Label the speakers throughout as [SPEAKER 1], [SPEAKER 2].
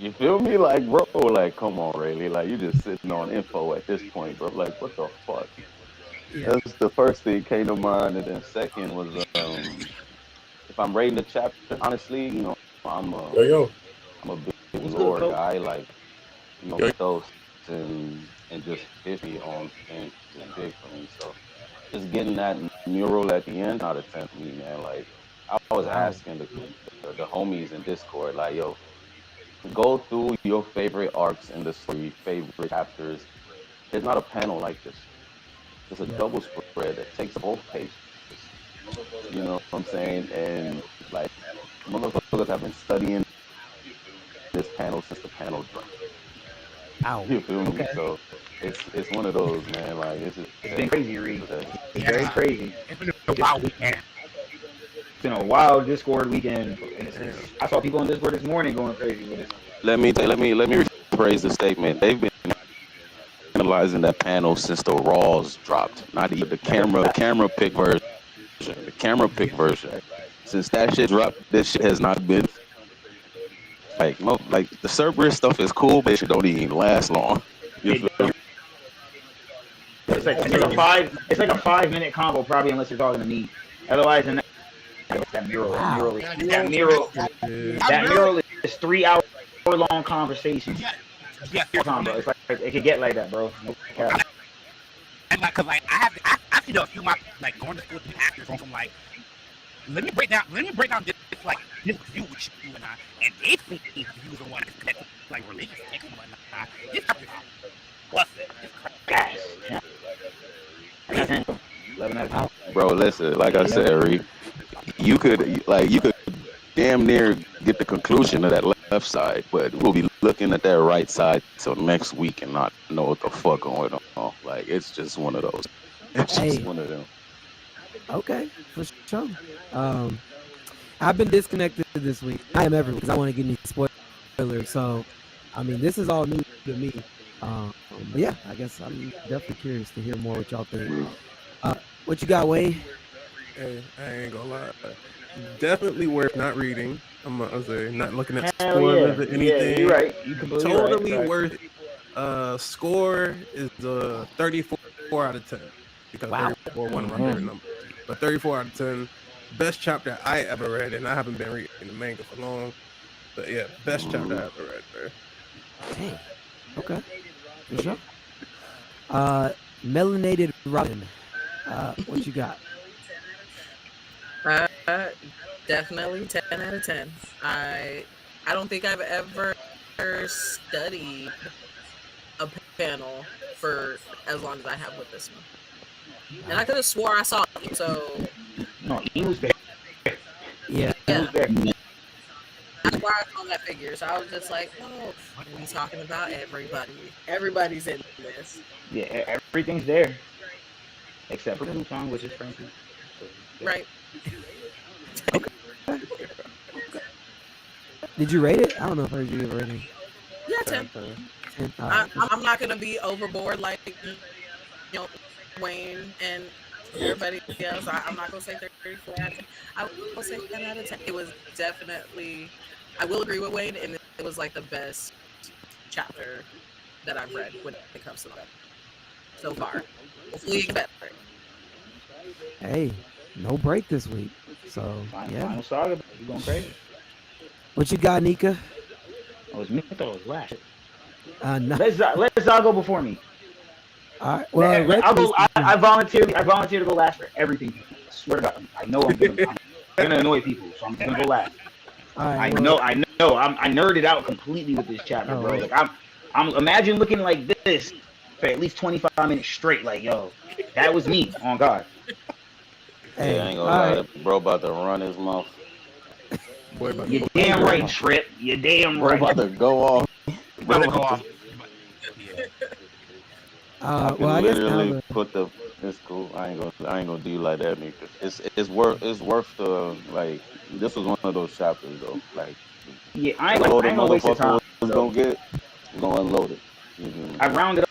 [SPEAKER 1] You feel me? Like, bro, like, come on, Rayleigh. Like, you just sitting on info at this point, bro. Like, what the fuck?
[SPEAKER 2] Yeah.
[SPEAKER 1] That's the first thing came to mind, and then second was, if I'm rating the chapter, honestly, I'm a,
[SPEAKER 3] Yo, yo,
[SPEAKER 1] I'm a big
[SPEAKER 4] What's good,
[SPEAKER 1] lore
[SPEAKER 4] coach?
[SPEAKER 1] guy. Like,
[SPEAKER 3] yo.
[SPEAKER 1] mythos and just history on things is big for me. So just getting that mural at the end out of 10 for me, man. Like, I was
[SPEAKER 2] Wow.
[SPEAKER 1] asking the homies in Discord, like, yo, go through your favorite arcs in the story, favorite chapters. There's not a panel like this. It's a
[SPEAKER 2] Yeah.
[SPEAKER 1] double spread that takes both pages. You know what I'm saying? And like, motherfuckers have been studying this panel since the panel dropped.
[SPEAKER 2] Wow.
[SPEAKER 1] You feel me?
[SPEAKER 2] Okay.
[SPEAKER 1] So it's one of those, man. Like, it's just
[SPEAKER 4] It's been crazy, Reed.
[SPEAKER 1] it's heavy.
[SPEAKER 4] It's very
[SPEAKER 2] Yeah.
[SPEAKER 4] crazy.
[SPEAKER 2] It's been a wild weekend.
[SPEAKER 4] It's been a wild Discord weekend. And
[SPEAKER 3] Damn.
[SPEAKER 4] I saw people on Discord this morning going crazy with it.
[SPEAKER 1] Let me rephrase the statement. They've been analyzing that panel since the Raws dropped, not even the camera pick version. The camera pick version. Since that shit dropped, this shit has not been like no, like the Cerberus stuff is cool, but it don't even last long. You feel me?
[SPEAKER 4] It's like a 5 minute combo probably unless you're talking to me. Otherwise, and that mural,
[SPEAKER 2] Wow.
[SPEAKER 4] that mural is 3 hour long conversation.
[SPEAKER 2] Yeah.
[SPEAKER 4] Bro. It's like it could get like that, bro. No cap.
[SPEAKER 2] And like, cause like I see a few of my like going to school with actors from like, let me break down this like this view with you and I, and they think he was the one that's connected to like religious text and whatnot. This stuff is busted. It's crazy.
[SPEAKER 4] Yes. 11 out of 10.
[SPEAKER 1] Bro, listen, like I said, Reek, you could damn near get the conclusion of that left side, but we'll be looking at that right side till next week and not know what the fuck going on. Like, it's just one of those. It's just
[SPEAKER 5] Hey.
[SPEAKER 1] one of them.
[SPEAKER 5] Okay, for sure. I've been disconnected this week. I am everywhere because I want to get any spoilers. So, I mean, this is all new to me. But yeah, I guess I'm definitely curious to hear more what y'all think. What you got, Wayne?
[SPEAKER 3] Hey, I ain't gonna lie. Definitely worth not reading. I'm gonna say not looking at
[SPEAKER 4] Hell
[SPEAKER 3] spoilers
[SPEAKER 4] yeah.
[SPEAKER 3] or anything.
[SPEAKER 4] Yeah, you're right. You completely
[SPEAKER 3] Totally
[SPEAKER 4] right.
[SPEAKER 3] worth. Score is 34 out of 10 because
[SPEAKER 5] Wow.
[SPEAKER 3] 34 one of my favorite numbers. But 34 out of 10, best chapter I ever read, and I haven't been reading the manga for long. But yeah, best chapter I ever read, bro.
[SPEAKER 5] Dang. Okay, for sure. Melanated Robin. What you got?
[SPEAKER 6] Definitely 10 out of 10. I don't think I've ever studied a panel for as long as I have with this one. And I could have swore I saw it, so
[SPEAKER 4] No, he was there.
[SPEAKER 5] Yeah.
[SPEAKER 4] He was there.
[SPEAKER 6] that's why I saw that figure. So I was just like, oh, what are we talking about? Everybody's in this.
[SPEAKER 4] Yeah, everything's there. Except for the song, which is Frankie. So,
[SPEAKER 6] Right.
[SPEAKER 5] Did you rate it? I don't know if I heard you give a rating.
[SPEAKER 6] Yeah, 10.
[SPEAKER 5] 10. All right.
[SPEAKER 6] I'm not going to be overboard like, Wayne and everybody else. I'm not going to say 34 out of 10. I will say 10 out of 10. It was definitely, I will agree with Wayne, and it was like the best chapter that I've read when it comes to that so far. Hopefully it gets better.
[SPEAKER 5] Hey, no break this week. So, yeah.
[SPEAKER 4] Final saga, you going crazy?
[SPEAKER 5] What you got, Nika?
[SPEAKER 4] Oh, it's me. I thought it was last.
[SPEAKER 5] No.
[SPEAKER 4] Let Zal go before me.
[SPEAKER 5] All right. Well,
[SPEAKER 4] I'll go. I volunteer to go last for everything. I swear to God. I know I'm gonna annoy people, so I'm gonna go last.
[SPEAKER 5] all right,
[SPEAKER 4] I
[SPEAKER 5] well,
[SPEAKER 4] know. I nerded out completely with this chapter, bro. Like I'm imagine looking like this for at least 25 minutes straight. Like, yo, that was me. On God.
[SPEAKER 5] Hey,
[SPEAKER 1] Yeah, I ain't gonna
[SPEAKER 5] all
[SPEAKER 1] lie,
[SPEAKER 5] right.
[SPEAKER 1] that bro about to run his mouth.
[SPEAKER 3] Boy, about
[SPEAKER 4] You damn right, Trip. You damn
[SPEAKER 1] Bro
[SPEAKER 4] right.
[SPEAKER 1] about to go off.
[SPEAKER 2] Better go off.
[SPEAKER 1] I can
[SPEAKER 5] Well, I guess now
[SPEAKER 1] literally put the. It's cool. I ain't gonna do you like that, nigga. It's worth the like. This was one of those chapters though. Like,
[SPEAKER 4] Yeah, I ain't
[SPEAKER 1] the
[SPEAKER 4] gonna waste your time.
[SPEAKER 1] was gonna get, we're gonna unload it.
[SPEAKER 4] I rounded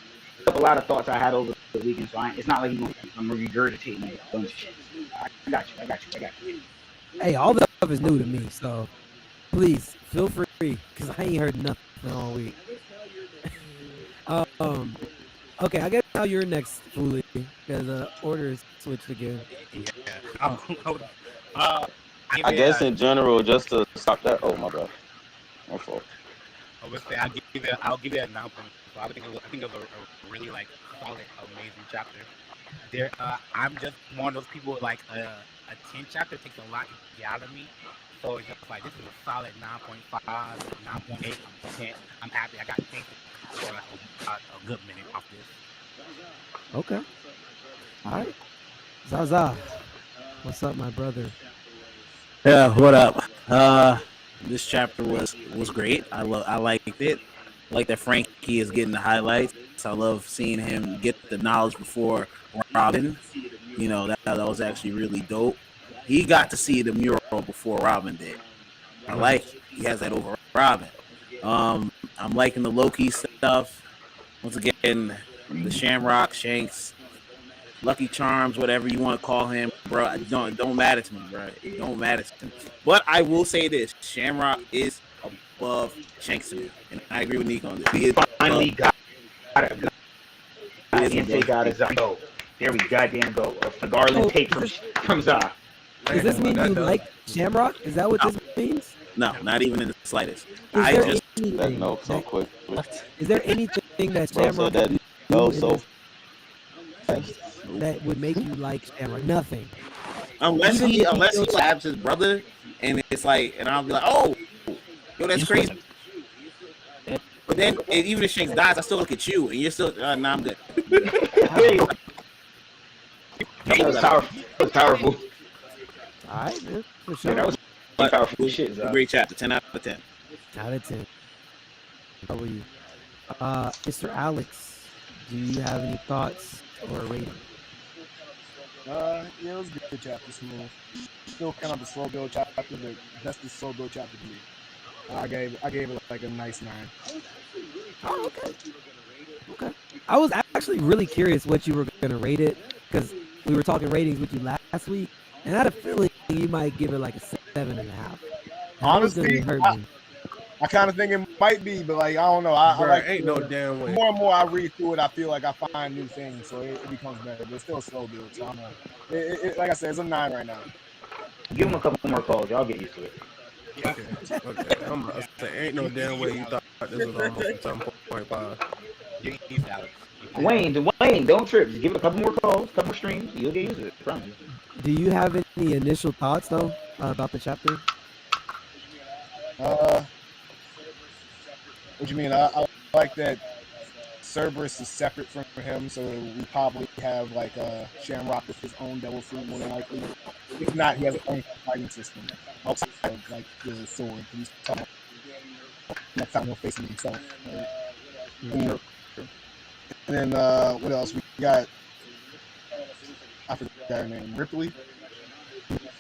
[SPEAKER 4] up a lot of thoughts I had over the weekend, so it's not like I'm regurgitating a bunch of shit. I got you.
[SPEAKER 5] hey, all this stuff is new to me, so please feel free because I ain't heard nothing all week. Okay, I guess now you're next, Foolie, because order is switched again.
[SPEAKER 2] Yeah. I
[SPEAKER 1] I guess in general, just to stop that. Oh my bad. My fault.
[SPEAKER 2] I would say I'll give it a 9.5. I think it was a really like solid, amazing chapter. I'm just one of those people like a 10 chapter takes a lot to get out of me. So it's just like this is a solid 9.5, 9.8, 10. I'm happy. I got 10 for like a good minute off this.
[SPEAKER 5] Okay. All right. Zaza, what's up, my brother?
[SPEAKER 7] Yeah, what up? This chapter was great. I liked it. I like that Frankie is getting the highlights. I love seeing him get the knowledge before Robin. You know, that was actually really dope. He got to see the mural before Robin did. I like it. He has that over Robin. I'm liking the Loki stuff. Once again, the Shamrock, Shanks, Lucky Charms, whatever you want to call him, bro. It don't matter to me, bro. It don't matter to me. But I will say this: Shamrock is above Shanks to me, and I agree with Nico on this. He is
[SPEAKER 4] Finally got it.
[SPEAKER 7] He is
[SPEAKER 4] Intake out of Zygo. There we goddamn go. A Garland take from Zah.
[SPEAKER 5] Does this mean you like Shamrock? Is that what this means?
[SPEAKER 7] No, not even in the slightest.
[SPEAKER 5] Is
[SPEAKER 7] I
[SPEAKER 5] there
[SPEAKER 7] just
[SPEAKER 1] That
[SPEAKER 5] anything
[SPEAKER 1] no so
[SPEAKER 5] that-
[SPEAKER 1] quick.
[SPEAKER 5] Is there anything that
[SPEAKER 1] Bro
[SPEAKER 5] Shamrock
[SPEAKER 1] said that no so fast.
[SPEAKER 5] that would make you like Shamrock? Nothing.
[SPEAKER 7] unless he labs his brother, and it's like, and I'll be like, oh, yo, that's crazy. But then, even if Shanks dies, I still look at you, and you're still, nah, I'm good.
[SPEAKER 4] That was powerful. That was powerful.
[SPEAKER 5] All right, man. For
[SPEAKER 4] Yeah,
[SPEAKER 5] sure.
[SPEAKER 4] that was powerful shit, Zah.
[SPEAKER 7] Great chapter, 10 out of 10.
[SPEAKER 5] Out of 10. How are you? Mr. Alex, do you have any thoughts or a rating?
[SPEAKER 8] Yeah, it was a good chapter, smooth. Still kind of a slow build chapter, but that's the slow build chapter to me. I gave it like a nice 9.
[SPEAKER 5] Oh, okay. Okay. I was actually really curious what you were gonna rate it, because we were talking ratings with you last week, and I had a feeling you might give it like a 7.5.
[SPEAKER 8] Honestly,
[SPEAKER 5] hurt me.
[SPEAKER 8] I kind of think it might be, but like I don't know. I
[SPEAKER 3] Bruh,
[SPEAKER 8] like
[SPEAKER 3] ain't no damn way.
[SPEAKER 8] more and more I read through it, I feel like I find new things, so it becomes better. But it's still a slow build. So I don't know. Like I said, it's a 9 right now.
[SPEAKER 4] Give him a couple more calls. Y'all get used to it.
[SPEAKER 3] Okay. I'm about to say, ain't no damn way you thought this was almost a 7.5.
[SPEAKER 2] He's out.
[SPEAKER 4] Wayne, don't trip. Just give it a couple more calls, couple more streams. You'll get used to it. I promise.
[SPEAKER 5] Do you have any initial thoughts though about the chapter?
[SPEAKER 8] What you mean? I like that Cerberus is separate from him, so we probably have like Shamrock with his own devil fruit more than likely. If not, he has his own fighting system outside of like the sword. He's talking next time he'll face him himself. Right?
[SPEAKER 5] Yeah.
[SPEAKER 8] And then what else? We got, I forgot her name, Ripley,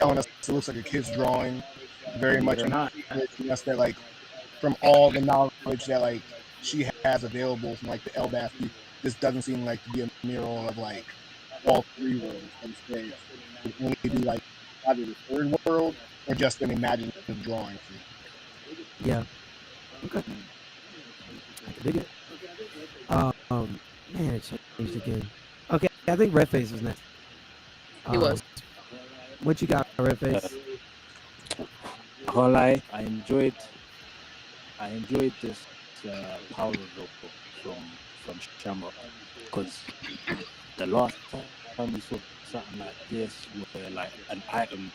[SPEAKER 8] telling us it looks like a kid's drawing. Very much
[SPEAKER 4] Or not.
[SPEAKER 8] us that like from all the knowledge that like she has available from like the Elbath, this doesn't seem like to be a mural of like all 3 worlds. Instead, it would only be like either the 3rd world or just an imaginative drawing.
[SPEAKER 5] Yeah. Okay. I can dig it. Man, it changed again. Okay, I think Redface was next.
[SPEAKER 6] He was.
[SPEAKER 5] What you got, Redface?
[SPEAKER 9] All I enjoyed this power logo from Shamrock, because the last time we saw something like this, where like an item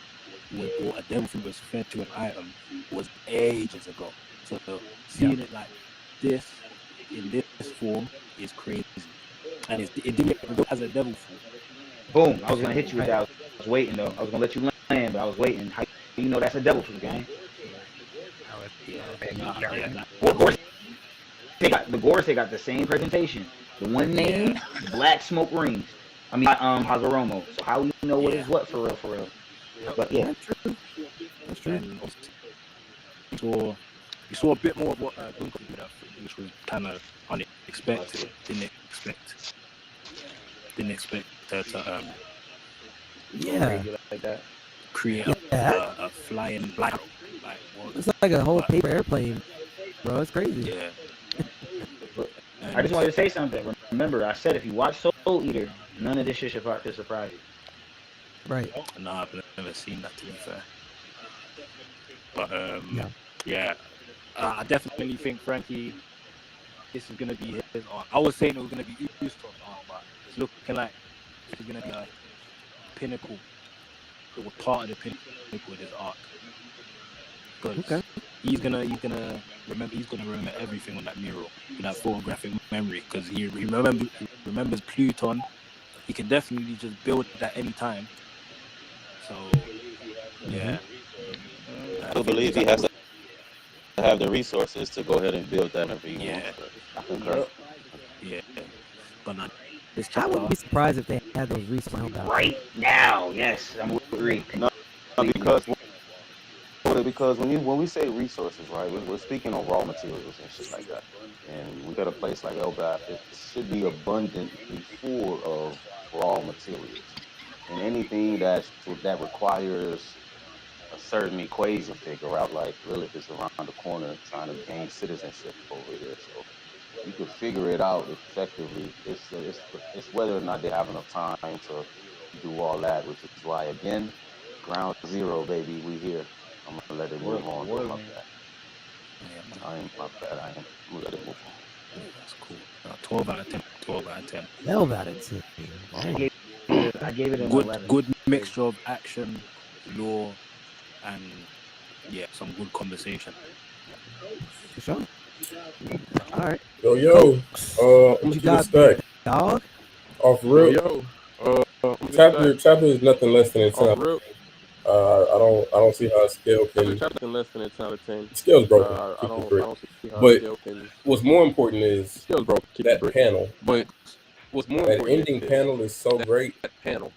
[SPEAKER 9] or a devil fruit was fed to an item, was ages ago. So seeing it like this in this form is crazy, and it didn't go as a devil fruit.
[SPEAKER 4] Boom. I was gonna hit you with that. I was waiting though. I was gonna let you land, but I was waiting. How do you know that's a devil fruit, gang? The Gorse got the same presentation. The one name, Black Smoke Rings. I mean, Hazaromo. So how you know what is what for real? But yeah,
[SPEAKER 5] That's true.
[SPEAKER 9] And also, we saw a bit more of what Duncan did, which was kind of unexpected. Didn't expect her to
[SPEAKER 5] Yeah.
[SPEAKER 4] like that.
[SPEAKER 9] create
[SPEAKER 5] Yeah.
[SPEAKER 9] a flying black. Like, what?
[SPEAKER 5] It's like a whole paper airplane. bro. It's crazy.
[SPEAKER 9] Yeah.
[SPEAKER 4] I just wanted to say something. Remember, I said if you watch Soul Eater, none of this shit should surprise you.
[SPEAKER 5] Right.
[SPEAKER 9] No, I've never seen that, to be fair. But
[SPEAKER 5] Yeah.
[SPEAKER 9] I definitely think Frankie, this is gonna be his arc. I was saying it was gonna be Uso's arc, but it's looking like it's gonna be a pinnacle. It was part of the pinnacle with his arc. Because
[SPEAKER 5] Okay.
[SPEAKER 9] he's gonna remember everything on that mural, with that photographic memory, because he remembers Pluton. He can definitely just build that any time. So yeah.
[SPEAKER 1] I do believe he has to have the resources to go ahead and build that whenever he
[SPEAKER 9] Yeah.
[SPEAKER 1] wants. I concur.
[SPEAKER 9] Yeah. But not this
[SPEAKER 5] I
[SPEAKER 9] chapter.
[SPEAKER 5] wouldn't be surprised if they had those resources.
[SPEAKER 4] Right now, yes, I'm with Reek.
[SPEAKER 1] No, because when we say resources, right, we're speaking on raw materials and shit like that. And we got a place like Elbath, it should be abundantly full of raw materials. And anything that requires a certain equation figure out, like Lilith is around the corner trying to gain citizenship over here. So you could figure it out effectively. It's whether or not they have enough time to do all that, which is why, again, ground zero, baby, we here. I'm gonna let it move on. My bad. I am gonna let it move on.
[SPEAKER 9] That's cool. 12 out of 10. 12 out of 10.
[SPEAKER 5] 12 out of 10.
[SPEAKER 4] I gave it an
[SPEAKER 9] Good
[SPEAKER 4] 11.
[SPEAKER 9] good mixture of action, lore, and some good conversation.
[SPEAKER 5] For sure. All right.
[SPEAKER 10] Yo,
[SPEAKER 5] What
[SPEAKER 10] I'm
[SPEAKER 5] you
[SPEAKER 10] gonna
[SPEAKER 5] got,
[SPEAKER 10] stack
[SPEAKER 5] dog?
[SPEAKER 10] off real. Chapter is nothing less than a 10. I don't see how a scale can.
[SPEAKER 11] Less than a 10 out of 10.
[SPEAKER 10] Scale's broken.
[SPEAKER 11] I don't see how
[SPEAKER 10] But
[SPEAKER 11] scale can.
[SPEAKER 10] what's more important is
[SPEAKER 11] Scale's broken.
[SPEAKER 10] that panel.
[SPEAKER 11] But what's more
[SPEAKER 10] That
[SPEAKER 11] important
[SPEAKER 10] ending
[SPEAKER 11] is
[SPEAKER 10] panel is so great.
[SPEAKER 11] that panel.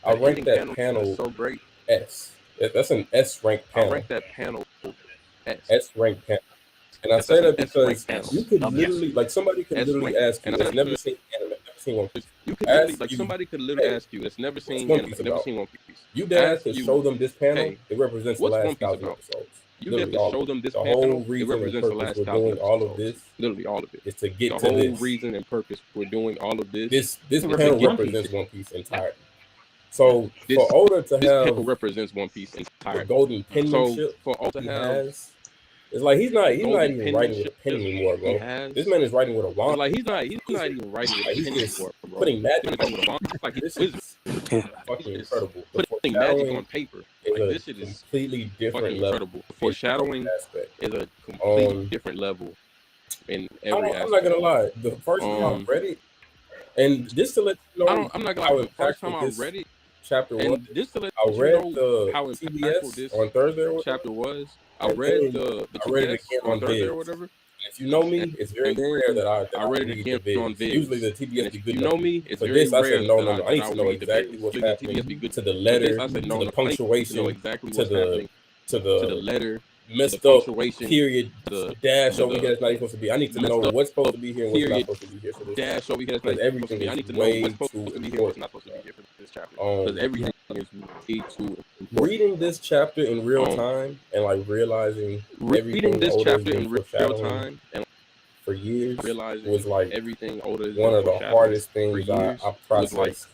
[SPEAKER 10] I rank that panel
[SPEAKER 11] so great.
[SPEAKER 10] S. That's an S rank
[SPEAKER 11] I
[SPEAKER 10] panel.
[SPEAKER 11] rank that panel S.
[SPEAKER 10] S rank panel. And I say that because you could literally, like, somebody could literally ask you that's never seen anime, never seen One Piece.
[SPEAKER 11] You could literally, like, somebody could literally ask you that's never seen
[SPEAKER 10] One
[SPEAKER 11] anime,
[SPEAKER 10] Piece
[SPEAKER 11] never
[SPEAKER 10] about?
[SPEAKER 11] seen One Piece.
[SPEAKER 10] You dare
[SPEAKER 11] Ask
[SPEAKER 10] to
[SPEAKER 11] you,
[SPEAKER 10] show them this panel,
[SPEAKER 11] hey,
[SPEAKER 10] it represents the
[SPEAKER 11] what's One
[SPEAKER 10] last
[SPEAKER 11] Piece
[SPEAKER 10] 1,000
[SPEAKER 11] about?
[SPEAKER 10] episodes.
[SPEAKER 11] You have to show them this
[SPEAKER 10] the
[SPEAKER 11] panel.
[SPEAKER 10] whole
[SPEAKER 11] It
[SPEAKER 10] reason and
[SPEAKER 11] represents the
[SPEAKER 10] purpose
[SPEAKER 11] last
[SPEAKER 10] we're
[SPEAKER 11] 1,000
[SPEAKER 10] doing all of
[SPEAKER 11] episodes.
[SPEAKER 10] this
[SPEAKER 11] Literally all of it.
[SPEAKER 10] is to get
[SPEAKER 11] The
[SPEAKER 10] to
[SPEAKER 11] whole
[SPEAKER 10] this.
[SPEAKER 11] reason and purpose we're doing all of this.
[SPEAKER 10] This
[SPEAKER 11] is to
[SPEAKER 10] panel
[SPEAKER 11] get
[SPEAKER 10] represents
[SPEAKER 11] One
[SPEAKER 10] One Piece entirely. So
[SPEAKER 11] This-
[SPEAKER 10] for Oda to
[SPEAKER 11] This
[SPEAKER 10] have
[SPEAKER 11] panel represents One Piece
[SPEAKER 10] the
[SPEAKER 11] entirely.
[SPEAKER 10] golden
[SPEAKER 11] So
[SPEAKER 10] penmanship
[SPEAKER 11] for all to
[SPEAKER 10] he
[SPEAKER 11] have
[SPEAKER 10] has, it's like he's not even
[SPEAKER 11] golden
[SPEAKER 10] writing with a
[SPEAKER 11] penmanship
[SPEAKER 10] pen anymore,
[SPEAKER 11] he
[SPEAKER 10] bro.
[SPEAKER 11] has,
[SPEAKER 10] This man is writing with a wand.
[SPEAKER 11] like he's not even writing with
[SPEAKER 10] Like,
[SPEAKER 11] a
[SPEAKER 10] he's
[SPEAKER 11] pen
[SPEAKER 10] just
[SPEAKER 11] anymore, bro.
[SPEAKER 10] putting
[SPEAKER 11] He's
[SPEAKER 10] magic
[SPEAKER 11] not writing with a wand. It's like
[SPEAKER 10] This
[SPEAKER 11] he's
[SPEAKER 10] is
[SPEAKER 11] wizard.
[SPEAKER 10] fucking
[SPEAKER 11] He's
[SPEAKER 10] incredible. The
[SPEAKER 11] putting magic
[SPEAKER 10] foreshadowing
[SPEAKER 11] on paper.
[SPEAKER 10] is
[SPEAKER 11] Like
[SPEAKER 10] a
[SPEAKER 11] this shit is
[SPEAKER 10] completely
[SPEAKER 11] fucking
[SPEAKER 10] different level.
[SPEAKER 11] incredible. Foreshadowing
[SPEAKER 10] Aspect.
[SPEAKER 11] is a completely
[SPEAKER 10] Um,
[SPEAKER 11] different level in
[SPEAKER 10] I'm
[SPEAKER 11] every
[SPEAKER 10] not
[SPEAKER 11] aspect.
[SPEAKER 10] gonna lie. The first time I read it, and just to let you know
[SPEAKER 11] I'm not gonna
[SPEAKER 10] how
[SPEAKER 11] lie. The first time
[SPEAKER 10] impactful
[SPEAKER 11] I
[SPEAKER 10] this
[SPEAKER 11] read it,
[SPEAKER 10] chapter was,
[SPEAKER 11] and just to let
[SPEAKER 10] I
[SPEAKER 11] you
[SPEAKER 10] read
[SPEAKER 11] know how
[SPEAKER 10] the
[SPEAKER 11] impactful
[SPEAKER 10] TBS
[SPEAKER 11] this
[SPEAKER 10] on Thursday. Or whatever,
[SPEAKER 11] chapter was, I
[SPEAKER 10] and
[SPEAKER 11] read
[SPEAKER 10] then
[SPEAKER 11] the
[SPEAKER 10] I read it
[SPEAKER 11] TBS
[SPEAKER 10] again
[SPEAKER 11] on
[SPEAKER 10] on
[SPEAKER 11] Thursday or
[SPEAKER 10] Viz.
[SPEAKER 11] whatever.
[SPEAKER 10] If you know me, it's very
[SPEAKER 11] And then
[SPEAKER 10] rare that I
[SPEAKER 11] I read it
[SPEAKER 10] read
[SPEAKER 11] again
[SPEAKER 10] the
[SPEAKER 11] on
[SPEAKER 10] Viz.
[SPEAKER 11] Viz.
[SPEAKER 10] Usually the
[SPEAKER 11] And
[SPEAKER 10] TBS
[SPEAKER 11] if
[SPEAKER 10] be
[SPEAKER 11] you
[SPEAKER 10] good
[SPEAKER 11] know
[SPEAKER 10] enough.
[SPEAKER 11] me, it's
[SPEAKER 10] For
[SPEAKER 11] very
[SPEAKER 10] this, I
[SPEAKER 11] rare
[SPEAKER 10] said no.
[SPEAKER 11] that
[SPEAKER 10] I need
[SPEAKER 11] I'll
[SPEAKER 10] to know
[SPEAKER 11] read the
[SPEAKER 10] exactly
[SPEAKER 11] Viz.
[SPEAKER 10] what's
[SPEAKER 11] Usually the
[SPEAKER 10] happening
[SPEAKER 11] TBS be good.
[SPEAKER 10] to the
[SPEAKER 11] For
[SPEAKER 10] letter,
[SPEAKER 11] this, I said
[SPEAKER 10] to
[SPEAKER 11] no,
[SPEAKER 10] the
[SPEAKER 11] I need to
[SPEAKER 10] punctuation,
[SPEAKER 11] know exactly
[SPEAKER 10] to
[SPEAKER 11] what's happening. To the
[SPEAKER 10] the
[SPEAKER 11] letter,
[SPEAKER 10] messed
[SPEAKER 11] the
[SPEAKER 10] up
[SPEAKER 11] punctuation,
[SPEAKER 10] period
[SPEAKER 11] the
[SPEAKER 10] dash
[SPEAKER 11] to
[SPEAKER 10] over here
[SPEAKER 11] the
[SPEAKER 10] that's not even supposed to be. I need to
[SPEAKER 11] messed
[SPEAKER 10] know
[SPEAKER 11] up
[SPEAKER 10] what's supposed to be here and what's not
[SPEAKER 11] period
[SPEAKER 10] supposed to be here for this
[SPEAKER 11] dash
[SPEAKER 10] chapter.
[SPEAKER 11] over here that's not
[SPEAKER 10] Because
[SPEAKER 11] even supposed to
[SPEAKER 10] everything
[SPEAKER 11] be. I
[SPEAKER 10] is
[SPEAKER 11] need to know
[SPEAKER 10] way
[SPEAKER 11] what's supposed
[SPEAKER 10] too
[SPEAKER 11] to be here, what's
[SPEAKER 10] important.
[SPEAKER 11] not supposed to be here for this chapter. Because everything is way too important.
[SPEAKER 10] Reading this chapter in real time and like realizing
[SPEAKER 11] Reading
[SPEAKER 10] everything
[SPEAKER 11] this
[SPEAKER 10] Oda's
[SPEAKER 11] chapter
[SPEAKER 10] been
[SPEAKER 11] in real
[SPEAKER 10] foreshadowing
[SPEAKER 11] time and
[SPEAKER 10] for years
[SPEAKER 11] realizing
[SPEAKER 10] was like
[SPEAKER 11] everything Oda has
[SPEAKER 10] one
[SPEAKER 11] been
[SPEAKER 10] of the
[SPEAKER 11] foreshadowing
[SPEAKER 10] hardest
[SPEAKER 11] for
[SPEAKER 10] things I
[SPEAKER 11] years was like
[SPEAKER 10] processed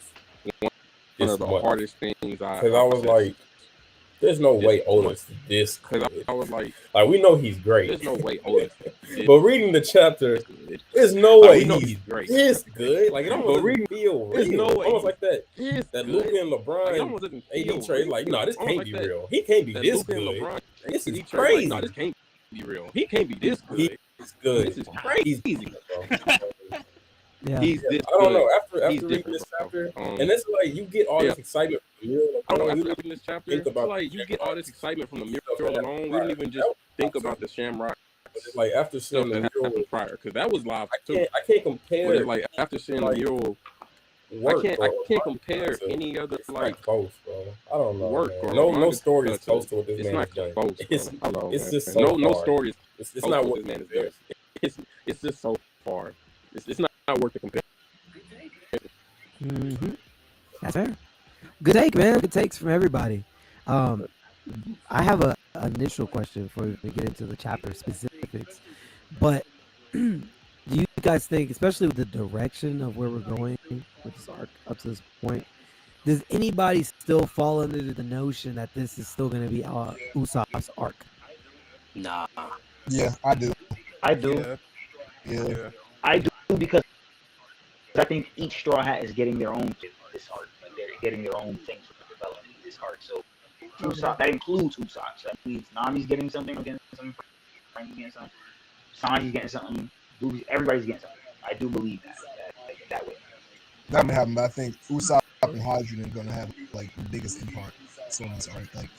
[SPEAKER 11] one
[SPEAKER 10] this
[SPEAKER 11] of the
[SPEAKER 10] month.
[SPEAKER 11] hardest things
[SPEAKER 10] Because I was
[SPEAKER 11] processed
[SPEAKER 10] like, there's no
[SPEAKER 11] this
[SPEAKER 10] way Oda's
[SPEAKER 11] month.
[SPEAKER 10] this
[SPEAKER 11] Because
[SPEAKER 10] good.
[SPEAKER 11] I was like,
[SPEAKER 10] We know he's great.
[SPEAKER 11] there's no way Oda's this
[SPEAKER 10] But reading the chapter,
[SPEAKER 11] good.
[SPEAKER 10] there's no
[SPEAKER 11] Like,
[SPEAKER 10] way
[SPEAKER 11] we know
[SPEAKER 10] he's
[SPEAKER 11] he's great.
[SPEAKER 10] this good. Like, it almost
[SPEAKER 11] But
[SPEAKER 10] doesn't
[SPEAKER 11] reading,
[SPEAKER 10] feel
[SPEAKER 11] there's
[SPEAKER 10] real.
[SPEAKER 11] no way
[SPEAKER 10] Almost like that
[SPEAKER 11] he's
[SPEAKER 10] that
[SPEAKER 11] good.
[SPEAKER 10] Luka and
[SPEAKER 11] Like, it
[SPEAKER 10] LeBron
[SPEAKER 11] almost doesn't feel
[SPEAKER 10] AD trade. Like,
[SPEAKER 11] real.
[SPEAKER 10] no, this
[SPEAKER 11] Almost
[SPEAKER 10] can't
[SPEAKER 11] like
[SPEAKER 10] be
[SPEAKER 11] that.
[SPEAKER 10] real. He can't be
[SPEAKER 11] That
[SPEAKER 10] this
[SPEAKER 11] Luka and
[SPEAKER 10] good.
[SPEAKER 11] LeBron
[SPEAKER 10] This is
[SPEAKER 11] AD trade, like,
[SPEAKER 10] crazy.
[SPEAKER 11] no, this can't be real. He can't be this good.
[SPEAKER 10] He's good.
[SPEAKER 11] This is
[SPEAKER 10] He's
[SPEAKER 11] crazy.
[SPEAKER 10] good, bro.
[SPEAKER 5] Yeah.
[SPEAKER 11] He's this
[SPEAKER 10] I don't know.
[SPEAKER 11] good.
[SPEAKER 10] After
[SPEAKER 11] He's
[SPEAKER 10] reading
[SPEAKER 11] different,
[SPEAKER 10] this chapter,
[SPEAKER 11] bro.
[SPEAKER 10] and it's like you get all
[SPEAKER 11] Yeah.
[SPEAKER 10] this excitement from the mural.
[SPEAKER 11] I don't know.
[SPEAKER 10] We
[SPEAKER 11] After
[SPEAKER 10] don't
[SPEAKER 11] reading this chapter,
[SPEAKER 10] think
[SPEAKER 11] it's
[SPEAKER 10] about
[SPEAKER 11] like you get all this excitement from the
[SPEAKER 10] stuff
[SPEAKER 11] mural
[SPEAKER 10] that
[SPEAKER 11] alone.
[SPEAKER 10] happened
[SPEAKER 11] We
[SPEAKER 10] prior.
[SPEAKER 11] didn't even
[SPEAKER 10] That
[SPEAKER 11] just
[SPEAKER 10] was
[SPEAKER 11] think
[SPEAKER 10] live
[SPEAKER 11] about
[SPEAKER 10] too.
[SPEAKER 11] the Shamrock
[SPEAKER 10] But it's like after
[SPEAKER 11] stuff
[SPEAKER 10] seeing the
[SPEAKER 11] that
[SPEAKER 10] mural,
[SPEAKER 11] happened prior, because that was live too.
[SPEAKER 10] I can't
[SPEAKER 11] But it's
[SPEAKER 10] compare
[SPEAKER 11] like after seeing the
[SPEAKER 10] like
[SPEAKER 11] mural, I
[SPEAKER 10] work
[SPEAKER 11] can't
[SPEAKER 10] or
[SPEAKER 11] compare
[SPEAKER 10] manga to
[SPEAKER 11] any other
[SPEAKER 10] it's not
[SPEAKER 11] like
[SPEAKER 10] close, bro. I don't know,
[SPEAKER 11] work
[SPEAKER 10] man.
[SPEAKER 11] or
[SPEAKER 10] No
[SPEAKER 11] manga
[SPEAKER 10] story is
[SPEAKER 11] to
[SPEAKER 10] close to what this
[SPEAKER 11] it's
[SPEAKER 10] man
[SPEAKER 11] not
[SPEAKER 10] has done.
[SPEAKER 11] close,
[SPEAKER 10] It's
[SPEAKER 11] bro. I know,
[SPEAKER 10] it's
[SPEAKER 11] man.
[SPEAKER 10] just so
[SPEAKER 11] No
[SPEAKER 10] far.
[SPEAKER 11] story is
[SPEAKER 10] It's
[SPEAKER 11] close
[SPEAKER 10] not
[SPEAKER 11] to what
[SPEAKER 10] what
[SPEAKER 11] this man
[SPEAKER 10] this
[SPEAKER 11] is doing. It's just so far. It's not worth the comparison.
[SPEAKER 5] Mm-hmm. That's fair. Good take, man. Good takes from everybody. I have a initial question before we get into the chapter specific. specifics, but do you guys think, especially with the direction of where we're going with this arc up to this point, does anybody still fall under the notion that this is still going to be Usopp's arc?
[SPEAKER 9] Nah.
[SPEAKER 8] Yeah, I do.
[SPEAKER 4] I do.
[SPEAKER 3] Yeah.
[SPEAKER 4] I do because I think each Straw Hat is getting their own this arc. Like they're getting their own things for developing this arc. So Usopp, that includes Usopp. So that means Nami's getting something, I'm getting something, Frankie's getting something, Sanji's getting something, everybody's getting something. I do believe that way.
[SPEAKER 8] That may happen, but I think Usopp and Hydrogen are gonna have like the biggest impact on this arc. Like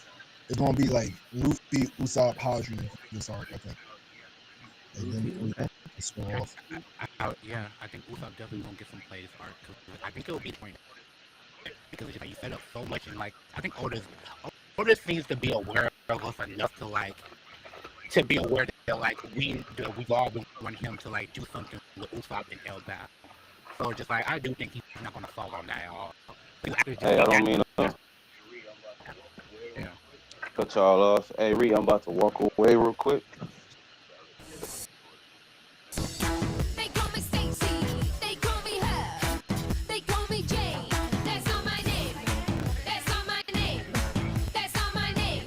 [SPEAKER 8] it's gonna be like Luffy, Usopp, Hydrogen this arc, I think. And then square off.
[SPEAKER 2] Yeah, I think Usopp definitely gonna get some play this arc. I think it'll be the point because it's like you set up so much, and like I think Oda seems to be aware of us enough to be aware that like we've all been wanting him to like do something with Usopp and Elbaf. So just like I do think he's not gonna fall on that at all.
[SPEAKER 1] Hey, I don't mean to cut y'all off. Hey, Reed, I'm about to walk away real quick.
[SPEAKER 12] They call me Stacy, they call me her, they call me Jane. That's not my name. That's not my name. That's not my name.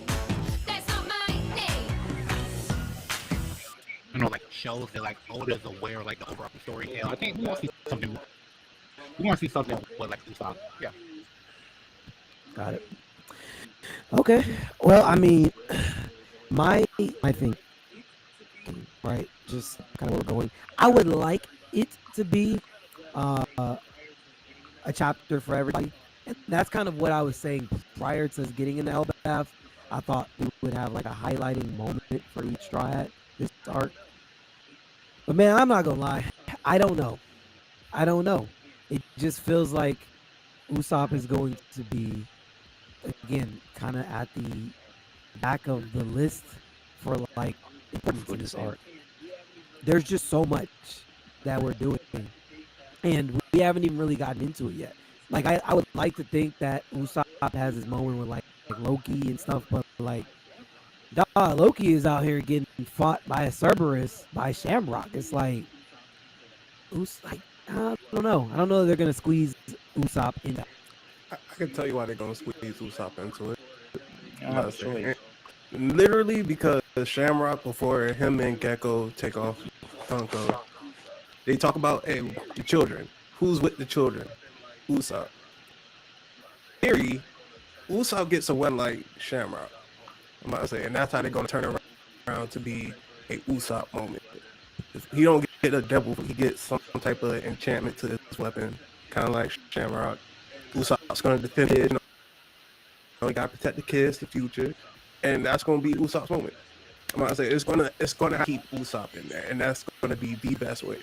[SPEAKER 12] That's not my name.
[SPEAKER 2] You know, like shows that like Oda's aware of like the overall story. Hell, I think we want to see something. We want to see something with like Usopp. Yeah.
[SPEAKER 5] Got it. Okay. Well, I mean, my thing, right? Just kind of where we're going. I would like it to be a chapter for everybody. And that's kind of what I was saying prior to us getting into Elbaf. I thought we would have like a highlighting moment for each Straw Hat this arc. But man, I'm not gonna lie. I don't know. It just feels like Usopp is going to be, again, kind of at the back of the list for like importance in this arc. There's just so much that we're doing, and we haven't even really gotten into it yet. Like I would like to think that Usopp has his moment with like Loki and stuff, but like, Loki is out here getting fought by a Cerberus by Shamrock. It's like, I don't know. I don't know if they're gonna squeeze Usopp into.
[SPEAKER 3] I can tell you why they're gonna squeeze Usopp into it.
[SPEAKER 4] Choice.
[SPEAKER 3] Literally because Shamrock, before him and Gecko take off Funko, they talk about, hey, the children. Who's with the children? Usopp. Theory, Usopp gets a win like Shamrock. I'm about to say, and that's how they're gonna turn around to be a Usopp moment. If he don't get a devil, he gets some type of enchantment to his weapon, kind of like Shamrock. Usopp's gonna defend it. You gotta protect the kids, the future, and that's gonna be Usopp's moment. I'm about to say it's gonna keep Usopp in there, and that's gonna be the best way.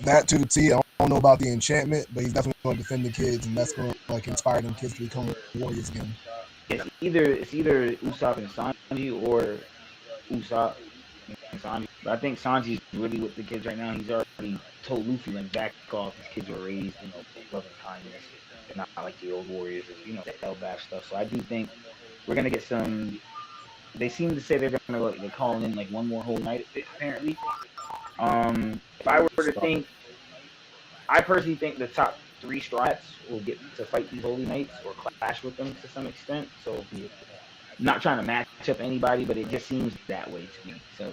[SPEAKER 8] That to the T. I don't know about the enchantment, but he's definitely going to defend the kids, and that's going to like inspire them kids to become warriors again.
[SPEAKER 4] It's either Usopp and Sanji or Usopp and Sanji. But I think Sanji's really with the kids right now. He's already told Luffy like back off. His kids were raised, love and kindness. They're not like the old warriors, the Elbaf stuff. So I do think we're gonna get some. They seem to say they're calling in like one more whole night apparently. If I were to think, I personally think the top 3 Straw Hats will get to fight these Holy Knights or clash with them to some extent. So, not trying to match up anybody, but it just seems that way to me. So,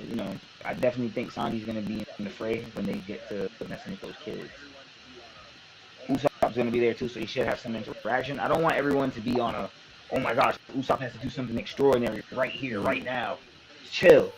[SPEAKER 4] I definitely think Sanji's going to be in the fray when they get to messing with those kids. Usopp's going to be there too, so he should have some interaction. I don't want everyone to be on a, oh my gosh, Usopp has to do something extraordinary right here, right now. Chill.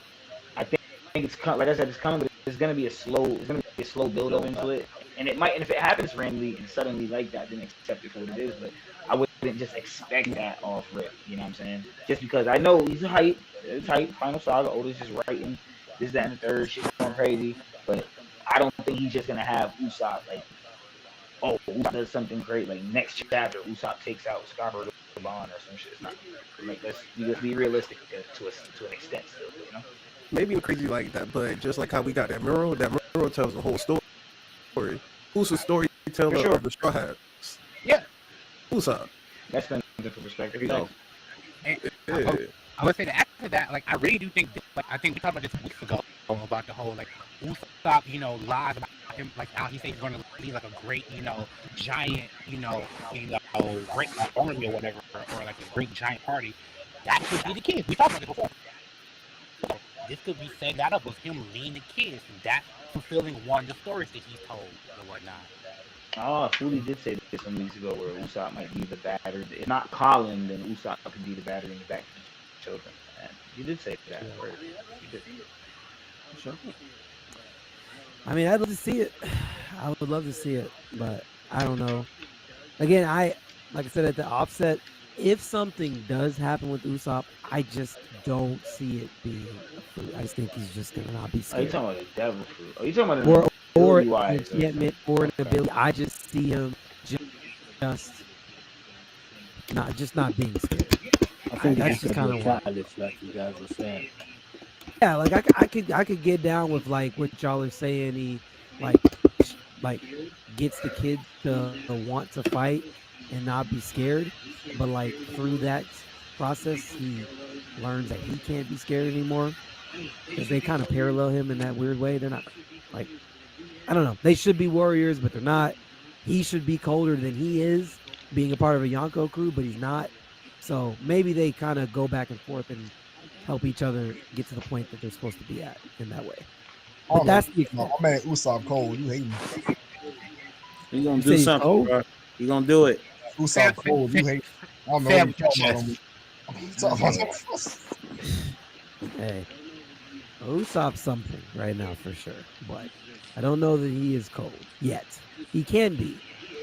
[SPEAKER 4] I think it's like I said, it's coming, but it's going to be a slow build up into it. And it might, and if it happens randomly and suddenly like that, then accept it for what it is. But I wouldn't just expect that off rip. You know what I'm saying? Just because I know he's hype. It's hype. Final Saga. Oda's just writing this, that, and the third. Shit's going crazy. But I don't think he's just gonna have Usopp like, oh, Usopp does something great. Like next chapter, Usopp takes out Scarborough Bond or some shit. It's not like let's be realistic to an extent still.
[SPEAKER 3] Maybe crazy like that, but just like how we got that mural tells the whole story. Who's the storyteller of the Straw Hats?
[SPEAKER 2] Yeah.
[SPEAKER 3] Usopp.
[SPEAKER 4] That's been a different perspective.
[SPEAKER 2] I would say that after that, like I really do think, I think we talked about this weeks ago. about the whole like Usopp, lies about him, like how he says he's going to lead like a great, giant, great army or whatever, or like a great giant party. That could be the kids. We talked about it before. So this could be setting that up with him leading the kids, and that's fulfilling one of the stories that he told and whatnot.
[SPEAKER 4] Oh, Foolie did say this some weeks ago where Usopp might be the battered. If not Colin, then Usopp could be the battered in the back to the children. And you did say that. Word. You did.
[SPEAKER 5] Sure. I mean, I'd love to see it. I would love to see it, but I don't know. Again, like I said at the offset, if something does happen with Usopp, I just don't see it being a fruit. I just think he's just gonna not be
[SPEAKER 4] Oh, you
[SPEAKER 5] scared.
[SPEAKER 4] talking about the devil fruit? Oh, you talking about
[SPEAKER 5] Or
[SPEAKER 4] ability
[SPEAKER 5] an
[SPEAKER 4] wise?
[SPEAKER 5] enchantment or an ability. I just see him just not being scared.
[SPEAKER 9] I think
[SPEAKER 5] That's
[SPEAKER 9] it's
[SPEAKER 5] just
[SPEAKER 9] gonna
[SPEAKER 5] kind
[SPEAKER 9] be a
[SPEAKER 5] of what.
[SPEAKER 9] catalyst, like you guys were saying.
[SPEAKER 5] Yeah, like I could get down with like what y'all are saying. He like gets the kids to want to fight and not be scared, but like through that process, he learns that he can't be scared anymore because they kind of parallel him in that weird way. They're not like, I don't know. They should be warriors, but they're not. He should be colder than he is, being a part of a Yonko crew, but he's not. So maybe they kind of go back and forth and help each other get to the point that they're supposed to be at in that way. But
[SPEAKER 8] Oh,
[SPEAKER 5] that's the
[SPEAKER 8] no, my man Usopp Cold. You hate me.
[SPEAKER 7] You gonna
[SPEAKER 5] You
[SPEAKER 7] do
[SPEAKER 5] say he's
[SPEAKER 7] something,
[SPEAKER 5] cold?
[SPEAKER 7] bro. You gonna do it.
[SPEAKER 8] Usopp Cold. You hate me. I don't know
[SPEAKER 2] Say
[SPEAKER 8] what
[SPEAKER 2] it
[SPEAKER 8] you're
[SPEAKER 2] with your
[SPEAKER 8] talking
[SPEAKER 2] chest.
[SPEAKER 8] about.
[SPEAKER 5] Hey, Usopp's something right now for sure, but I don't know that he is cold yet. He can be.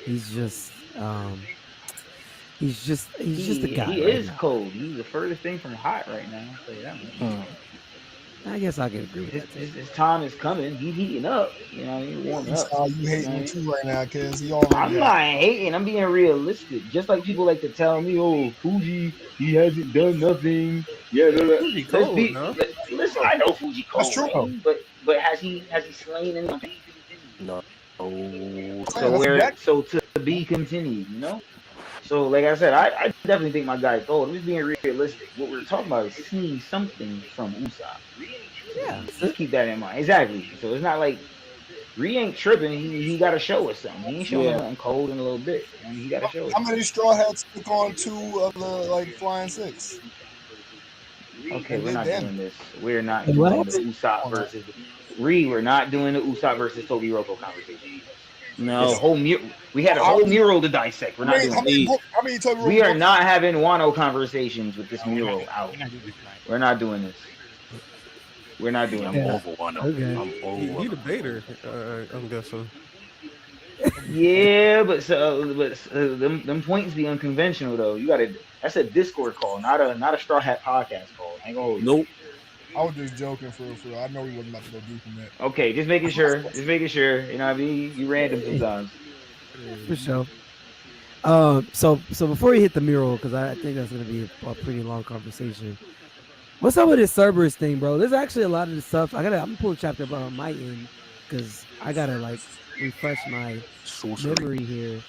[SPEAKER 5] He's just he's just a guy.
[SPEAKER 4] He
[SPEAKER 5] right
[SPEAKER 4] is
[SPEAKER 5] now.
[SPEAKER 4] cold. He's the furthest thing from hot right now. So yeah,
[SPEAKER 5] I guess I can agree with that.
[SPEAKER 4] his time is coming. He's heating up. You know, he's warming up.
[SPEAKER 8] You hating him too right now, cuz he already
[SPEAKER 4] I'm
[SPEAKER 8] got
[SPEAKER 4] not hating. I'm being realistic. Just like people like to tell me, "Oh, Fuji, he hasn't done nothing." Yeah,
[SPEAKER 3] Fuji cold, no?
[SPEAKER 4] Listen, I know Fuji cold,
[SPEAKER 8] That's true, though.
[SPEAKER 4] man, but has he slain anything?
[SPEAKER 9] No.
[SPEAKER 4] So to be continued, you know. So like I said, I definitely think my guy's cold. I'm just being realistic. What we're talking about is seeing something from Usopp.
[SPEAKER 5] Yeah,
[SPEAKER 4] Just keep that in mind. Exactly. So it's not like Ree ain't tripping. He got to show us something. He ain't showing us nothing cold in a little bit. I mean, he got to show us.
[SPEAKER 8] How many straw hats took on 2 of the like flying 6?
[SPEAKER 4] Okay,
[SPEAKER 8] And
[SPEAKER 4] we're not
[SPEAKER 8] then-
[SPEAKER 4] doing this. We're not
[SPEAKER 5] Hey,
[SPEAKER 4] doing
[SPEAKER 5] what?
[SPEAKER 4] the Usopp versus Ree. We're not doing the Usopp versus Toby Roko conversation.
[SPEAKER 7] No.
[SPEAKER 4] There's a whole we had a whole mural to dissect. We're not doing
[SPEAKER 8] How many Toby
[SPEAKER 4] We
[SPEAKER 8] Roko
[SPEAKER 4] are not having Wano conversations with this mural out. We're not doing this. We're not doing
[SPEAKER 9] I'm
[SPEAKER 4] this.
[SPEAKER 9] over one.
[SPEAKER 5] Okay.
[SPEAKER 9] I'm
[SPEAKER 3] He
[SPEAKER 9] over.
[SPEAKER 3] the baiter, I'm guessing.
[SPEAKER 4] Yeah, but them points be unconventional though. You gotta. That's a Discord call, not a Straw Hat podcast call. I ain't gonna hold you.
[SPEAKER 7] Nope.
[SPEAKER 8] I was just joking for real. I know he wasn't about to go deep in that.
[SPEAKER 4] Okay, just making sure. Just making sure. You know what I mean? You random sometimes.
[SPEAKER 5] For sure. So before you hit the mural, because I think that's gonna be a pretty long conversation. What's up with this Cerberus thing, bro? There's actually a lot of this stuff. I'm gonna pull a chapter up on my end because I gotta like refresh my memory here.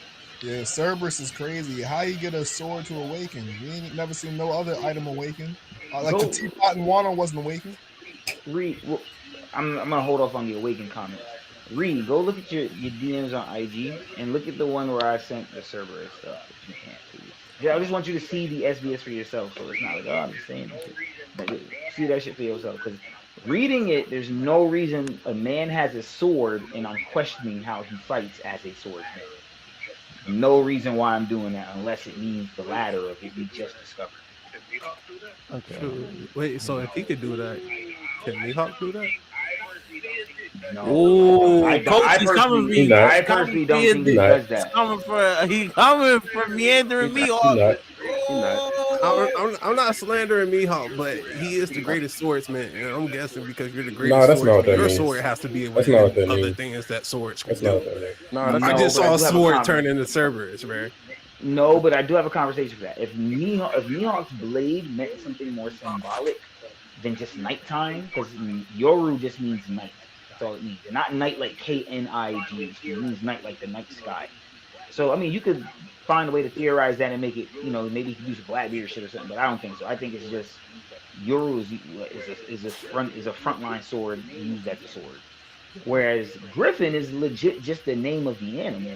[SPEAKER 8] Yeah, Cerberus is crazy. How you get a sword to awaken? We ain't never seen no other item awaken. Like the teapot in Wano wasn't awakened.
[SPEAKER 4] Well, I'm gonna hold off on the awakened comments. Reed, go look at your DMs on IG and look at the one where I sent the Cerberus stuff. If you can't, please. Yeah, I just want you to see the SBS for yourself, so it's not like, oh, I'm just saying this shit. Like, see that shit for yourself, because reading it, there's no reason a man has a sword and I'm questioning how he fights as a swordsman. No reason why I'm doing that unless it means the latter of it we just discovered.
[SPEAKER 5] Okay.
[SPEAKER 3] Wait, so if he could do that, can Mihawk do that?
[SPEAKER 4] No.
[SPEAKER 7] Ooh,
[SPEAKER 4] I
[SPEAKER 7] coach, he's coming for you.
[SPEAKER 4] I personally don't think he does that.
[SPEAKER 7] He's coming for meandering me off.
[SPEAKER 3] I'm not slandering Mihawk, but he is the greatest swordsman, and I'm guessing because you're the greatest
[SPEAKER 10] Nah, that's not what
[SPEAKER 3] swordsman,
[SPEAKER 10] that
[SPEAKER 3] your
[SPEAKER 10] means.
[SPEAKER 3] sword has to be able
[SPEAKER 10] That's
[SPEAKER 3] to
[SPEAKER 10] not
[SPEAKER 3] do
[SPEAKER 10] what that
[SPEAKER 3] other
[SPEAKER 10] means.
[SPEAKER 3] things that swords can
[SPEAKER 10] That's
[SPEAKER 3] do.
[SPEAKER 10] not what that means.
[SPEAKER 3] I just saw a sword turn into Cerberus, man.
[SPEAKER 4] No, but I do have a conversation for that. If Mihawk's blade meant something more symbolic than just nighttime, because Yoru just means night. That's all it means. And not night like K-N-I-G. It means night like the night sky. So, I mean, you could find a way to theorize that and make it, maybe you could use a Blackbeard shit or something, but I don't think so. I think it's just Yoru is a frontline sword used as a sword, whereas Griffin is legit just the name of the animal,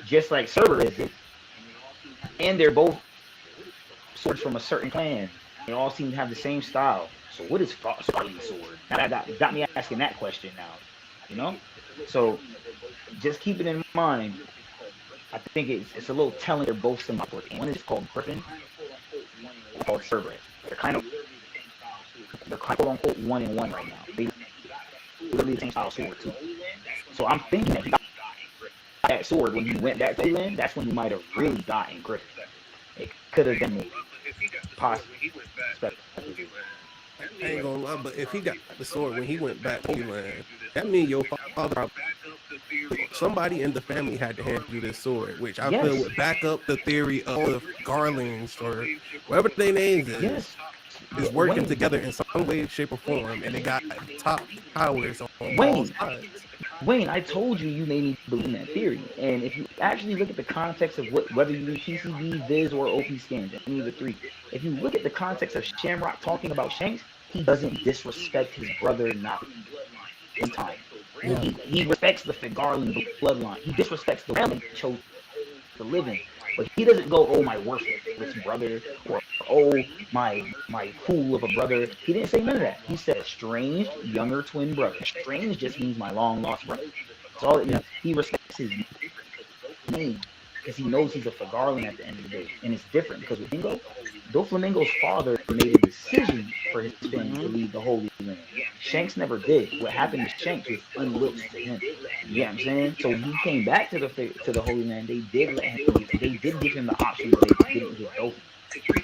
[SPEAKER 4] just like Cerberus is, and they're both swords from a certain clan. They all seem to have the same style. So what is Farley's sword? That got me asking that question now. You know? So just keep it in mind. I think it's a little telling they're both similar. One is called Griffin, called Cerberus. They're kind of quote unquote 1-in-1 right now. They literally the same style sword too. So I'm thinking that he got that sword when he went back to England. That's when he might have really gotten Griffin. It could have been possible.
[SPEAKER 3] I ain't gonna lie, but if he got the sword when he went back to England, that means your father, somebody in the family had to hand you this sword, which I feel would back up the theory of the Garlands or whatever their names is working together in some way, shape, or form, and they got top powers on both sides.
[SPEAKER 4] Wayne, I told you made me believe in that theory. And if you actually look at the context of whether you do PCB, Viz, or OP scans, any of the three, if you look at the context of Shamrock talking about Shanks, he doesn't disrespect his brother not in time. Yeah. He respects the Garland bloodline. He disrespects the family that chose to live in. But he doesn't go, oh, my worthless brother, or oh, my fool of a brother. He didn't say none of that. He said estranged younger twin brother. Estranged just means my long lost brother. That's all it means. He respects his name because he knows he's a Fagarland at the end of the day. And it's different because with Dingo, Doflamingo's father made a decision for his family to leave the Holy Land. Shanks never did. What happened to Shanks was unwilling to him. You know what I'm saying? So when he came back to the Holy Land, they did let him leave. They did give him the option, but they didn't give Dolphy.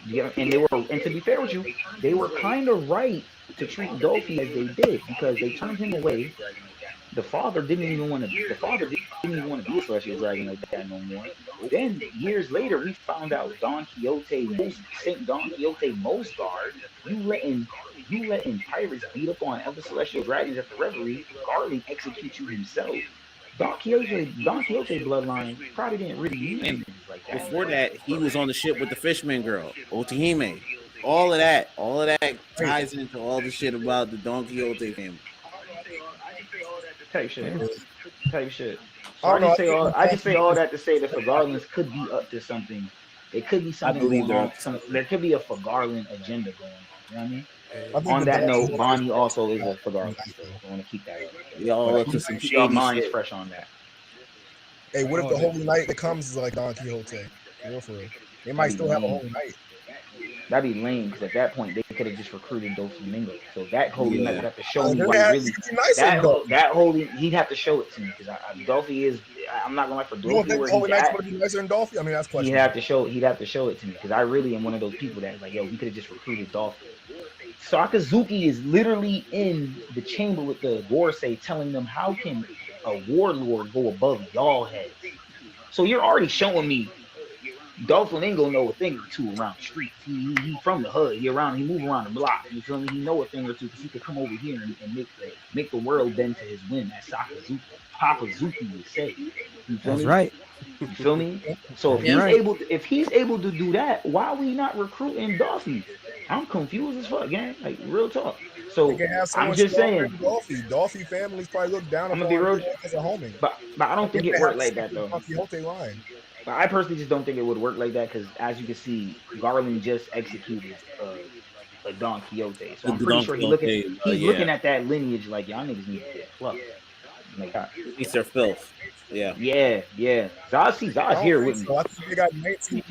[SPEAKER 4] Yeah, and to be fair with you, they were kind of right to treat Dolphy as they did because they turned him away. The father didn't even want to be a Celestial Dragon like that no more. Then years later, we found out Saint Don Quixote Mosgard. You letting pirates beat up on other Celestial Dragons at the Reverie. Garland execute you himself. Don Quixote bloodline probably didn't really use him like that.
[SPEAKER 7] Before that, he was on the ship with the Fishman girl, Otihime. All of that ties into all the shit about the Don Quixote family.
[SPEAKER 4] Type shit. So I just say all that to say that Fagarlands could be up to something. It could be something going on. There could be a Fagarland agenda going on. You know what I mean? On that note, Bonnie also is a Fagarland. So I want to keep that up.
[SPEAKER 7] Y'all up to some
[SPEAKER 4] keep our minds fresh on that.
[SPEAKER 8] Hey, what if the Holy Knight that comes is like Don Quixote? For real. They might still have a Holy Knight.
[SPEAKER 4] That'd be lame because at that point they could have just recruited Doflamingo. So that Holy Knight would have to show me what really. That Holy, he'd have to show it to me because Dolphy is. I'm not gonna lie for Dolphy.
[SPEAKER 8] You don't think Holy Knight's gonna be nicer than Dolphy? I mean, that's questionable.
[SPEAKER 4] He'd have to show it to me because I really am one of those people that's like, yo, we could have just recruited Dolphy. Sakazuki is literally in the chamber with the Gorsei telling them how can a warlord go above y'all heads. So you're already showing me Doflamingo know a thing or two around the streets. He from the hood. He move around the block. You feel me? He know a thing or two because he could come over here and make the world bend to his whim, as Papazuki would say. You feel me?
[SPEAKER 5] Right.
[SPEAKER 4] You feel me? So if he's able to do that, why are we not recruiting Dolphy? I'm confused as fuck, gang. Like real talk. So I'm just saying,
[SPEAKER 8] Dolphy families probably look down
[SPEAKER 4] on
[SPEAKER 8] him as a homie.
[SPEAKER 4] But I don't think it worked like that though.
[SPEAKER 8] Line.
[SPEAKER 4] But I personally just don't think it would work like that because, as you can see, Garland just executed a Don Quixote. So I'm pretty sure he's looking at that lineage like, y'all niggas need to get plucked. Like,
[SPEAKER 7] It's their filth. Yeah.
[SPEAKER 4] Yeah. Zaz here with me.
[SPEAKER 8] So I think they got 19.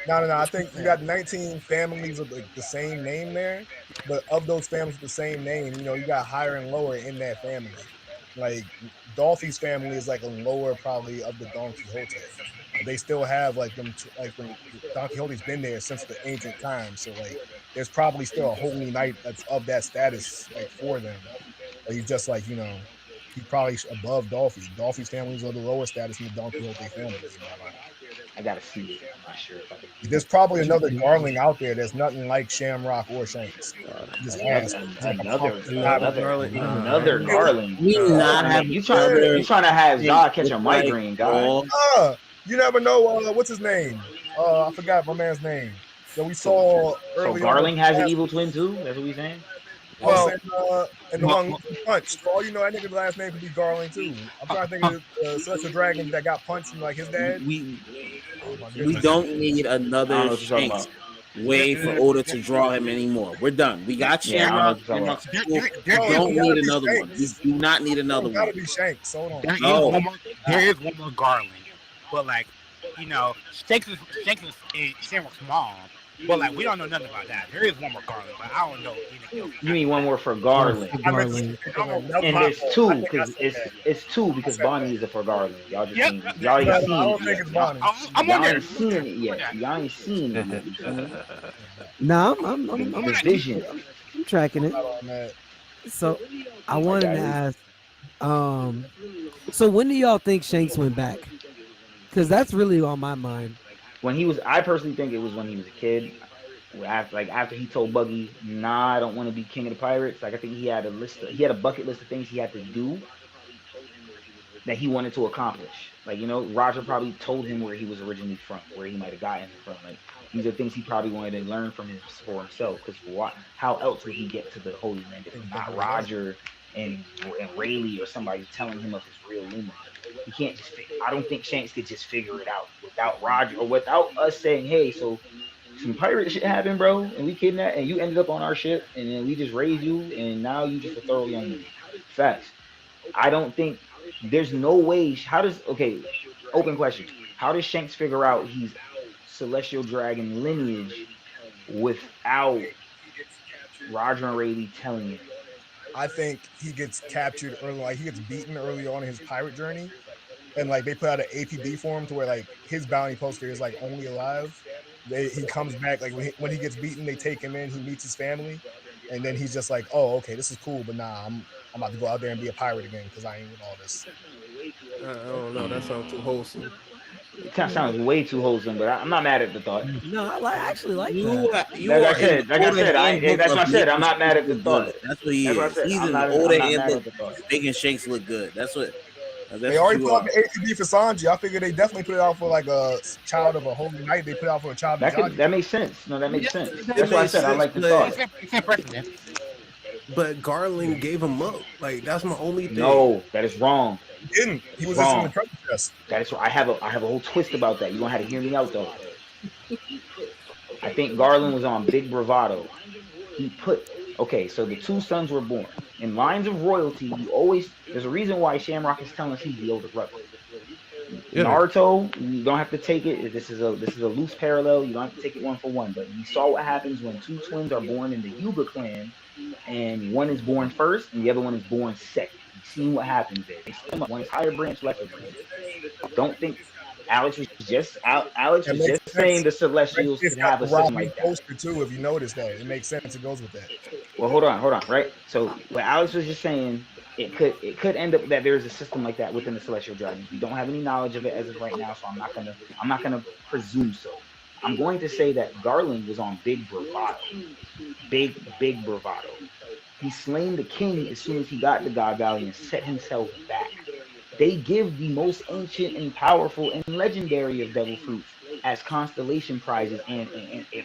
[SPEAKER 8] No. I think you got 19 families of the same name there, but of those families with the same name, you got higher and lower in that family. Like Dolphy's family is like a lower probably of the Don Quixote. They still have like them when Don Quixote's been there since the ancient times. So like there's probably still a Holy Knight that's of that status like for them. But he's just like, he's probably above Dolphy. Dolphy's family is of the lower status in the Don Quixote family.
[SPEAKER 4] I gotta see it. I'm not sure if I can.
[SPEAKER 8] There's probably another Garling out there that's nothing like Shamrock or Shanks.
[SPEAKER 4] Another Garling.
[SPEAKER 8] You
[SPEAKER 4] trying to have Zod catch a migraine, guy?
[SPEAKER 8] You never know. What's his name? I forgot my man's name. that we saw
[SPEAKER 4] So
[SPEAKER 8] early
[SPEAKER 4] Garling
[SPEAKER 8] on.
[SPEAKER 4] has an evil twin too. That's what we saying.
[SPEAKER 8] Well, and the one who punched. For all you know, that nigga's last name could be Garling too. I'm trying to think of the Celestial Dragon that got punched from like his dad.
[SPEAKER 7] We
[SPEAKER 8] my
[SPEAKER 7] we
[SPEAKER 8] goodness.
[SPEAKER 7] don't need
[SPEAKER 4] I don't know
[SPEAKER 7] another
[SPEAKER 4] what you're talking
[SPEAKER 7] Shanks
[SPEAKER 4] about.
[SPEAKER 7] way for Oda to draw him anymore. We're done. We got
[SPEAKER 4] Yeah, I don't know
[SPEAKER 7] Shamrock.
[SPEAKER 4] what you're
[SPEAKER 7] Shamrock's
[SPEAKER 4] talking
[SPEAKER 7] cool.
[SPEAKER 2] There
[SPEAKER 7] We
[SPEAKER 2] is
[SPEAKER 7] don't
[SPEAKER 2] one-
[SPEAKER 7] need another one. We do not need another
[SPEAKER 8] Gotta
[SPEAKER 7] one.
[SPEAKER 8] be Shanks. Hold on.
[SPEAKER 2] There is
[SPEAKER 7] No.
[SPEAKER 2] one more. There is one more Garland, but like, you know, Shanks is Shamrock's mom, but like we don't know nothing about that. There is one more Garland, but I don't know anything else.
[SPEAKER 4] You mean one more for Garland?
[SPEAKER 5] Garland.
[SPEAKER 4] And there's two because it's two because Bonnie is a for Garland. Y'all just
[SPEAKER 2] Yep.
[SPEAKER 4] ain't, y'all ain't
[SPEAKER 8] I
[SPEAKER 4] seen
[SPEAKER 8] don't
[SPEAKER 4] it
[SPEAKER 8] think
[SPEAKER 4] yet.
[SPEAKER 8] it's Bonnie.
[SPEAKER 2] I'm
[SPEAKER 4] Y'all
[SPEAKER 2] on there.
[SPEAKER 4] ain't seen it yet. Y'all ain't seen it yet. You feel me?
[SPEAKER 5] No, I'm
[SPEAKER 4] The vision.
[SPEAKER 5] I'm tracking it.
[SPEAKER 8] On that.
[SPEAKER 5] So I wanted to ask, so when do y'all think Shanks went back? Because that's really on my mind.
[SPEAKER 4] When he was, I personally think it was when he was a kid. After he told Buggy, "Nah, I don't want to be king of the pirates." Like I think he had a bucket list of things he had to do that he wanted to accomplish. Like, you know, Roger probably told him where he was originally from, where he might have gotten it from. Like, these are things he probably wanted to learn from for himself. Because how else would he get to the Holy Land if not Roger and Rayleigh or somebody telling him of his real lumen? He can't just. I don't think Shanks could just figure it out without Roger or without us saying, "Hey, so some pirate shit happened, bro, and we kidnapped, and you ended up on our ship, and then we just raised you, and now you just a thorough young man." Facts. I don't think there's no way. Open question. How does Shanks figure out he's Celestial Dragon lineage without Roger and Rayleigh telling him?
[SPEAKER 8] I think he gets captured early, like he gets beaten early on in his pirate journey, and like they put out an APB for him to where like his bounty poster is like only alive. He comes back like when he gets beaten, they take him in. He meets his family, and then he's just like, "Oh, okay, this is cool, but nah, I'm about to go out there and be a pirate again because I ain't with all this."
[SPEAKER 3] I don't know. That sounds too wholesome.
[SPEAKER 4] It kind of sounds way too wholesome, but I'm not mad at the thought.
[SPEAKER 5] No, I actually like
[SPEAKER 7] You
[SPEAKER 5] that.
[SPEAKER 4] Like I said, that's what I said. I'm not mad at the thought.
[SPEAKER 7] That's what he
[SPEAKER 4] That's what I
[SPEAKER 7] is.
[SPEAKER 4] said.
[SPEAKER 7] He's
[SPEAKER 4] I'm
[SPEAKER 7] an
[SPEAKER 4] not
[SPEAKER 7] older
[SPEAKER 4] mad
[SPEAKER 7] end
[SPEAKER 4] at the thought.
[SPEAKER 7] making Shanks look good. That's what.
[SPEAKER 8] They already put out the APB for Sanji. I figured they definitely put it out for like a child of a holy knight. They put it out for a child of Johnny.
[SPEAKER 4] That makes sense. No, that makes sense. That's why I said I like the thought.
[SPEAKER 3] But Garland gave him up. Like that's my only thing.
[SPEAKER 4] No, that is wrong.
[SPEAKER 8] He didn't. He was
[SPEAKER 4] Wrong.
[SPEAKER 8] just in the treasure chest.
[SPEAKER 4] That is. I have a whole twist about that. You gonna have to hear me out though. I think Garland was on big bravado. So the two sons were born in lines of royalty. There's a reason why Shamrock is telling us he's the older brother.
[SPEAKER 3] Yeah.
[SPEAKER 4] Naruto, you don't have to take it. This is a loose parallel. You don't have to take it one for one. But you saw what happens when two twins are born in the Yuga clan, and one is born first and the other one is born second. You've seen what happens there. They split up. One is higher branch, lesser branch. Don't think Alex was just saying the Celestials could have a system like that.
[SPEAKER 8] Poster too, if you notice that, it makes sense. It goes with that.
[SPEAKER 4] Well, hold on, right? So what Alex was just saying, it could end up that there's a system like that within the Celestial Dragons. We don't have any knowledge of it as of right now, so I'm not gonna presume so. I'm going to say that Garland was on big bravado. Big bravado. He slain the king as soon as he got to God Valley and set himself back. They give the most ancient and powerful and legendary of devil fruits as constellation prizes and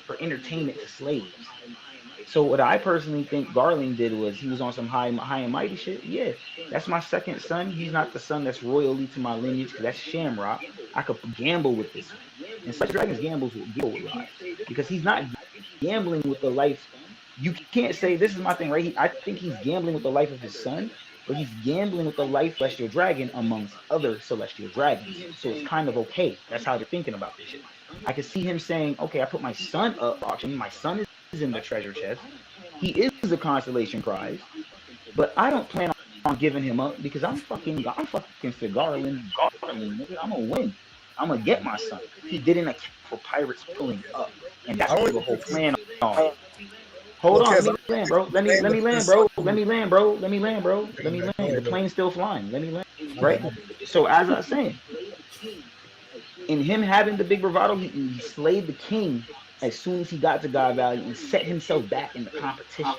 [SPEAKER 4] for entertainment to slaves. So what I personally think Garland did was he was on some high and mighty shit. Yeah, that's my second son. He's not the son that's royally to my lineage because that's Shamrock. I could gamble with this. And such dragons gamble with lives because he's not gambling with the life. You can't say this is my thing, right? I think he's gambling with the life of his son, but he's gambling with the life Celestial Dragon amongst other Celestial Dragons. So it's kind of okay. That's how they're thinking about this shit. I can see him saying, okay, I put my son up auction. My son is in the treasure chest. He is a constellation prize, but I don't plan on giving him up because I'm fucking for Garland, nigga. I'm gonna win. I'm gonna get my son. He didn't account for pirates pulling up, and that's what the whole plan on. Hold on, let me land, bro. Let me land, bro. The plane's still flying. Let me land, right? So as I was saying, in him having the big bravado, he slayed the king as soon as he got to God Valley and set himself back in the competition.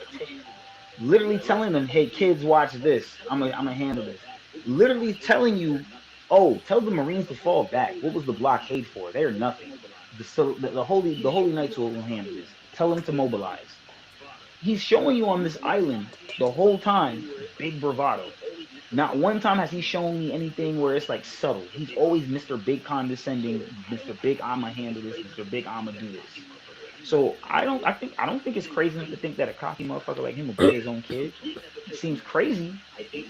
[SPEAKER 4] Literally telling them, hey, kids, watch this. I'm gonna handle this. Literally telling you, oh, tell the Marines to fall back. What was the blockade for? They're nothing. the holy knights will handle this. Tell him to mobilize. He's showing you on this island the whole time big bravado. Not one time has he shown me anything where it's like subtle. He's always Mr. Big condescending, Mr. Big I'ma handle this, Mr. Big I'ma do this. So I don't think it's crazy to think that a cocky motherfucker like him would beat his own kid. It seems crazy,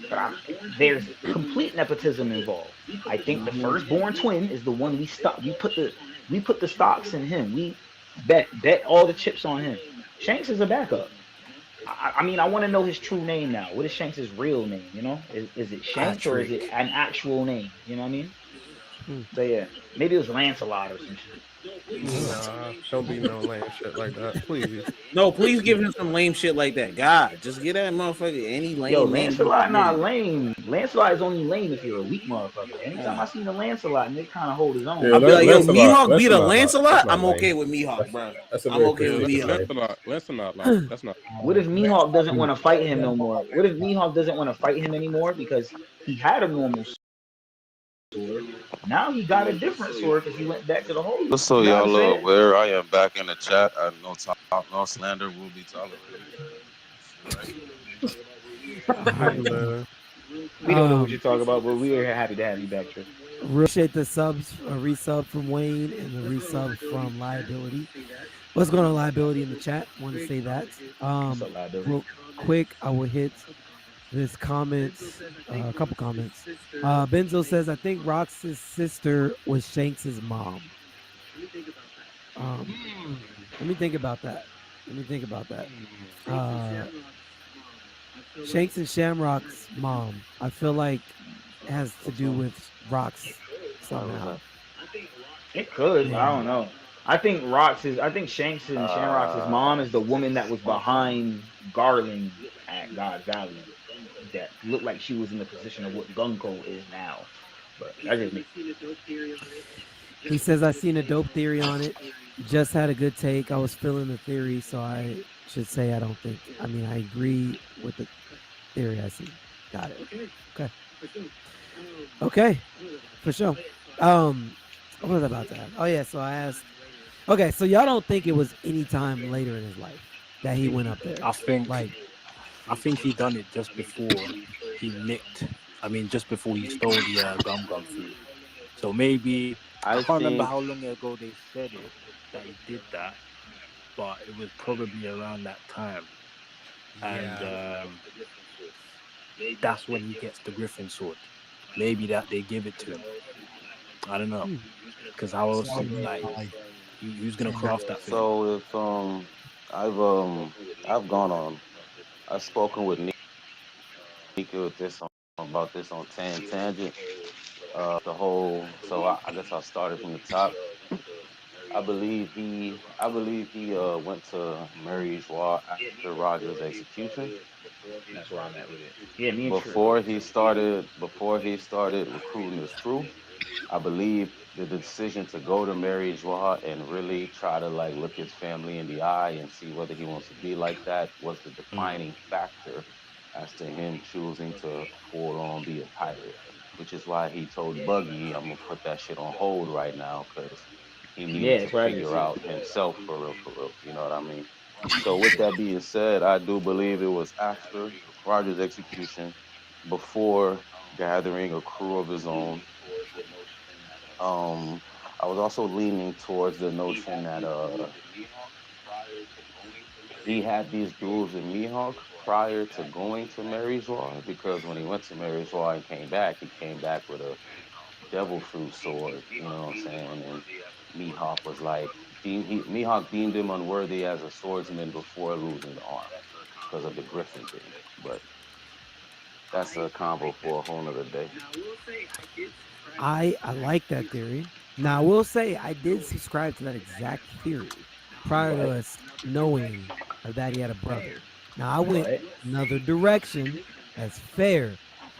[SPEAKER 4] but there's complete nepotism involved. I think the firstborn twin is the one we put the stocks in him. We bet all the chips on him. Shanks is a backup. I mean, I want to know his true name now. What is Shanks' real name? You know, is it Shanks or is it an actual name? You know what I mean? So yeah, maybe it was Lancelot or some shit.
[SPEAKER 3] Nah, don't be no lame shit like that, please.
[SPEAKER 7] No, please give him some lame shit like that. God, just get that motherfucker any lame.
[SPEAKER 4] Yo, Lancelot not lame. Lancelot is only lame if you're a weak motherfucker. Anytime I seen a Lancelot, and they kind of hold his own.
[SPEAKER 10] Yeah,
[SPEAKER 7] I'll be like, yo,
[SPEAKER 10] Lancelot,
[SPEAKER 7] Mihawk beat a
[SPEAKER 10] Lancelot,
[SPEAKER 7] Lancelot.
[SPEAKER 10] that's not
[SPEAKER 7] I'm okay
[SPEAKER 10] lame.
[SPEAKER 7] with Mihawk, bro.
[SPEAKER 10] That's a
[SPEAKER 7] I'm
[SPEAKER 10] very
[SPEAKER 7] okay with
[SPEAKER 10] Christian
[SPEAKER 7] Mihawk.
[SPEAKER 11] That's not.
[SPEAKER 4] What if Mihawk doesn't want to fight him no more? What if Mihawk doesn't want to fight him anymore because he had a normal sword? Now he got a different sword because he went back to the holy.
[SPEAKER 1] Just so
[SPEAKER 4] You know what
[SPEAKER 1] y'all
[SPEAKER 4] I'm
[SPEAKER 1] are
[SPEAKER 4] saying?
[SPEAKER 1] aware, I am back in the chat. No slander will be tolerated.
[SPEAKER 3] Man.
[SPEAKER 4] We don't know what you're talking about, but we are happy to have you back, Trish.
[SPEAKER 5] Appreciate the subs, a resub from Wayne and the resub from Liability. What's going on, Liability, in the chat? Want to say that.
[SPEAKER 4] What's up, Liability?
[SPEAKER 5] Real quick, I will hit this comments, a couple comments. Benzo says, I think Rox's sister was Shanks' mom. Let me think about that. Shanks and Shamrock's mom, I feel like has to do with Rox somehow.
[SPEAKER 4] It could. I don't know. I think Shanks and Shamrock's mom is the woman that was behind Garland at God Valley. That looked like she was in the position of what Gunko is now. But that just makes
[SPEAKER 5] He says, I seen a dope theory on it. Just had a good take. I was feeling the theory, so I should say I don't think. I mean, I agree with the theory I see. Got it. Okay. For sure. What was I about to ask? Oh yeah, so I asked. Okay, so y'all don't think it was any time later in his life that he went up there?
[SPEAKER 9] I think he done it just before he nicked. I mean, just before he stole the Gum food. So maybe I can't remember how long ago they said it that he did that, but it was probably around that time, and that's when he gets the Griffin sword. Maybe that they give it to him. I don't know, because how else like who's gonna craft that thing?
[SPEAKER 1] So if I've gone on. I've spoken with Nika with this about this on Tangent. I guess I'll start it from the top. I believe he went to Mary Joie after Roger's execution.
[SPEAKER 4] That's where I'm at with it. Yeah, me and
[SPEAKER 1] Before he started recruiting his crew, I believe the decision to go to Mary Joie and really try to like look his family in the eye and see whether he wants to be like that was the defining factor as to him choosing to full on be a pirate, which is why he told Buggy, I'm gonna put that shit on hold right now because he needs to figure out himself for real, you know what I mean? So with that being said, I do believe it was after Roger's execution, before gathering a crew of his own. I was also leaning towards the notion that he had these duels with Mihawk prior to going to Mary Joie, because when he went to Mary Joie and came back with a devil fruit sword, you know what I'm saying? And Mihawk was like, Mihawk deemed him unworthy as a swordsman before losing the arm because of the Griffin thing. But that's a combo for a whole nother day.
[SPEAKER 5] I like that theory. Now I will say I did subscribe to that exact theory prior to us knowing that he had a brother. Now I went another direction. That's fair,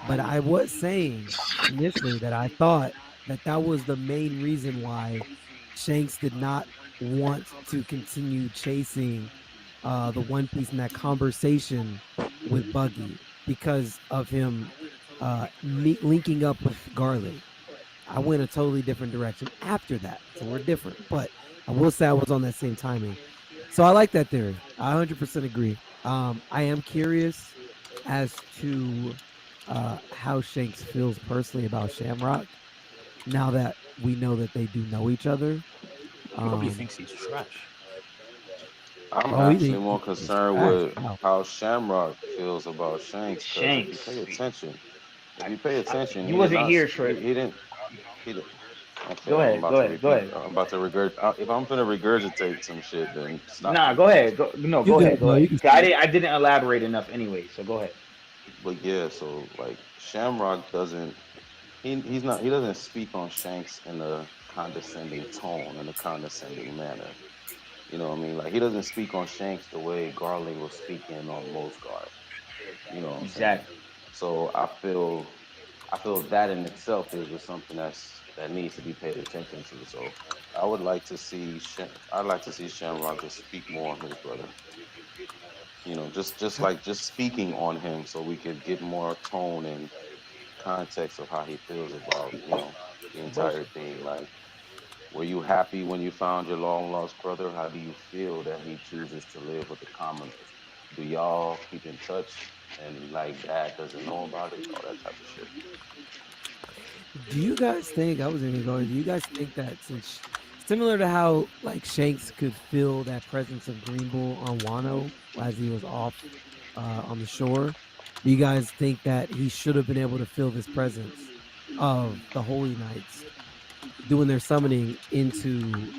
[SPEAKER 5] but I was saying initially that I thought that was the main reason why Shanks did not want to continue chasing the One Piece in that conversation with Buggy because of him linking up with Garlic. I went a totally different direction after that. So we're different. But I will say I was on that same timing. So I like that theory. I 100% agree. I am curious as to how Shanks feels personally about Shamrock now that we know that they do know each other.
[SPEAKER 9] Probably thinks he's trash.
[SPEAKER 1] I'm
[SPEAKER 5] Oh, he
[SPEAKER 1] actually
[SPEAKER 5] thinks
[SPEAKER 1] more
[SPEAKER 5] he's
[SPEAKER 1] concerned
[SPEAKER 5] trash.
[SPEAKER 1] with
[SPEAKER 5] Wow.
[SPEAKER 1] how Shamrock feels about Shanks. Because if you
[SPEAKER 4] Shanks.
[SPEAKER 1] pay attention, he
[SPEAKER 4] You
[SPEAKER 1] did
[SPEAKER 4] wasn't
[SPEAKER 1] not.
[SPEAKER 4] here,
[SPEAKER 1] He
[SPEAKER 4] Trey.
[SPEAKER 1] didn't. He did. Okay,
[SPEAKER 4] Go
[SPEAKER 1] I'm
[SPEAKER 4] ahead.
[SPEAKER 1] about
[SPEAKER 4] Go
[SPEAKER 1] to
[SPEAKER 4] ahead. Go
[SPEAKER 1] repeat.
[SPEAKER 4] ahead.
[SPEAKER 1] I'm about to regurgitate. If I'm gonna regurgitate some shit, then stop
[SPEAKER 4] Nah,
[SPEAKER 1] me.
[SPEAKER 4] go ahead. Go, no,
[SPEAKER 5] You
[SPEAKER 4] go
[SPEAKER 5] good,
[SPEAKER 4] ahead. Go
[SPEAKER 5] bro. You
[SPEAKER 4] ahead.
[SPEAKER 5] can
[SPEAKER 4] I didn't elaborate enough anyway, so go ahead.
[SPEAKER 1] But yeah, so like Shamrock doesn't. He's not. He doesn't speak on Shanks in a condescending tone, in a condescending manner. You know what I mean? Like he doesn't speak on Shanks the way Garland was speaking on Most Guard. You know what I'm saying?
[SPEAKER 4] Exactly.
[SPEAKER 1] So I feel that in itself is just something that needs to be paid attention to. So I would like to see I'd like to see Shamrock just speak more on his brother. You know, just speaking on him so we could get more tone and context of how he feels about, the entire thing. Like, were you happy when you found your long lost brother? How do you feel that he chooses to live with the commoners? Do y'all keep in touch and like dad doesn't know about it? All that type of shit.
[SPEAKER 5] Do you guys think I was gonna go? Do you guys think that since similar to how like Shanks could feel that presence of Green Bull on Wano as he was off on the shore, do you guys think that he should have been able to feel this presence of the Holy Knights doing their summoning into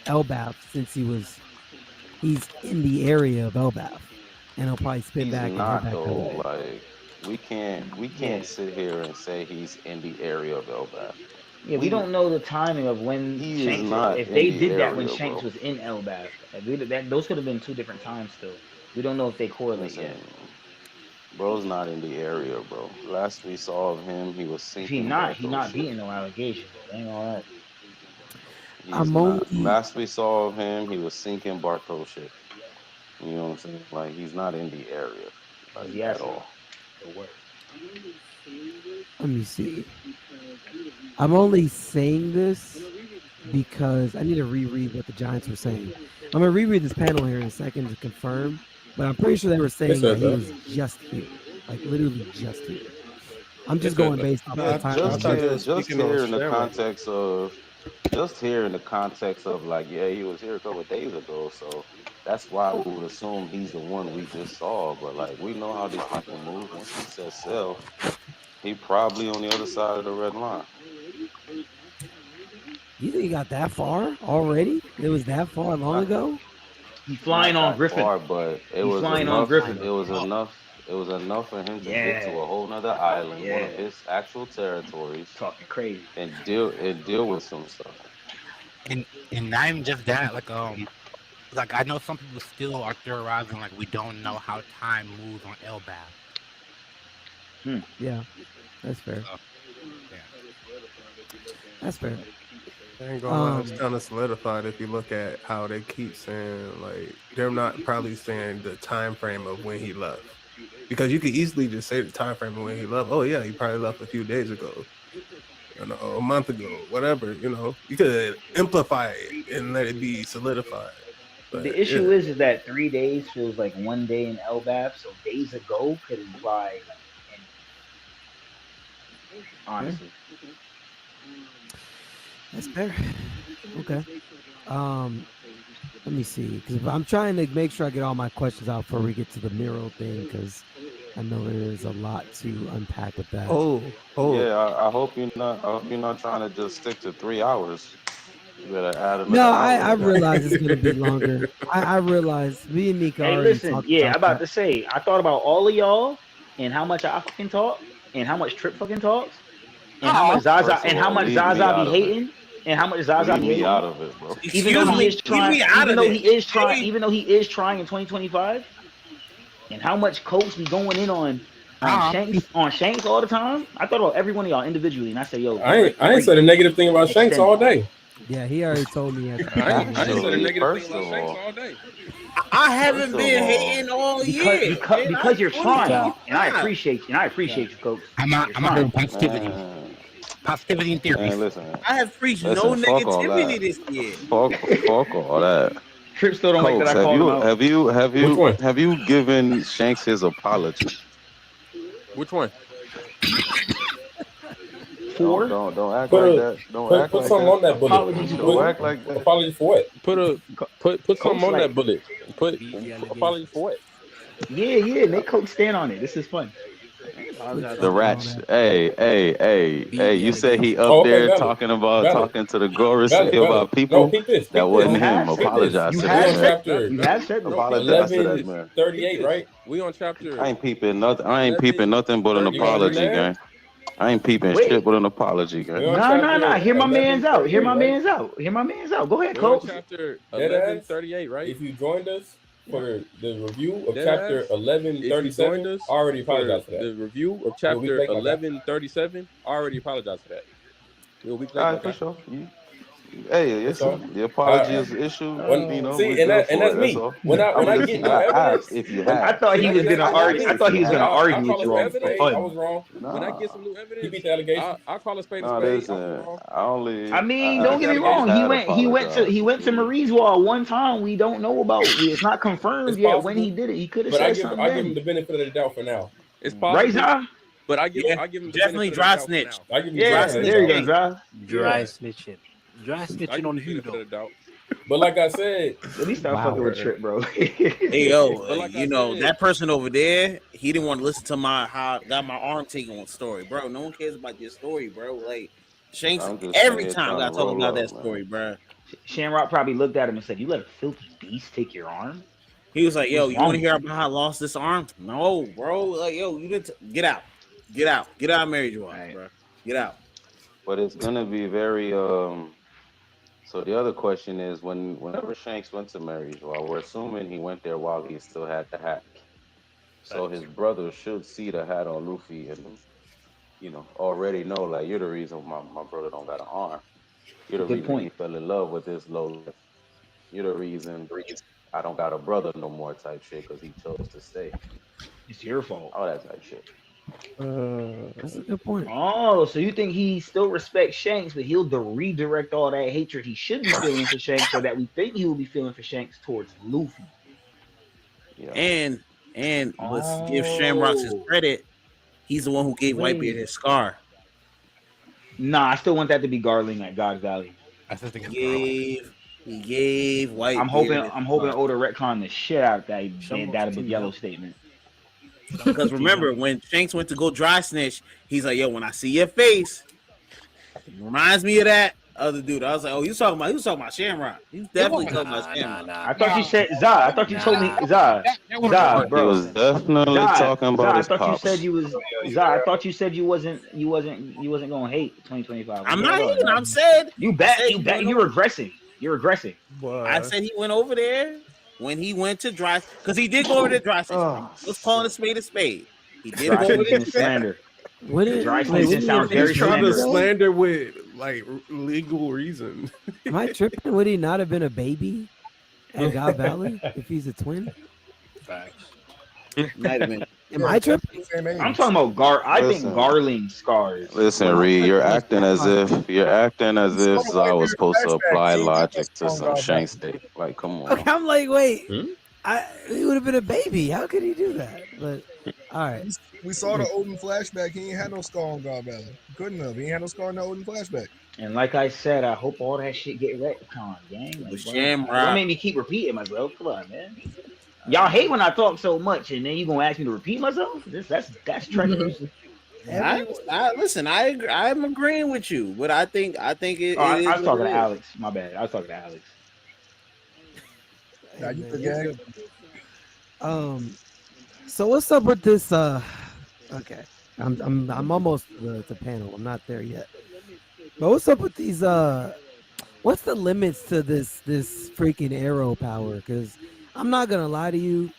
[SPEAKER 5] Elbaf since he's in the area of Elbaf and he'll probably spin
[SPEAKER 1] He's
[SPEAKER 5] back and head
[SPEAKER 1] not
[SPEAKER 5] back
[SPEAKER 1] though.
[SPEAKER 5] over there.
[SPEAKER 1] Like we can't sit here and say he's in the area of Elbaf.
[SPEAKER 4] Yeah, we don't know the timing of when
[SPEAKER 1] He is
[SPEAKER 4] Shanks.
[SPEAKER 1] not
[SPEAKER 4] If
[SPEAKER 1] in
[SPEAKER 4] they
[SPEAKER 1] the
[SPEAKER 4] did that when
[SPEAKER 1] area,
[SPEAKER 4] Shanks
[SPEAKER 1] bro.
[SPEAKER 4] was in Elbaf, those could have been two different times. Still, we don't know if they correlate
[SPEAKER 1] Listen,
[SPEAKER 4] yet.
[SPEAKER 1] bro's not in the area, bro. Last we saw of him, he was
[SPEAKER 4] If he
[SPEAKER 1] sinking
[SPEAKER 4] not
[SPEAKER 1] Bartho ship.
[SPEAKER 4] beating no allegations. That ain't all right.
[SPEAKER 1] He's
[SPEAKER 5] I'm
[SPEAKER 1] not.
[SPEAKER 5] only
[SPEAKER 1] Last we saw of him, he was sinking Bartho ship. You know what I'm saying? Like he's not in the area, like
[SPEAKER 4] Yes.
[SPEAKER 1] at all.
[SPEAKER 5] let me see. I'm only saying this because I need to reread what the Giants were saying. I'm gonna reread this panel here in a second to confirm, but I'm pretty sure they were saying that he was just here, like literally just here. I'm just going based off the time.
[SPEAKER 1] Just
[SPEAKER 3] thought they
[SPEAKER 1] here,
[SPEAKER 3] were
[SPEAKER 1] just
[SPEAKER 3] speaking on
[SPEAKER 1] here in the
[SPEAKER 3] Shamrock.
[SPEAKER 1] context of like, yeah, he was here a couple of days ago, so that's why we would assume he's the one we just saw. But like, we know how these people move. Once he says sell, he probably on the other side of the red line.
[SPEAKER 5] You think he got that far already? It was that far long ago?
[SPEAKER 4] He's flying
[SPEAKER 1] Not
[SPEAKER 4] on
[SPEAKER 1] that
[SPEAKER 4] Griffin.
[SPEAKER 1] far, but it
[SPEAKER 4] He's
[SPEAKER 1] was
[SPEAKER 4] flying on
[SPEAKER 1] enough.
[SPEAKER 4] Griffin.
[SPEAKER 1] It was enough. It was enough for him to get to a whole nother island, one of
[SPEAKER 4] Yeah.
[SPEAKER 1] his actual territories,
[SPEAKER 4] Talking crazy.
[SPEAKER 1] and deal with some stuff.
[SPEAKER 2] And not even just that, like I know some people still are theorizing like we don't know how time moves on Elbaf.
[SPEAKER 5] Yeah, that's fair.
[SPEAKER 2] Yeah.
[SPEAKER 5] That's fair.
[SPEAKER 3] I ain't gonna lie, it's kind of solidified if you look at how they keep saying, like, they're not probably saying the time frame of when he left, because you could easily just say the time frame of when he left. Oh yeah, he probably left a few days ago, a month ago, whatever. You could amplify it and let it be solidified. But
[SPEAKER 4] The issue is that 3 days feels like 1 day in Elbaf, so days ago could imply honestly.
[SPEAKER 5] That's fair. Okay. Let me see, because I'm trying to make sure I get all my questions out before we get to the Miro thing, because I know there is a lot to unpack with that.
[SPEAKER 1] Yeah, I hope you're not. I hope you're not trying to just stick to 3 hours. You better add another
[SPEAKER 5] No,
[SPEAKER 1] hour.
[SPEAKER 5] I
[SPEAKER 1] to that.
[SPEAKER 5] realize it's gonna be longer. I realize me and Nika
[SPEAKER 4] Hey,
[SPEAKER 5] already
[SPEAKER 4] listen,
[SPEAKER 5] talked
[SPEAKER 4] yeah, I'm
[SPEAKER 5] about
[SPEAKER 4] about
[SPEAKER 5] that.
[SPEAKER 4] to say, I thought about all of y'all and how much I fucking talk and how much Trip fucking talks and how much Zaza
[SPEAKER 1] First of
[SPEAKER 4] and how
[SPEAKER 1] all,
[SPEAKER 4] much
[SPEAKER 1] leave me
[SPEAKER 4] Zaza
[SPEAKER 1] out
[SPEAKER 4] be
[SPEAKER 1] of it.
[SPEAKER 4] hating and how much Zaza
[SPEAKER 1] Leave
[SPEAKER 4] be
[SPEAKER 1] me
[SPEAKER 4] hating.
[SPEAKER 1] out of it, bro.
[SPEAKER 4] Even though he is trying, even though he is trying,
[SPEAKER 2] Hey.
[SPEAKER 4] even though he is trying in 2025, and how much Coach be going in on Shanks all the time. I thought about every one of y'all individually, and I say, yo,
[SPEAKER 10] I ain't said a negative thing about Shanks
[SPEAKER 4] extend
[SPEAKER 10] all
[SPEAKER 4] it.
[SPEAKER 10] day.
[SPEAKER 5] Yeah, he already told me at the
[SPEAKER 10] I
[SPEAKER 5] beginning.
[SPEAKER 10] ain't said a negative
[SPEAKER 1] First
[SPEAKER 10] thing
[SPEAKER 1] of
[SPEAKER 10] about Shanks
[SPEAKER 1] all,
[SPEAKER 10] all day.
[SPEAKER 7] I haven't
[SPEAKER 1] First of
[SPEAKER 7] been
[SPEAKER 1] all,
[SPEAKER 7] hating all year.
[SPEAKER 4] Because you're trying,
[SPEAKER 9] Yeah.
[SPEAKER 4] and I appreciate you, Coach.
[SPEAKER 2] I'm
[SPEAKER 4] You're
[SPEAKER 2] out
[SPEAKER 4] trying.
[SPEAKER 2] of positivity.
[SPEAKER 1] man,
[SPEAKER 2] Positivity and theories.
[SPEAKER 1] Man, listen.
[SPEAKER 7] I have preached no
[SPEAKER 1] Listen, fuck all
[SPEAKER 7] negativity
[SPEAKER 1] that.
[SPEAKER 7] this year.
[SPEAKER 1] Fuck all that.
[SPEAKER 4] Trip still don't like
[SPEAKER 1] Coach,
[SPEAKER 4] that I called him out.
[SPEAKER 10] Which one?
[SPEAKER 1] have you given Shanks his apology?
[SPEAKER 11] Which one?
[SPEAKER 4] 4?
[SPEAKER 1] Don't act
[SPEAKER 10] Put
[SPEAKER 1] like
[SPEAKER 10] a-
[SPEAKER 1] that. Don't
[SPEAKER 10] Put,
[SPEAKER 1] act
[SPEAKER 10] put
[SPEAKER 1] like
[SPEAKER 10] something
[SPEAKER 1] that.
[SPEAKER 10] on that bullet.
[SPEAKER 4] Apologies for
[SPEAKER 1] Don't
[SPEAKER 10] Put-
[SPEAKER 1] act like that.
[SPEAKER 10] Apology for what?
[SPEAKER 11] Put something on
[SPEAKER 4] like-
[SPEAKER 11] that bullet. Put apology for what?
[SPEAKER 4] Yeah. Make Coach stand on it. This is fun.
[SPEAKER 1] The rats. Hey. You said he up
[SPEAKER 10] Oh, okay,
[SPEAKER 1] there
[SPEAKER 10] valid.
[SPEAKER 1] talking
[SPEAKER 10] Valid.
[SPEAKER 1] to the Gorus
[SPEAKER 10] Valid.
[SPEAKER 1] about
[SPEAKER 10] No,
[SPEAKER 1] people.
[SPEAKER 10] keep this.
[SPEAKER 1] That wasn't
[SPEAKER 4] this.
[SPEAKER 1] him.
[SPEAKER 4] Keep this.
[SPEAKER 1] Apologize
[SPEAKER 4] You
[SPEAKER 1] to
[SPEAKER 4] have
[SPEAKER 1] that
[SPEAKER 10] on
[SPEAKER 1] man.
[SPEAKER 10] chapter
[SPEAKER 4] You have said that.
[SPEAKER 1] Apologize to
[SPEAKER 10] 11,
[SPEAKER 1] that man.
[SPEAKER 10] 38, right?
[SPEAKER 11] We on chapter.
[SPEAKER 1] I ain't peeping nothing. I ain't peeping nothing but an
[SPEAKER 11] 30.
[SPEAKER 1] apology,
[SPEAKER 10] You got it,
[SPEAKER 1] gang. I ain't peeping
[SPEAKER 4] Wait.
[SPEAKER 1] shit but an apology,
[SPEAKER 10] We
[SPEAKER 1] gang.
[SPEAKER 10] on
[SPEAKER 4] Nah.
[SPEAKER 10] chapter
[SPEAKER 4] Hear my
[SPEAKER 10] 11,
[SPEAKER 4] man's out. Hear my
[SPEAKER 10] 38,
[SPEAKER 4] man's out. Hear my man's out. Go ahead,
[SPEAKER 11] We're on
[SPEAKER 4] Coach.
[SPEAKER 11] chapter
[SPEAKER 10] Dead
[SPEAKER 11] 11:38, right?
[SPEAKER 10] If you joined us for the review of
[SPEAKER 11] Dead
[SPEAKER 10] chapter
[SPEAKER 11] ass. If you
[SPEAKER 10] 1137,
[SPEAKER 11] joined us
[SPEAKER 10] I already
[SPEAKER 11] for
[SPEAKER 10] apologize for that.
[SPEAKER 11] the review of
[SPEAKER 10] We'll be
[SPEAKER 11] chapter
[SPEAKER 10] late, my guy.
[SPEAKER 11] 1137, I already apologize for that. We'll be
[SPEAKER 1] All right, for sure. Hey,
[SPEAKER 10] That's all.
[SPEAKER 1] the apology is the issue.
[SPEAKER 10] When-
[SPEAKER 1] You know,
[SPEAKER 10] see,
[SPEAKER 1] we're
[SPEAKER 10] and
[SPEAKER 1] good
[SPEAKER 10] that's
[SPEAKER 1] for it,
[SPEAKER 10] me.
[SPEAKER 1] all.
[SPEAKER 10] When I get no
[SPEAKER 1] I
[SPEAKER 10] evidence,
[SPEAKER 1] asked if you
[SPEAKER 4] I
[SPEAKER 1] had.
[SPEAKER 4] thought he was gonna argue. I thought he was gonna
[SPEAKER 10] I'll
[SPEAKER 4] argue
[SPEAKER 10] call
[SPEAKER 4] with
[SPEAKER 10] it
[SPEAKER 4] you
[SPEAKER 10] for
[SPEAKER 4] on
[SPEAKER 10] evidence.
[SPEAKER 4] for
[SPEAKER 10] I
[SPEAKER 4] fun.
[SPEAKER 10] was wrong.
[SPEAKER 11] When I get some new
[SPEAKER 10] He
[SPEAKER 11] evidence,
[SPEAKER 10] beat the allegation.
[SPEAKER 11] I'll call a spade a
[SPEAKER 1] No,
[SPEAKER 11] spade.
[SPEAKER 1] listen.
[SPEAKER 11] I was wrong.
[SPEAKER 1] I only.
[SPEAKER 4] I mean,
[SPEAKER 1] I
[SPEAKER 4] don't
[SPEAKER 1] asked
[SPEAKER 4] get me
[SPEAKER 1] if
[SPEAKER 4] wrong.
[SPEAKER 1] you
[SPEAKER 4] He
[SPEAKER 1] had
[SPEAKER 4] went to
[SPEAKER 1] apologized.
[SPEAKER 4] Marie's Wall one time. We don't know about. It's not confirmed
[SPEAKER 10] It's
[SPEAKER 4] yet when he
[SPEAKER 10] possible,
[SPEAKER 4] did it. He could have
[SPEAKER 10] but I
[SPEAKER 4] said
[SPEAKER 10] give
[SPEAKER 4] something
[SPEAKER 10] I give him
[SPEAKER 4] then.
[SPEAKER 10] the benefit of the doubt for now.
[SPEAKER 11] It's
[SPEAKER 4] Right,
[SPEAKER 11] possible,
[SPEAKER 4] Zah?
[SPEAKER 11] but I give
[SPEAKER 7] Yeah,
[SPEAKER 11] him the
[SPEAKER 7] definitely
[SPEAKER 11] benefit
[SPEAKER 7] dry
[SPEAKER 11] of the doubt for
[SPEAKER 7] snitch.
[SPEAKER 11] now.
[SPEAKER 10] I give you the
[SPEAKER 4] Yeah,
[SPEAKER 10] benefit of the
[SPEAKER 4] there you
[SPEAKER 10] doubt.
[SPEAKER 4] go, Zah.
[SPEAKER 9] Dry snitching. Dry
[SPEAKER 11] I
[SPEAKER 9] snitching
[SPEAKER 11] give
[SPEAKER 9] on
[SPEAKER 11] him
[SPEAKER 9] who
[SPEAKER 11] the benefit
[SPEAKER 9] though?
[SPEAKER 11] of the doubt.
[SPEAKER 10] But like I said,
[SPEAKER 4] Let me stop
[SPEAKER 5] Wow.
[SPEAKER 4] fucking with Trip, bro.
[SPEAKER 7] Hey yo,
[SPEAKER 11] But like I
[SPEAKER 7] you know
[SPEAKER 11] said-
[SPEAKER 7] that person over there, he didn't want to listen to my how I got my arm taken on story, bro. No one cares about your story, bro. Like Shanks,
[SPEAKER 1] I'm just
[SPEAKER 7] every
[SPEAKER 1] saying,
[SPEAKER 7] time I
[SPEAKER 1] trying
[SPEAKER 7] gotta
[SPEAKER 1] to
[SPEAKER 7] talk
[SPEAKER 1] roll
[SPEAKER 7] about
[SPEAKER 1] up,
[SPEAKER 7] that
[SPEAKER 1] man.
[SPEAKER 7] story, bro.
[SPEAKER 4] Shamrock probably looked at him and said, "You let a filthy beast take your arm."
[SPEAKER 7] He was like, "Yo,
[SPEAKER 4] What's
[SPEAKER 7] you want
[SPEAKER 4] wrong
[SPEAKER 7] to hear about how I lost this arm? No, bro. Like, yo, you didn't get out, get out of marriage wise,
[SPEAKER 4] Right.
[SPEAKER 7] bro. Get out."
[SPEAKER 1] But it's gonna be very. So the other question is, whenever Shanks went to Mary's, well, we're assuming he went there while he still had the hat. So his brother should see the hat on Luffy and, already know, like, you're the reason my brother don't got an arm. You're the
[SPEAKER 4] Good
[SPEAKER 1] reason he
[SPEAKER 4] point.
[SPEAKER 1] fell in love with this low life. You're the reason I don't got a brother no more type shit because he chose to stay.
[SPEAKER 4] It's your fault.
[SPEAKER 1] All that type shit.
[SPEAKER 5] That's a good point.
[SPEAKER 4] Oh, so you think he still respects Shanks, but he'll redirect all that hatred he should be feeling for Shanks, so that we think he will be feeling for Shanks towards Luffy.
[SPEAKER 1] Yeah.
[SPEAKER 7] And let's give Shamrock his credit. He's the one who gave Whitebeard his scar.
[SPEAKER 4] Nah, I still want that to be Garling at God Valley.
[SPEAKER 2] I still think it's
[SPEAKER 7] He gave Whitebeard.
[SPEAKER 4] I'm hoping Oda retcon the shit out of that
[SPEAKER 9] Shamrock's
[SPEAKER 4] big
[SPEAKER 9] team,
[SPEAKER 4] yellow
[SPEAKER 9] yeah.
[SPEAKER 4] statement.
[SPEAKER 7] Because remember, when Shanks went to go dry snitch, he's like, "Yo, when I see your face, it reminds me of that other dude." I was like, "Oh, he was talking about Shamrock. He's definitely talking about Shamrock."
[SPEAKER 4] I thought you said Zah. I thought you told me Zah. Zah,
[SPEAKER 1] He
[SPEAKER 4] bro.
[SPEAKER 1] was definitely
[SPEAKER 4] Zah,
[SPEAKER 1] talking about
[SPEAKER 4] Zah,
[SPEAKER 1] his
[SPEAKER 4] I thought
[SPEAKER 1] pops.
[SPEAKER 4] you said you was Zah. I thought you said you wasn't gonna hate 2025.
[SPEAKER 7] I'm not hating. I'm saying
[SPEAKER 4] You bet. You're regressing. You're regressing.
[SPEAKER 7] I said he went over there when he went to dry because he did go over to dry snitch. Let's call it a spade a spade. He did
[SPEAKER 4] Dry
[SPEAKER 7] go over
[SPEAKER 4] snitching
[SPEAKER 7] there.
[SPEAKER 4] and slander.
[SPEAKER 5] What is,
[SPEAKER 4] Dry
[SPEAKER 5] wait,
[SPEAKER 4] snitching
[SPEAKER 5] what
[SPEAKER 4] sounds
[SPEAKER 5] is-
[SPEAKER 4] very
[SPEAKER 3] He's trying to
[SPEAKER 4] slanderous.
[SPEAKER 3] slander with like legal reason.
[SPEAKER 5] Am I tripping? Would he not have been a baby at God Valley if he's a twin?
[SPEAKER 9] Facts.
[SPEAKER 7] Might have been.
[SPEAKER 5] Am I tripping?
[SPEAKER 8] Same age.
[SPEAKER 4] I'm talking about I think
[SPEAKER 1] Listen.
[SPEAKER 4] Garling scars.
[SPEAKER 1] Listen, Reed, you're acting as if I was supposed to apply logic to some Shanks day. Like, come on.
[SPEAKER 5] Okay, I'm like, wait,
[SPEAKER 11] Hmm?
[SPEAKER 5] he would have been a baby. How could he do that? But all right,
[SPEAKER 8] We saw the Odin flashback. He ain't had no scar on God Valley. He couldn't have. He ain't had no scar in the Odin flashback.
[SPEAKER 4] And like I said, I hope all that shit get retconned, gang. Like,
[SPEAKER 7] With
[SPEAKER 4] bro,
[SPEAKER 7] Shamrock.
[SPEAKER 4] don't make me keep repeating myself. Come on, man. Y'all hate when I talk so much, and then you gonna ask me to repeat myself? That's treacherous.
[SPEAKER 7] Listen, I agree, I'm agreeing with you, but I think it
[SPEAKER 4] I
[SPEAKER 7] is
[SPEAKER 4] was
[SPEAKER 7] what
[SPEAKER 4] talking
[SPEAKER 7] it
[SPEAKER 4] to
[SPEAKER 7] is.
[SPEAKER 4] Alex. My bad. I was talking to Alex.
[SPEAKER 8] Now you
[SPEAKER 5] man,
[SPEAKER 8] forget.
[SPEAKER 5] so what's up with this? Okay, I'm almost to panel. I'm not there yet. But what's up with these? What's the limits to this freaking arrow power? Because I'm not gonna lie to you,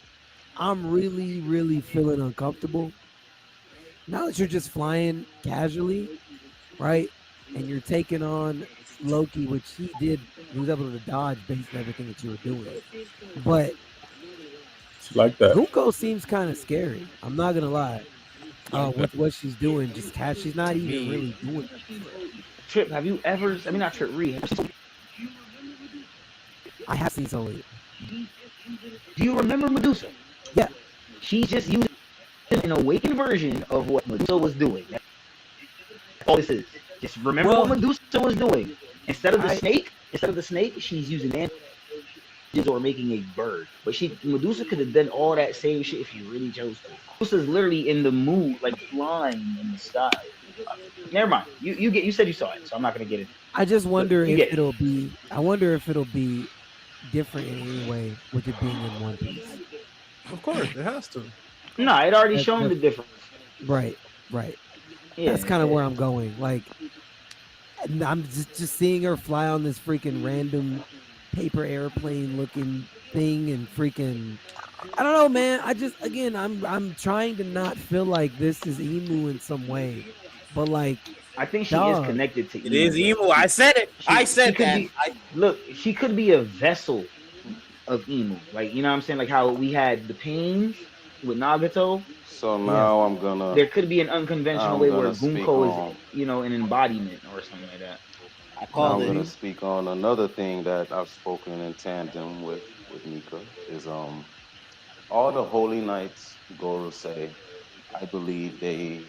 [SPEAKER 5] I'm really feeling uncomfortable. Now that you're just flying casually, right? And you're taking on Loki, which he was able to dodge based on everything that you were doing. But
[SPEAKER 10] like that.
[SPEAKER 5] Junko seems kind of scary. I'm not gonna lie. with what she's doing. Just she's not
[SPEAKER 2] To
[SPEAKER 5] even
[SPEAKER 2] me,
[SPEAKER 5] really doing.
[SPEAKER 4] Trip, have you ever? I mean, not Trip. Reed.
[SPEAKER 5] I have seen Soul Eater.
[SPEAKER 4] Do you remember Medusa?
[SPEAKER 5] Yeah.
[SPEAKER 4] She's just using an awakened version of what Medusa was doing. That's all this is. Just remember what Medusa was doing. Instead of the snake, she's using angels or making a bird. But Medusa could have done all that same shit if she really chose to. Medusa's literally in the mood, like flying in the sky. Never mind. You said you saw it, so I'm not gonna get it.
[SPEAKER 5] I just wonder
[SPEAKER 4] You
[SPEAKER 5] if
[SPEAKER 4] get it.
[SPEAKER 5] it'll be. I wonder if it'll be different in any way with it being in One Piece.
[SPEAKER 3] Of course, it has to.
[SPEAKER 4] No, it already
[SPEAKER 5] That's-
[SPEAKER 4] shown the difference.
[SPEAKER 5] Right.
[SPEAKER 4] Yeah,
[SPEAKER 5] That's kind of where I'm going. Like, I'm just seeing her fly on this freaking random paper airplane looking thing and freaking. I don't know, man. I'm trying to not feel like this is Emu in some way, but like,
[SPEAKER 4] I think she is
[SPEAKER 5] dog.
[SPEAKER 4] connected to.
[SPEAKER 7] It is Emu. I said it. I said
[SPEAKER 4] could
[SPEAKER 7] that.
[SPEAKER 4] be- Look, she could be a vessel of Emu. Like, you know what I'm saying? Like how we had the pains with Nagato.
[SPEAKER 1] So now I'm gonna.
[SPEAKER 4] There could be an unconventional
[SPEAKER 1] I'm
[SPEAKER 4] way where
[SPEAKER 1] gonna speak
[SPEAKER 4] Gunko
[SPEAKER 1] on-
[SPEAKER 4] is, an embodiment or something like that.
[SPEAKER 1] Now I'm gonna speak on another thing that I've spoken in tandem with Nika is all the Holy Knights, Gorosei, I believe they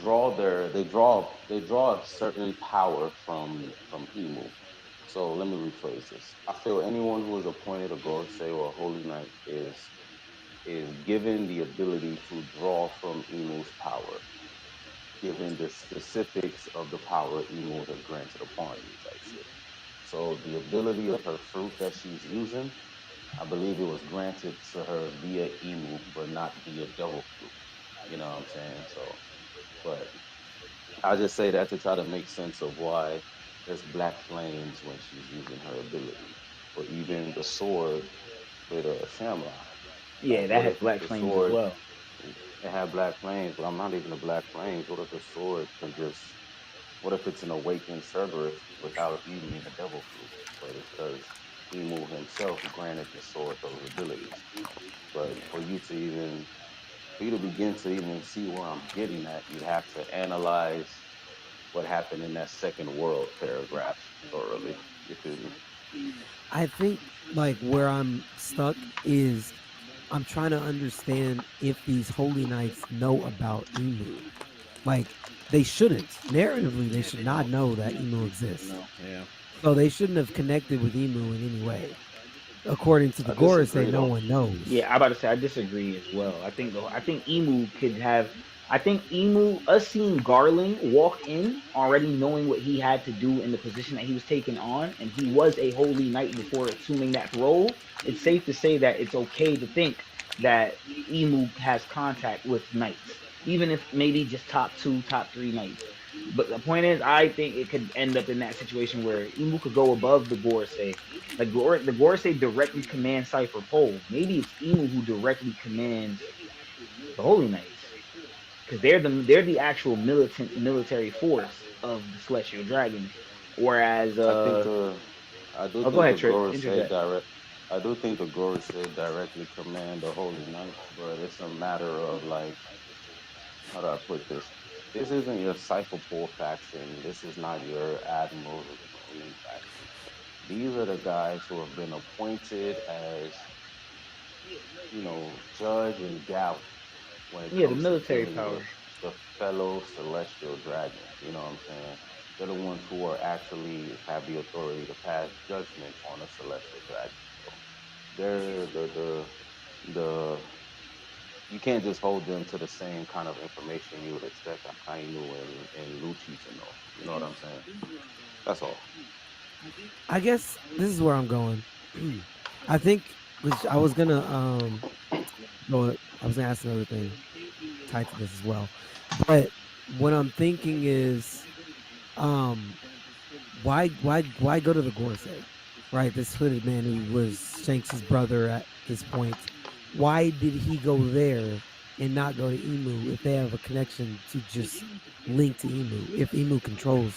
[SPEAKER 1] draw a certain power from Emu. So let me rephrase this. I feel anyone who is appointed a Gorosei or a Holy Knight is given the ability to draw from Emu's power, given the specifics of the power Emu has granted upon you, type shit. So the ability of her fruit that she's using, I believe it was granted to her via Emu, but not via devil fruit. You know what I'm saying? So, but I just say that to try to make sense of why there's black flames when she's using her ability, or even the sword with a Shamrock.
[SPEAKER 4] Yeah,
[SPEAKER 1] Like,
[SPEAKER 4] that
[SPEAKER 1] what
[SPEAKER 4] has
[SPEAKER 1] if
[SPEAKER 4] black
[SPEAKER 1] the
[SPEAKER 4] flames
[SPEAKER 1] sword-
[SPEAKER 4] as well.
[SPEAKER 1] It had black flames, but I'm not even a black flames. What if the sword can just? What if it's an awakened Cerberus without even a devil fruit? But it's because Emu himself granted the sword those abilities. But for you to begin to even see where I'm getting at, you have to analyze what happened in that second world paragraph thoroughly. You feel me?
[SPEAKER 5] I think like where I'm stuck is I'm trying to understand if these Holy Knights know about Emu. Like, they shouldn't. Narratively, they should not know that Emu exists.
[SPEAKER 7] Yeah.
[SPEAKER 5] So they shouldn't have connected with Emu in any way. According to the
[SPEAKER 1] I
[SPEAKER 5] Gorosei,
[SPEAKER 1] disagree,
[SPEAKER 5] no
[SPEAKER 1] though.
[SPEAKER 5] one knows.
[SPEAKER 4] Yeah, I'm about to say I disagree as well. I think Emu could have. I think Emu, us seeing Garland walk in already knowing what he had to do in the position that he was taking on, and he was a Holy Knight before assuming that role. It's safe to say that it's okay to think that Emu has contact with Knights, even if maybe just top 2, top 3 Knights. But the point is, I think it could end up in that situation where Emu could go above the Gorosei. Like the Gorosei directly commands Cypher Pole. Maybe it's Emu who directly commands the Holy Knights, because they're the actual military force of the Celestial Dragons. Whereas
[SPEAKER 1] I do
[SPEAKER 4] go
[SPEAKER 1] think
[SPEAKER 4] ahead,
[SPEAKER 1] the
[SPEAKER 4] Trick.
[SPEAKER 1] Gorosei I do think the Gorosei directly command the Holy Knights, but it's a matter of like, how do I put this? This isn't your Cypher Pool faction. This is not your Admiral of the Marine faction. These are the guys who have been appointed as, judge and galley when it
[SPEAKER 4] Yeah, the
[SPEAKER 1] comes
[SPEAKER 4] military
[SPEAKER 1] to dealing
[SPEAKER 4] power.
[SPEAKER 1] with the fellow Celestial Dragons. You know what I'm saying? They're the ones who are actually have the authority to pass judgment on a Celestial Dragon. So they're the you can't just hold them to the same kind of information you would expect Akainu and Lucci to know. You know what I'm saying? That's all.
[SPEAKER 5] I guess this is where I'm going. I think I was gonna ask another thing tied to this as well. But what I'm thinking is why go to the Gorosei? Right, this hooded man who was Shanks' brother at this point. Why did he go there and not go to Emu if they have a connection to just link to Emu? If Emu controls,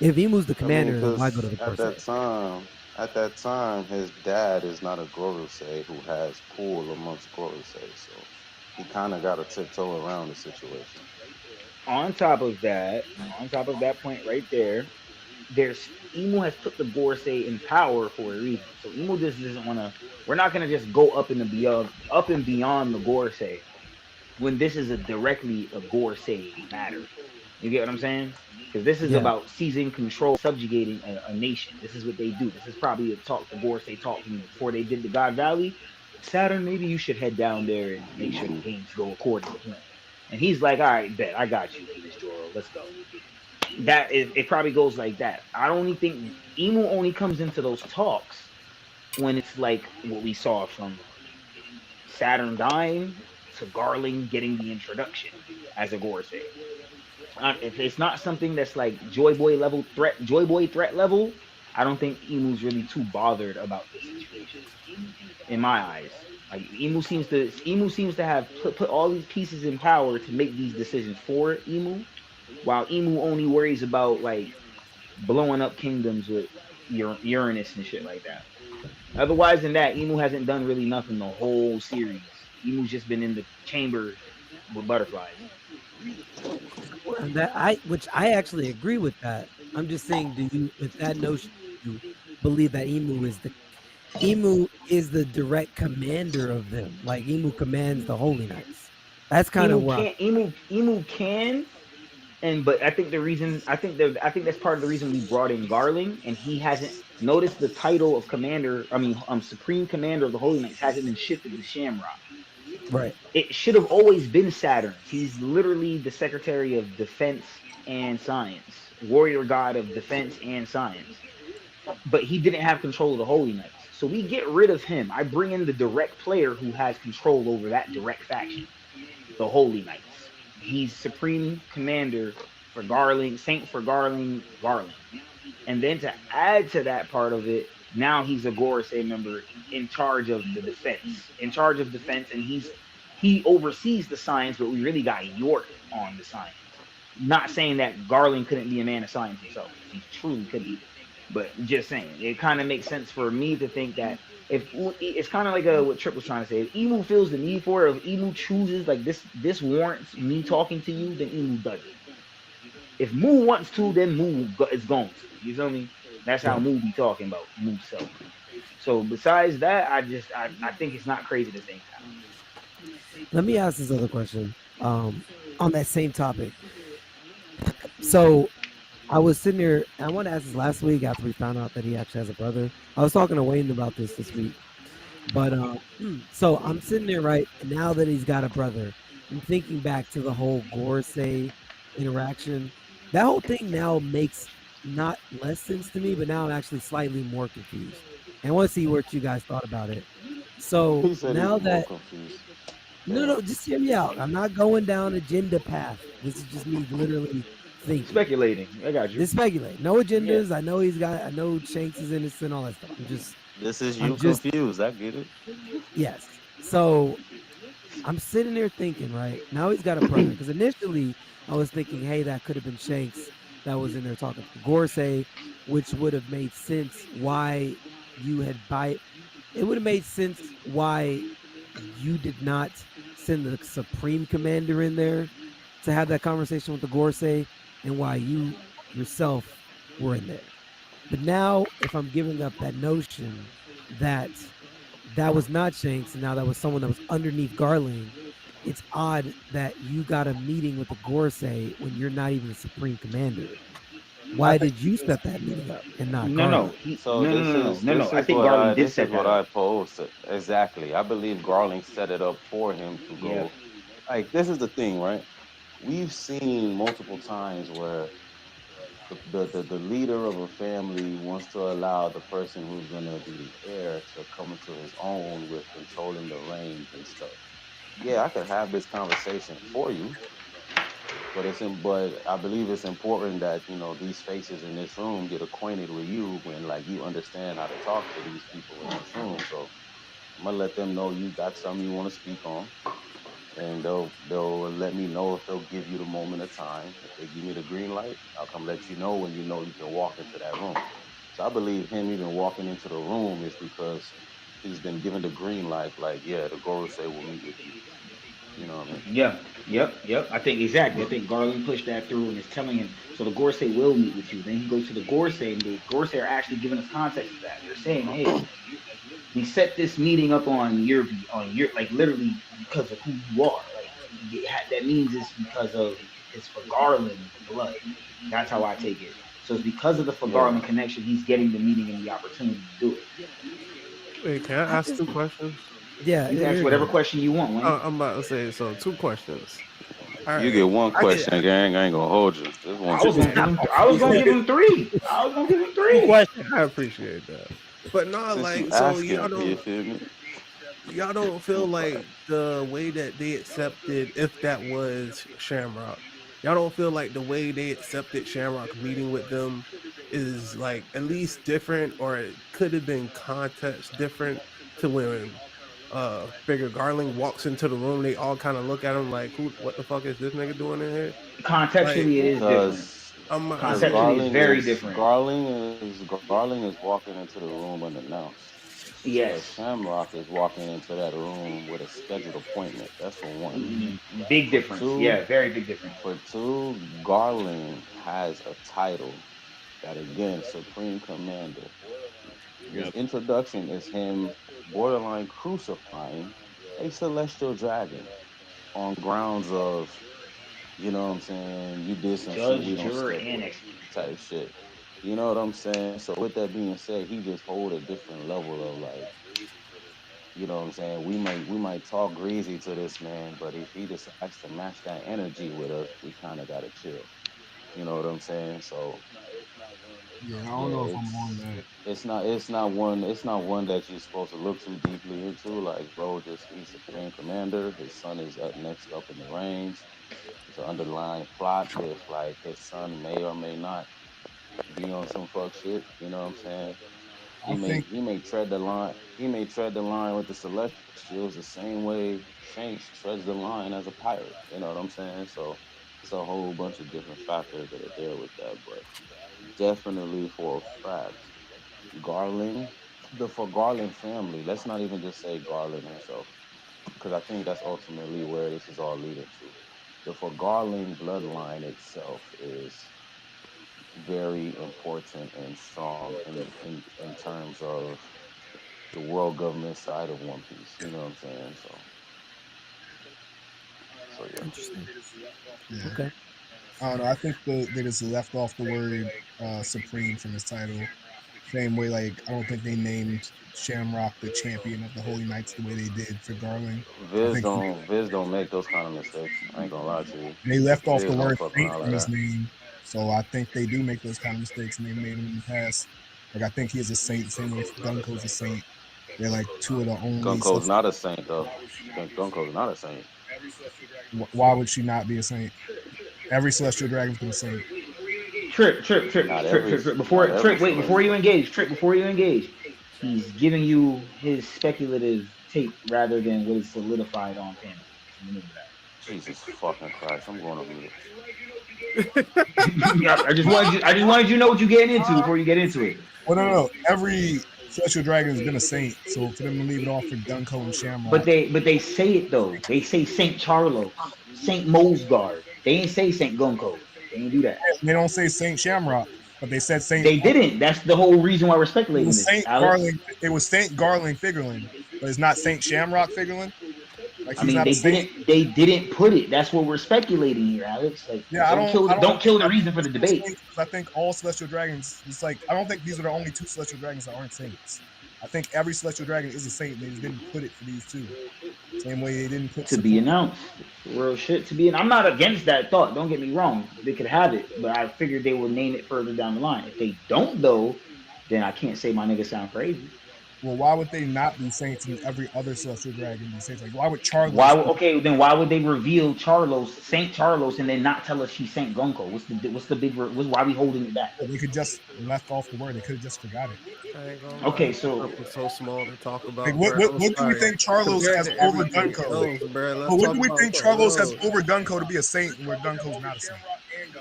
[SPEAKER 5] if Emu's the commander, then why go to the Gorosei?
[SPEAKER 1] At that time, his dad is not a Gorosei who has pull amongst Gorosei. So he kind of got to tiptoe around the situation.
[SPEAKER 4] On top of that, on top of that point right there, there's Emu has put the Gorsei in power for a reason. So Emu just doesn't want to. We're not gonna just go up and beyond the Gorsei when this is directly a Gorsei matter. You get what I'm saying? Because this is
[SPEAKER 5] Yeah.
[SPEAKER 4] about seizing control, subjugating a nation. This is what they do. This is probably a talk the Gorsei talked before they did the God Valley. Saturn, maybe you should head down there and make sure the games go according to plan. And he's like, all right, bet, I got you, Miss Joro, let's go. It probably goes like that. I only think Emu only comes into those talks when it's like what we saw from Saturn dying to Garling getting the introduction as a Gorsei. If it's not something that's like Joy Boy threat level, I don't think Emu's really too bothered about this situation. In my eyes, like Emu seems to have put all these pieces in power to make these decisions for Emu, while Emu only worries about like blowing up kingdoms with Uranus and shit like that. Otherwise than that, Emu hasn't done really nothing the whole series. Emu's just been in the chamber with butterflies.
[SPEAKER 5] Which I actually agree with that. I'm just saying, do you, with that notion, you believe that Emu is the direct commander of them? Like Emu commands the Holy Knights. That's kind of what
[SPEAKER 4] Emu can. But I think that's part of the reason we brought in Garling, and he hasn't noticed the title of commander. Supreme Commander of the Holy Knights hasn't been shifted to Shamrock.
[SPEAKER 5] Right.
[SPEAKER 4] It should have always been Saturn. He's literally the Secretary of Defense and Science, warrior god of defense and science. But he didn't have control of the Holy Knights. So we get rid of him. I bring in the direct player who has control over that direct faction, the Holy Knights. He's Supreme Commander for Garling, Saint for Garling. And then to add to that part of it, now he's a Gorsei member in charge of the defense. And he oversees the science, but we really got York on the science. Not saying that Garling couldn't be a man of science himself. He truly could be. But just saying, it kind of makes sense for me to think that if it's kind of like what Trip was trying to say, if Emu feels the need for it, if Emu chooses like this warrants me talking to you, then Emu does it. If Mu wants to, then Mu is going to. You feel me? That's how Mu be talking about Mu self. So besides that, I think it's not crazy to think that.
[SPEAKER 5] Let me ask this other question on that same topic. So I was sitting here, and I wanted to ask this last week after we found out that he actually has a brother. I was talking to Wayne about this week. But so I'm sitting there, right, and now that he's got a brother, I'm thinking back to the whole Gorsei interaction. That whole thing now makes not less sense to me, but now I'm actually slightly more confused. And I want to see what you guys thought about it. So now that no, just hear me out. I'm not going down agenda path. This is just me literally thinking.
[SPEAKER 4] Speculating. I got you.
[SPEAKER 5] Just speculate. No agendas. Yeah. I know Shanks is innocent, all that stuff.
[SPEAKER 1] This is you confused. I get it.
[SPEAKER 5] Yes. So I'm sitting there thinking, right? Now he's got a brother. Because initially I was thinking, hey, that could have been Shanks that was in there talking to Gorsei, which would have made sense why you had it would have made sense why you did not send the Supreme Commander in there to have that conversation with the Gorsei, and why you yourself were in there. But now, if I'm giving up that notion that that was not Shanks, and now that was someone that was underneath Garling, it's odd that you got a meeting with the Gorsei when you're not even the Supreme Commander. Why did you set that meeting up and not Garling?
[SPEAKER 4] No. I think Garling did set that up.
[SPEAKER 1] This is what I posed. Exactly. I believe Garling set it up for him to go. Yeah. Like, this is the thing, right? We've seen multiple times where the leader of a family wants to allow the person who's going to be the heir to come into his own with controlling the reins and stuff. Yeah, I could have this conversation for you, but I believe it's important that, you know, these faces in this room get acquainted with you when, like, you understand how to talk to these people in this room. So I'm gonna let them know you got something you want to speak on, and they'll let me know if they'll give you the moment of time. If they give me the green light, I'll come let you know when you know you can walk into that room. So I believe him even walking into the room is because he's been given the green light, like, yeah, the Gorsei will meet with you. You know what I mean?
[SPEAKER 4] Yep. I think exactly. I think Garland pushed that through and is telling him. So the Gorsey will meet with you. Then he goes to the Gorsey, and the Gorsey are actually giving us context of that. They're saying, hey, we set this meeting up on your like literally because of who you are. Like that means it's for Garland blood. That's how I take it. So it's because of the for Garland connection, he's getting the meeting and the opportunity to do it.
[SPEAKER 3] Wait, can I ask 2 questions?
[SPEAKER 5] Yeah,
[SPEAKER 4] You can ask whatever question you want, Wayne.
[SPEAKER 3] I'm about to say, so 2 questions. All
[SPEAKER 1] You get one question, gang. I ain't gonna hold you. Just one
[SPEAKER 4] I was gonna give him 3.
[SPEAKER 3] I appreciate that. But not like so y'all don't feel like the way that they accepted, if that was Shamrock, y'all don't feel like the way they accepted Shamrock meeting with them is like at least different, or it could have been context different to when Figure Garland walks into the room, they all kind of look at him like, what the fuck is this nigga doing in here?
[SPEAKER 4] Contextually, it is different. Contextually, it's very different.
[SPEAKER 1] Garland is walking into the room unannounced.
[SPEAKER 4] Yes.
[SPEAKER 1] Shamrock is walking into that room with a scheduled appointment. That's for one.
[SPEAKER 4] Mm-hmm. Big difference. 2, very big difference.
[SPEAKER 1] For 2, Garland has a title that, again, Supreme Commander. His introduction is him borderline crucifying a celestial dragon on grounds of, you know what I'm saying, you did some
[SPEAKER 4] Judge,
[SPEAKER 1] shit we don't
[SPEAKER 4] juror,
[SPEAKER 1] stick
[SPEAKER 4] and
[SPEAKER 1] with type shit. You know what I'm saying? So with that being said, he just hold a different level of like, you know what I'm saying? We might talk greasy to this man, but if he decides to match that energy with us, we kind of gotta chill. You know what I'm saying? So
[SPEAKER 8] yeah, I don't know if I'm on that.
[SPEAKER 1] It's not one that you're supposed to look too deeply into. Like, bro, just he's Supreme Commander. His son is next up in the range. It's an underlying plot with like his son may or may not be on some fuck shit. You know what I'm saying? He may tread the line. He may tread the line with the Celestials the same way Shanks treads the line as a pirate. You know what I'm saying? So it's a whole bunch of different factors that are there with that, but definitely for a fact, Garland, for Garland family, let's not even just say Garland himself, because I think that's ultimately where this is all leading to. The for Garland bloodline itself is very important and strong in terms of the world government side of One Piece. You know what I'm saying? So yeah.
[SPEAKER 5] Interesting.
[SPEAKER 8] Yeah.
[SPEAKER 5] Okay.
[SPEAKER 8] I don't know. I think they just left off the word Supreme from his title. Same way, like, I don't think they named Shamrock the champion of the Holy Knights the way they did for Garland.
[SPEAKER 1] Viz don't make those kind of mistakes. I ain't gonna lie to you.
[SPEAKER 8] They left off
[SPEAKER 1] Viz
[SPEAKER 8] the word
[SPEAKER 1] don't fuck
[SPEAKER 8] Saint
[SPEAKER 1] around
[SPEAKER 8] from
[SPEAKER 1] like
[SPEAKER 8] his
[SPEAKER 1] that.
[SPEAKER 8] name. So I think they do make those kind of mistakes, and they made him in the past. Like, I think he is a saint, same way Gunko's a saint. They're like 2 of the only...
[SPEAKER 1] Gunko's not a saint, though. Gunko's not a saint.
[SPEAKER 8] Why would she not be a saint? Every Celestial Dragon's been a saint.
[SPEAKER 4] Trip. Before you engage, he's giving you his speculative take rather than what is solidified on panel. Remember that.
[SPEAKER 1] Jesus fucking Christ! I'm going to mute.
[SPEAKER 4] I just wanted you to know what you're getting into before you get into it.
[SPEAKER 8] Well, no. Every Celestial Dragon has been a saint, so for them to leave it off for Gunko and Shamrock.
[SPEAKER 4] But they say it though. They say Saint Charlo, Saint Mosgard. They ain't say Saint Gunko. They didn't do that.
[SPEAKER 8] They don't say Saint Shamrock, but they said Saint.
[SPEAKER 4] They didn't. That's the whole reason why we're speculating.
[SPEAKER 8] It was Saint Garland Figureland, but it's not Saint Shamrock Figureland. Like,
[SPEAKER 4] I mean, they didn't put it. That's what we're speculating here, Alex. Like,
[SPEAKER 8] yeah,
[SPEAKER 4] don't kill the reason for the debate.
[SPEAKER 8] I think all Celestial Dragons. It's like, I don't think these are the only 2 Celestial Dragons that aren't saints. I think every Celestial Dragon is a saint. They just didn't put it for these 2. Same way they didn't put
[SPEAKER 4] to be announced. Real shit to be. And I'm not against that thought. Don't get me wrong. They could have it, but I figured they would name it further down the line. If they don't, though, then I can't say my nigga sound crazy.
[SPEAKER 8] Well, why would they not be saints in every other Celestial Dragon be saints? Like, why would Charlos?
[SPEAKER 4] Then why would they reveal Charlos, Saint Charlos, and then not tell us she's Saint Gunko? What's the big? Why are we holding it back?
[SPEAKER 8] They could just left off the word. They could have just forgot it.
[SPEAKER 4] Okay, so
[SPEAKER 3] it's so small to talk about.
[SPEAKER 8] Like, what do we think Charlos has over Gunko? What do we think Charlos has over Gunko to be a saint, where Gunko's not a saint?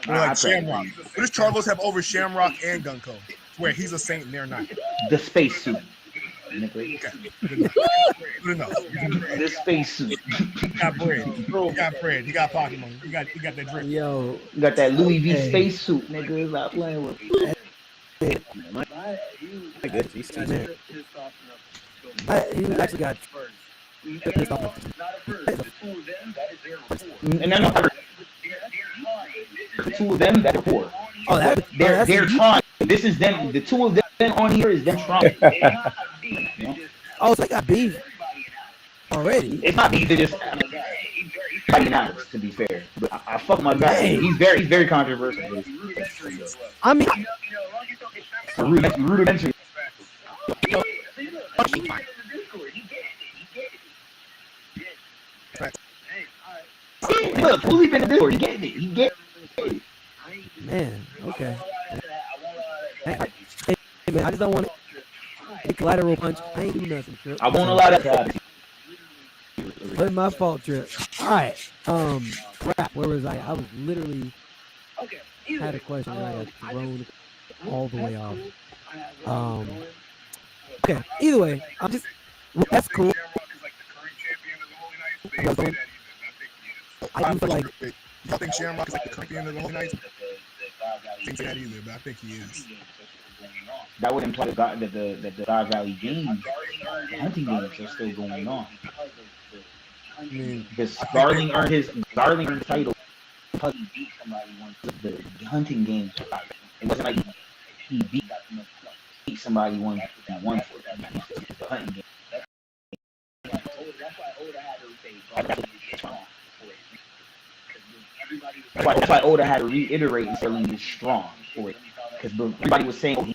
[SPEAKER 8] Or like Shamrock. What does Charlos have over Shamrock and Gunko, where he's a saint and they're not?
[SPEAKER 4] The spacesuit. nigga.
[SPEAKER 2] Good enough.
[SPEAKER 4] This spacesuit.
[SPEAKER 2] You got bread. You got bread. You got pocket money. You got that drip.
[SPEAKER 5] Yo,
[SPEAKER 4] You got that Louis V
[SPEAKER 5] Hey.
[SPEAKER 4] spacesuit, nigga. Stop playing with me.
[SPEAKER 3] I guess he's
[SPEAKER 5] man. He actually got pissed off.
[SPEAKER 4] And then the two of them that are poor.
[SPEAKER 5] Oh,
[SPEAKER 4] They're trying. This is them. The two of them on here is them trying.
[SPEAKER 5] Oh, so they got beef already.
[SPEAKER 4] It's not beef. They just fighting out. To be fair, but I fuck my guy.
[SPEAKER 5] Hey.
[SPEAKER 4] He's very controversial.
[SPEAKER 5] I mean,
[SPEAKER 4] Rudimentary. Look, who's even in the door? He get it. He get it.
[SPEAKER 5] man, okay. Hey, man, I just don't want to collateral punch. I ain't do nothing, Trip.
[SPEAKER 4] I won't allow that to happen.
[SPEAKER 5] But my fault, Trip. All right. Crap. Where was I? I was literally had a question and I got thrown all the way off. Okay. Either way, that's cool. I do feel like
[SPEAKER 2] Y'all think Shamrock is like the current champion of the Holy Knights? I don't think that either, but I think he is.
[SPEAKER 4] That would imply that the God Valley games, the hunting games, are still going on.
[SPEAKER 2] I mean,
[SPEAKER 4] Because Darling earned his title because he beat somebody once. The hunting games, it wasn't like he beat somebody once and won for it. The hunting game. That's why Oda had to reiterate and say he's strong for it. Because everybody was saying, oh,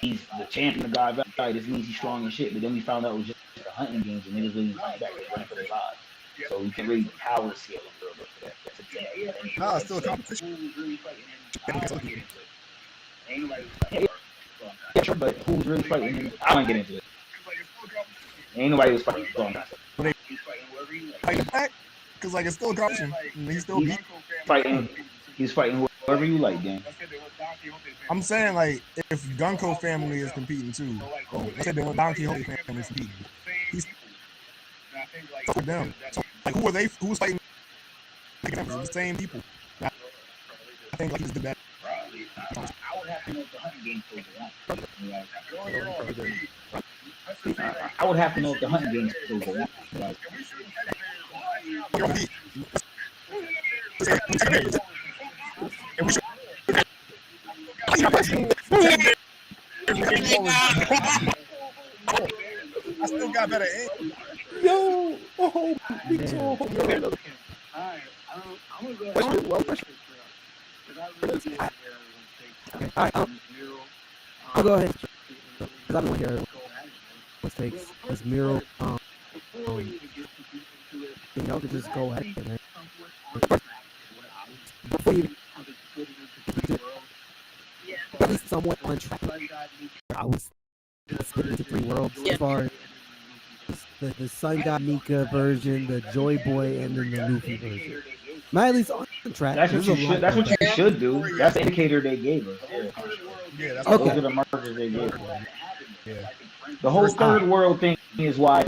[SPEAKER 4] he's the champion of God Valley, this means he's strong and shit. But then we found out it was just the hunting games and niggas really back to running for their lives. So we can really power scale him a little bit for that.
[SPEAKER 2] no, it's still a competition.
[SPEAKER 4] Yeah, sure, but who's really fighting him? I don't get into it. Ain't nobody was fighting strong.
[SPEAKER 2] Fighting back? Because, like, it's still a competition. And he's still beat.
[SPEAKER 4] He's fighting whoever you like, Dan.
[SPEAKER 2] I'm saying, like, if Gunko family is competing too, I said then when Don Quixote family is competing, he's with them. So, like, who are they? Who's fighting? It's the same people. I think like he's the best.
[SPEAKER 4] I would have to know if the hunting games still go on.
[SPEAKER 2] I still got better aim.
[SPEAKER 3] Yo, oh, big toe.
[SPEAKER 5] I'll go ahead. Because I don't want to hear what takes. Because Miro, y'all could just go ahead and then. Before you at least somewhat on track. I was split into three worlds as far as the Sun God Nika version, the Joy Boy, and then the Luffy version. Am I at least on track?
[SPEAKER 4] That's what you should do. That's the indicator they gave us.
[SPEAKER 2] Yeah, that's
[SPEAKER 4] Those are the markers they gave us.
[SPEAKER 2] Yeah.
[SPEAKER 4] The whole third world thing is why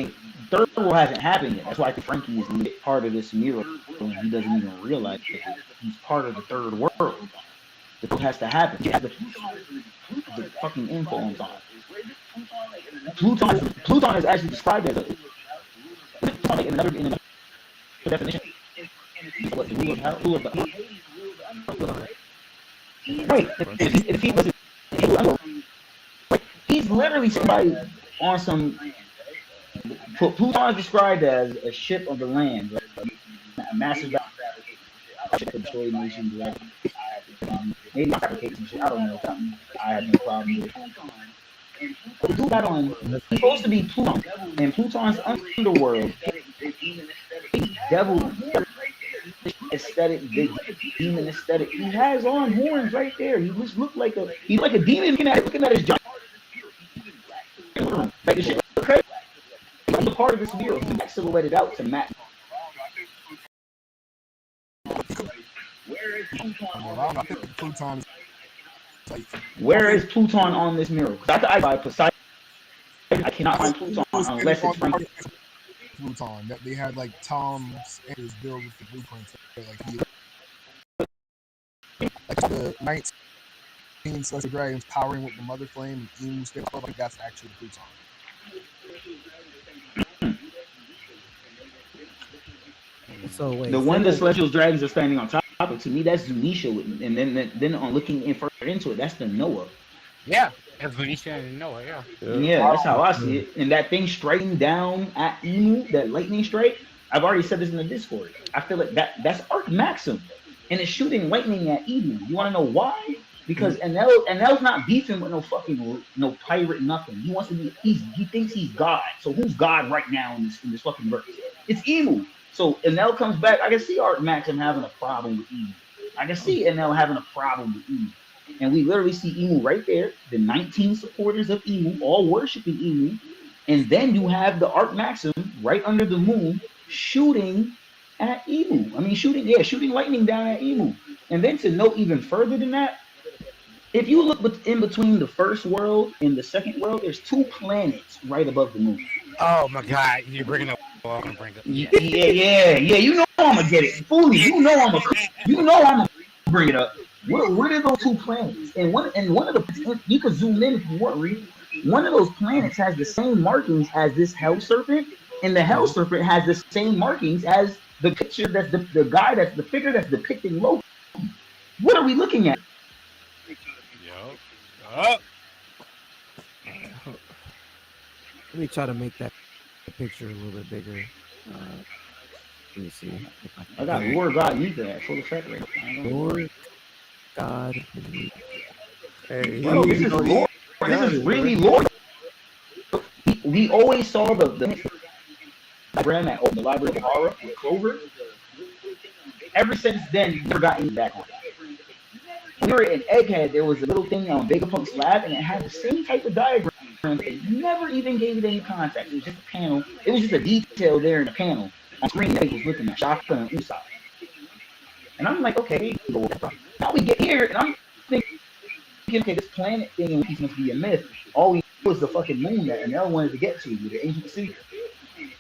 [SPEAKER 4] third world hasn't happened yet. That's why Frankie is part of this miracle and he doesn't even realize it. He's part of the third world. The thing has to happen. Yeah, the fucking info on time. Pluton is actually described as a like in another definition. What, the rule of the right. If he wasn't, he's literally somebody on some. Pluton is described as a ship of the land, right? A massive destroy nations, right? Maybe fabricate some shit. I don't know. I have no problem with it. But the dude got on. He's supposed to be Pluton, and Pluton's underworld. Devil aesthetic, big demon aesthetic. He has on horns right there. He just looked like a demon looking at his giant. Like this shit crazy. He's a part of this video. He got silhouetted out to match. Where is Pluton on this mirror? Because I buy Poseidon. I cannot find Pluton unless it's Frankie.
[SPEAKER 8] Pluton. That they had like Tom's Anders build with the blueprints. Like he, like the 19 Celestial Dragons powering with the Mother Flame and Emu stuff. Like that's actually Pluton.
[SPEAKER 5] So wait,
[SPEAKER 4] The one the Celestial Dragons are standing on top of, to me, that's Zunisha, and then on looking in further into it, that's the Noah.
[SPEAKER 2] Yeah, that's Venetia and Noah. Yeah.
[SPEAKER 4] Yeah, that's how I see it. And that thing striking down at Emu, that lightning strike, I've already said this in the Discord. I feel like that's Arc Maxim, and it's shooting lightning at Emu. You want to know why? Because Enel's not beefing with no pirate nothing. He wants to be. He thinks he's God. So who's God right now in this fucking verse? It's Emu. So Enel comes back. I can see Arc Maxim having a problem with Emu. I can see Enel having a problem with Emu. And we literally see Emu right there, the 19 supporters of Emu, all worshiping Emu. And then you have the Arc Maxim right under the moon shooting at Emu. I mean, shooting lightning down at Emu. And then to note even further than that, if you look in between the first world and the second world, there's 2 planets right above the moon.
[SPEAKER 2] Oh my God, you're bringing up. I'm gonna bring it up.
[SPEAKER 4] Yeah. You know I'm gonna get it. Fully, you know I'm gonna bring it up. Where did those 2 planets? And one of the, you can zoom in if you want, Reed. One of those planets has the same markings as this Hell Serpent, and the Hell Serpent has the same markings as the picture that's the figure that's depicting Loki. What are we looking at?
[SPEAKER 5] Let me try to make that picture a little bit bigger. Let me see.
[SPEAKER 4] I got Lord God Nika at full effect right now.
[SPEAKER 5] Lord God.
[SPEAKER 3] Hey,
[SPEAKER 4] Bro, this is Lord. This is really Lord. We always saw the diagram at the Library of Horror with Clover. Ever since then, we've never gotten back on that. When we were in Egghead, there was a little thing on Vegapunk's lab, and it had the same type of diagram. It never even gave it any context. It was just a panel. It was just a detail there in the panel. On screen, they was looking at Shaka and Usopp. And I'm like, okay, now we get here, and I'm thinking, okay, this planet thing must be a myth. All we know is the fucking moon that Enel wanted to get to with the ancient secret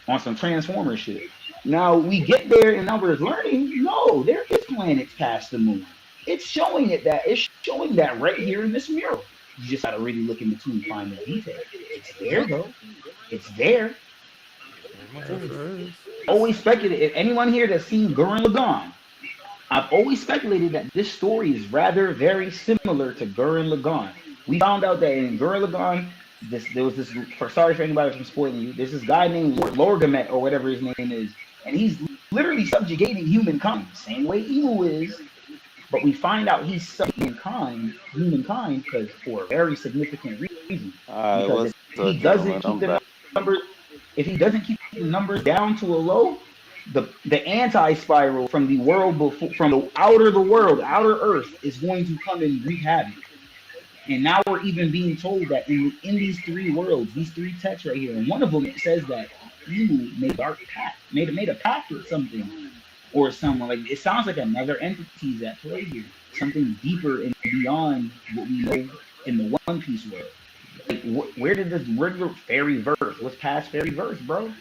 [SPEAKER 4] on some Transformer shit. Now we get there, and now we're learning, no, there is planets past the moon. It's showing that right here in this mural. You just gotta really look in between and find the detail. It's there though. It's there. Always speculated. If anyone here that's seen Gurren Lagann, I've always speculated that this story is rather very similar to Gurren Lagann. We found out that in Gurren Lagann, there was this. Sorry for anybody from spoiling you. There's this guy named Lorgamet or whatever his name is, and he's literally subjugating humankind, same way Emu is. But we find out he's humankind because for a very significant reason. Because if he doesn't keep the numbers, the numbers down to a low, the anti-spiral from the world from the outer Earth is going to come and wreak havoc. And now we're even being told that in these 3 worlds, these 3 texts right here, and one of them says that Emu made a pact with something. Or someone, like, it sounds like another entity's at play here. Something deeper and beyond what we know in the One Piece world. Like, where did the fairy verse? What's past fairy verse, bro?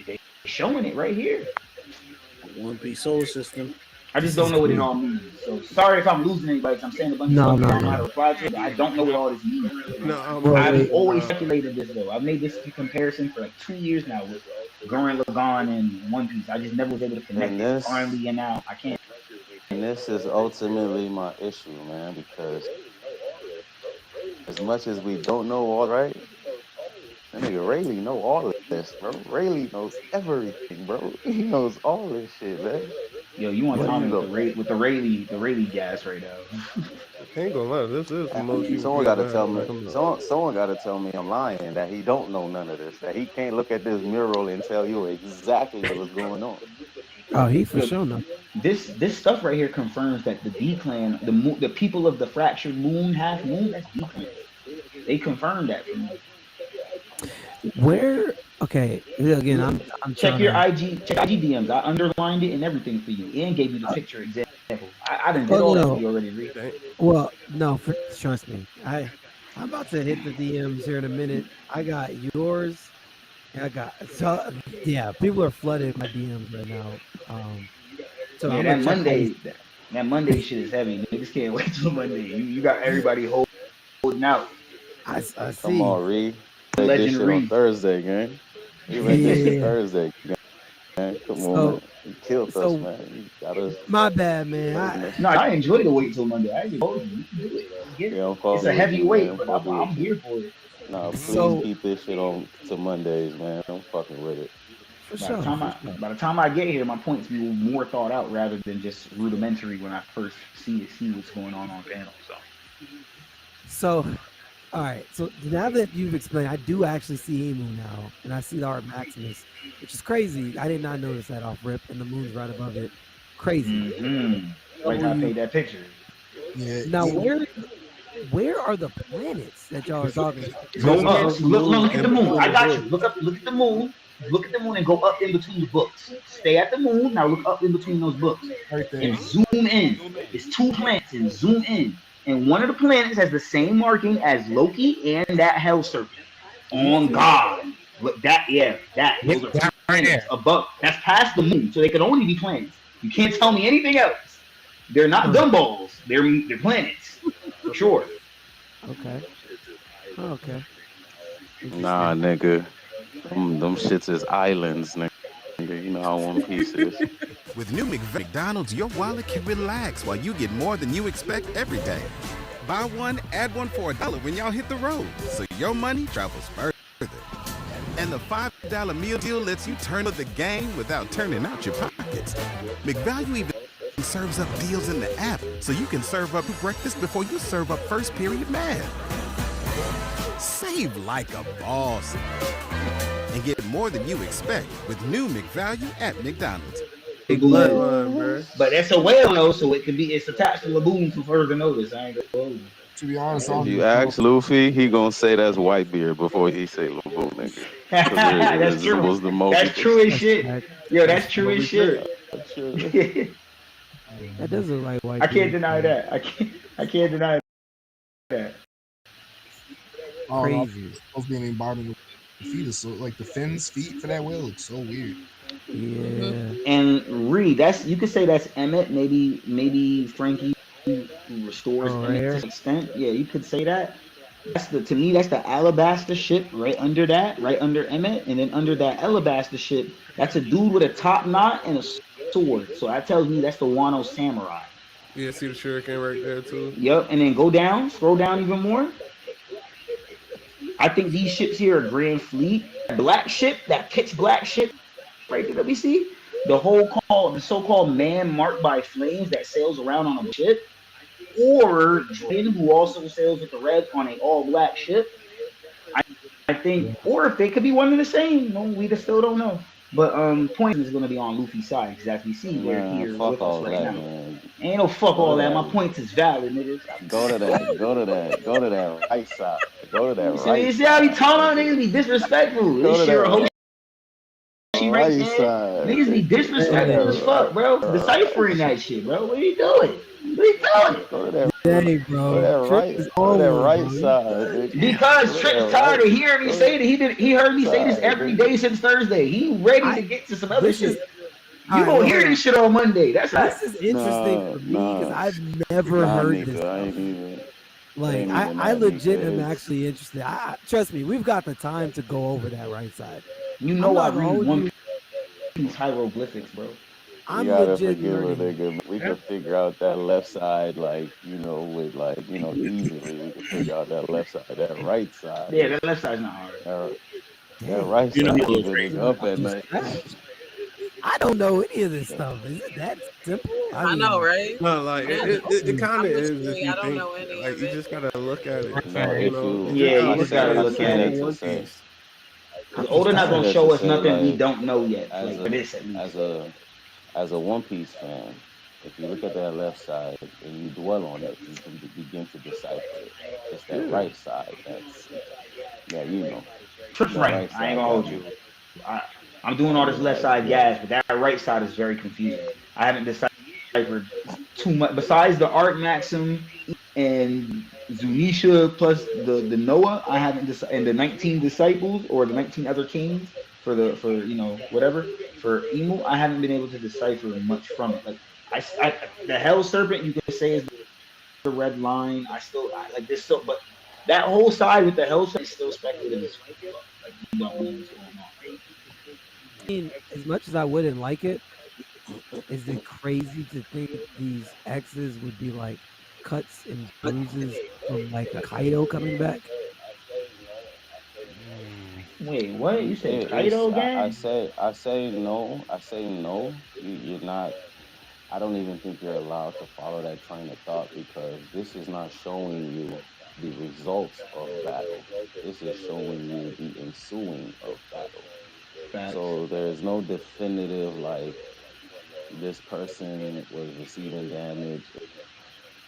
[SPEAKER 4] They're showing it right here.
[SPEAKER 7] One Piece solar system.
[SPEAKER 4] I just don't know what it all means. So sorry if I'm losing anybody. I'm saying a bunch of stuff. I don't know how to reply to it. I don't know what all this means. I've always speculated this though. I've made this comparison for like 2 years now with Gurren Lagann and One Piece. I just never was able to connect it. Finally, and now I can't.
[SPEAKER 1] And this is ultimately my issue, man, because as much as we don't know all right, that nigga Rayleigh know all of this, bro. Rayleigh knows everything, bro. He knows all this shit, man.
[SPEAKER 4] Yo, you want Tommy with the Rayleigh gas right now?
[SPEAKER 3] I ain't gonna lie, this is the most.
[SPEAKER 1] Someone got to tell me. Someone got to tell me I'm lying. That he don't know none of this. That he can't look at this mural and tell you exactly what's going on.
[SPEAKER 5] Oh, he for sure knows.
[SPEAKER 4] This stuff right here confirms that the D-Clan, the people of the fractured moon, half moon, that's D-Clan. They confirmed that for me.
[SPEAKER 5] Where? Okay, again, I'm
[SPEAKER 4] check your IG DMs. I underlined it and everything for you, and gave you the picture example. I didn't get all that for you already. Read.
[SPEAKER 5] Well, no, trust me. I'm about to hit the DMs here in a minute. I got yours. And I got yeah. People are flooding my DMs right now. So
[SPEAKER 4] Yeah,
[SPEAKER 5] I'm
[SPEAKER 4] that
[SPEAKER 5] gonna check
[SPEAKER 4] Monday, that Monday shit is heavy. Niggas can't wait till Monday. You got everybody holding out.
[SPEAKER 5] I see.
[SPEAKER 1] Come on, Reed. Make this
[SPEAKER 4] Legend
[SPEAKER 1] shit on
[SPEAKER 4] Reed.
[SPEAKER 1] Thursday, gang. You make this shit
[SPEAKER 5] Yeah.
[SPEAKER 1] Thursday, gang. Come on, man. You killed us, man. You got us.
[SPEAKER 5] My bad, man.
[SPEAKER 4] No, I enjoy the wait till Monday. I enjoy it. You can do it. Let's get it.
[SPEAKER 1] Yeah, I'm fucking
[SPEAKER 4] It's a
[SPEAKER 1] with
[SPEAKER 4] heavy
[SPEAKER 1] you,
[SPEAKER 4] weight,
[SPEAKER 1] man.
[SPEAKER 4] but
[SPEAKER 1] Fucking
[SPEAKER 4] I'm
[SPEAKER 1] with you.
[SPEAKER 4] here for it.
[SPEAKER 1] Nah, please
[SPEAKER 5] So-
[SPEAKER 1] keep this shit on to Mondays, man. I'm fucking with it.
[SPEAKER 5] For
[SPEAKER 4] By
[SPEAKER 5] sure.
[SPEAKER 4] by the time I get here, my points be more thought out rather than just rudimentary when I first see what's going on panel.
[SPEAKER 5] So, all right. So now that you've explained, I do actually see Emu now, and I see the Art Maximus, which is crazy. I did not notice that off rip, and the moon's right above it. Crazy.
[SPEAKER 4] Mm-hmm. Like I paid that picture.
[SPEAKER 8] Yeah.
[SPEAKER 5] Now, where are the planets that y'all are talking about?
[SPEAKER 4] Go up. Look at the moon. I got you. Look at the moon. Look at the moon and go up in between the books. Stay at the moon. Now look up in between those books.
[SPEAKER 8] Right there.
[SPEAKER 4] And zoom in. It's 2 planets and zoom in. And one of the planets has the same marking as Loki and that Hell Serpent. On God. Look, that. Those are 2 planets above. That's past the moon. So they can only be planets. You can't tell me anything else. They're not gumballs. They're planets. For sure.
[SPEAKER 5] Okay. Okay.
[SPEAKER 1] Nah, nigga. Them shits is islands, nigga. You know how One Piece is.
[SPEAKER 13] With new McDonald's, your wallet can relax while you get more than you expect every day. Buy one, add one for $1 when y'all hit the road, so your money travels further. And the $5 meal deal lets you turn up the game without turning out your pockets. McValue even serves up deals in the app, so you can serve up breakfast before you serve up first period math. Save like a boss and get more than you expect with new McValue at McDonald's.
[SPEAKER 4] But that's a whale though, so it's attached to Laboon for further notice. I ain't gonna
[SPEAKER 8] To be honest,
[SPEAKER 1] If you ask Luffy, he gonna say that's Whitebeard before he say Laboon, nigga.
[SPEAKER 4] That's true. That's true as shit. Yo, that's true as shit.
[SPEAKER 5] That does look like white.
[SPEAKER 4] I can't deny that. I can't deny that.
[SPEAKER 5] Crazy.
[SPEAKER 8] Supposed to be an embodiment of the fetus. So like the fins, feet for that whale looks so weird.
[SPEAKER 5] Yeah.
[SPEAKER 4] And Reed, you could say that's Emmett. Maybe Frankie restores Emmett to an extent. Yeah, you could say that. To me, that's the Alabaster ship right under Emmett, and then under that Alabaster ship, that's a dude with a top knot and a sword. So that tells me that's the Wano Samurai.
[SPEAKER 3] Yeah, see the shuriken right there too.
[SPEAKER 4] Yep, and then scroll down even more. I think these ships here are Grand Fleet. Black ship, that pitch black ship right there that we see. The so-called man marked by flames that sails around on a ship. Or Drain, who also sails with the red on an all-black ship. I think, or if they could be one and the same. No, we just still don't know. But point is going to be on Luffy's side, because as we see, we're here
[SPEAKER 1] fuck
[SPEAKER 4] with
[SPEAKER 1] all
[SPEAKER 4] us right
[SPEAKER 1] that,
[SPEAKER 4] now.
[SPEAKER 1] man.
[SPEAKER 4] Ain't no fuck all that. My point is valid, niggas.
[SPEAKER 1] Go to that right side. Go to that
[SPEAKER 4] So
[SPEAKER 1] right
[SPEAKER 4] you see how he talking? Niggas be disrespectful.
[SPEAKER 1] Go
[SPEAKER 4] This
[SPEAKER 1] to
[SPEAKER 4] shit
[SPEAKER 1] that
[SPEAKER 4] right
[SPEAKER 1] right
[SPEAKER 4] there.
[SPEAKER 1] side.
[SPEAKER 4] Niggas be disrespectful as fuck, bro. Deciphering that shit, bro. What are you doing?
[SPEAKER 1] Go to that
[SPEAKER 5] Dang, bro.
[SPEAKER 1] Go to that right side, nigga.
[SPEAKER 4] Because Trick's tired of hearing me say that. He heard me say this every day since Thursday. He ready to get to some other shit. You gonna hear this shit on Monday. That's right.
[SPEAKER 5] This is interesting for me because I've never heard this.
[SPEAKER 1] I ain't even.
[SPEAKER 5] Like I legit am actually interested. Trust me, we've got the time to go over that right side.
[SPEAKER 4] You know I read One Piece hieroglyphics, bro.
[SPEAKER 5] I'm
[SPEAKER 1] you gotta
[SPEAKER 5] legit
[SPEAKER 1] forgive her,
[SPEAKER 5] learning.
[SPEAKER 1] nigga. We can figure out that left side, like, with easily. We can figure out that left side. That right side.
[SPEAKER 4] Yeah, that left side's not hard.
[SPEAKER 1] That right side is up at night.
[SPEAKER 5] I don't know any of this stuff. Is it that simple?
[SPEAKER 6] I know, right?
[SPEAKER 3] No, like it kind of is. If
[SPEAKER 6] literally-
[SPEAKER 3] you
[SPEAKER 6] I don't
[SPEAKER 3] think,
[SPEAKER 6] know any
[SPEAKER 3] like
[SPEAKER 6] of
[SPEAKER 3] you
[SPEAKER 6] it.
[SPEAKER 3] just gotta look at it.
[SPEAKER 1] No,
[SPEAKER 3] you know?
[SPEAKER 4] you just gotta look at it.
[SPEAKER 3] One Piece.
[SPEAKER 4] Because Oda not gonna show us nothing we don't know yet. Like for this at least.
[SPEAKER 1] As a One Piece fan, if you look at that left side and you dwell on it, you can begin to decipher it. It's that right side that's,
[SPEAKER 4] Trick's right. I ain't gonna hold you. I'm doing all this left side gas, but that right side is very confusing. I haven't deciphered too much. Besides the Art Maxim and Zunisha plus the Noah, I haven't and the 19 disciples or the 19 other kings for whatever for Emu, I haven't been able to decipher much from it. Like the Hell Serpent, you can say is the red line. I like this still, but that whole side with the Hell Serpent is still speculative as fuck. Like you don't know what's going on.
[SPEAKER 5] I mean, as much as I wouldn't like it, is it crazy to think these X's would be like cuts and bruises from like a Kaido coming back?
[SPEAKER 4] Wait, what? You said
[SPEAKER 1] It's,
[SPEAKER 4] Kaido again?
[SPEAKER 1] I say no. I say no. You're not. I don't even think you're allowed to follow that train of thought because this is not showing you the results of battle. This is showing you the ensuing of battle.
[SPEAKER 4] Facts.
[SPEAKER 1] So there's no definitive like this person was receiving damage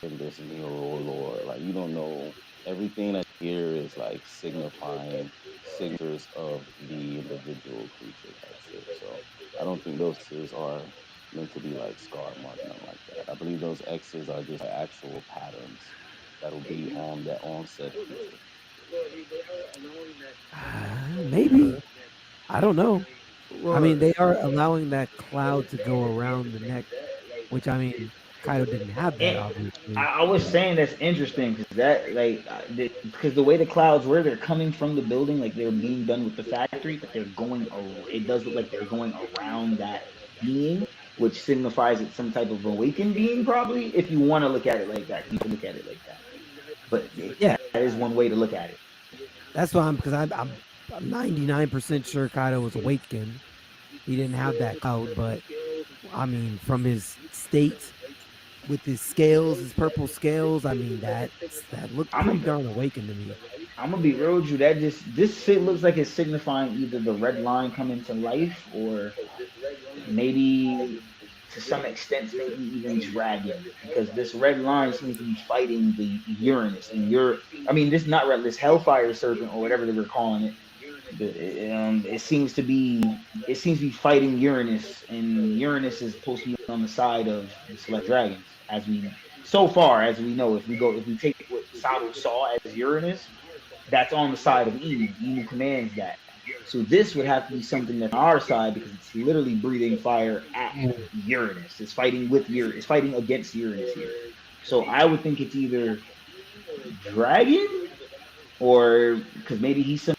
[SPEAKER 1] in this mural or like you don't know. Everything that here is like signifying signatures of the individual creature. That's it. So I don't think those X's are meant to be like scar marks, nothing like that. I believe those X's are just actual patterns that'll be on that onset creature.
[SPEAKER 5] Maybe. I don't know.
[SPEAKER 3] Well,
[SPEAKER 5] I mean, they are allowing that cloud to go around the neck, which I mean, Kaido didn't have that, obviously.
[SPEAKER 4] I was saying that's interesting because because the way the clouds were, they're coming from the building, like they're being done with the factory, but they're going. It does look like they're going around that being, which signifies it's some type of awakened being, probably. If you want to look at it like that, you can look at it like that. But
[SPEAKER 5] yeah,
[SPEAKER 4] that is one way to look at it.
[SPEAKER 5] That's why I'm 99% sure Kaido was awakened. He didn't have that cloud, but I mean, from his state with his scales, his purple scales, I mean, that looked pretty darn awakened to me.
[SPEAKER 4] I'm gonna be real with you. This shit looks like it's signifying either the red line coming to life, or maybe to some extent, maybe even dragon, because this red line seems to be fighting the Uranus, and this Hellfire Serpent or whatever they were calling it. It seems to be fighting Uranus, and Uranus is supposed to be on the side of the Select Dragons, as we know. If we take what Sabo saw as Uranus, that's on the side of Emu. Emu commands that. So this would have to be something that's on our side because it's literally breathing fire at Uranus. It's fighting with Uranus. It's fighting against Uranus here. So I would think it's either dragon, or because maybe he's some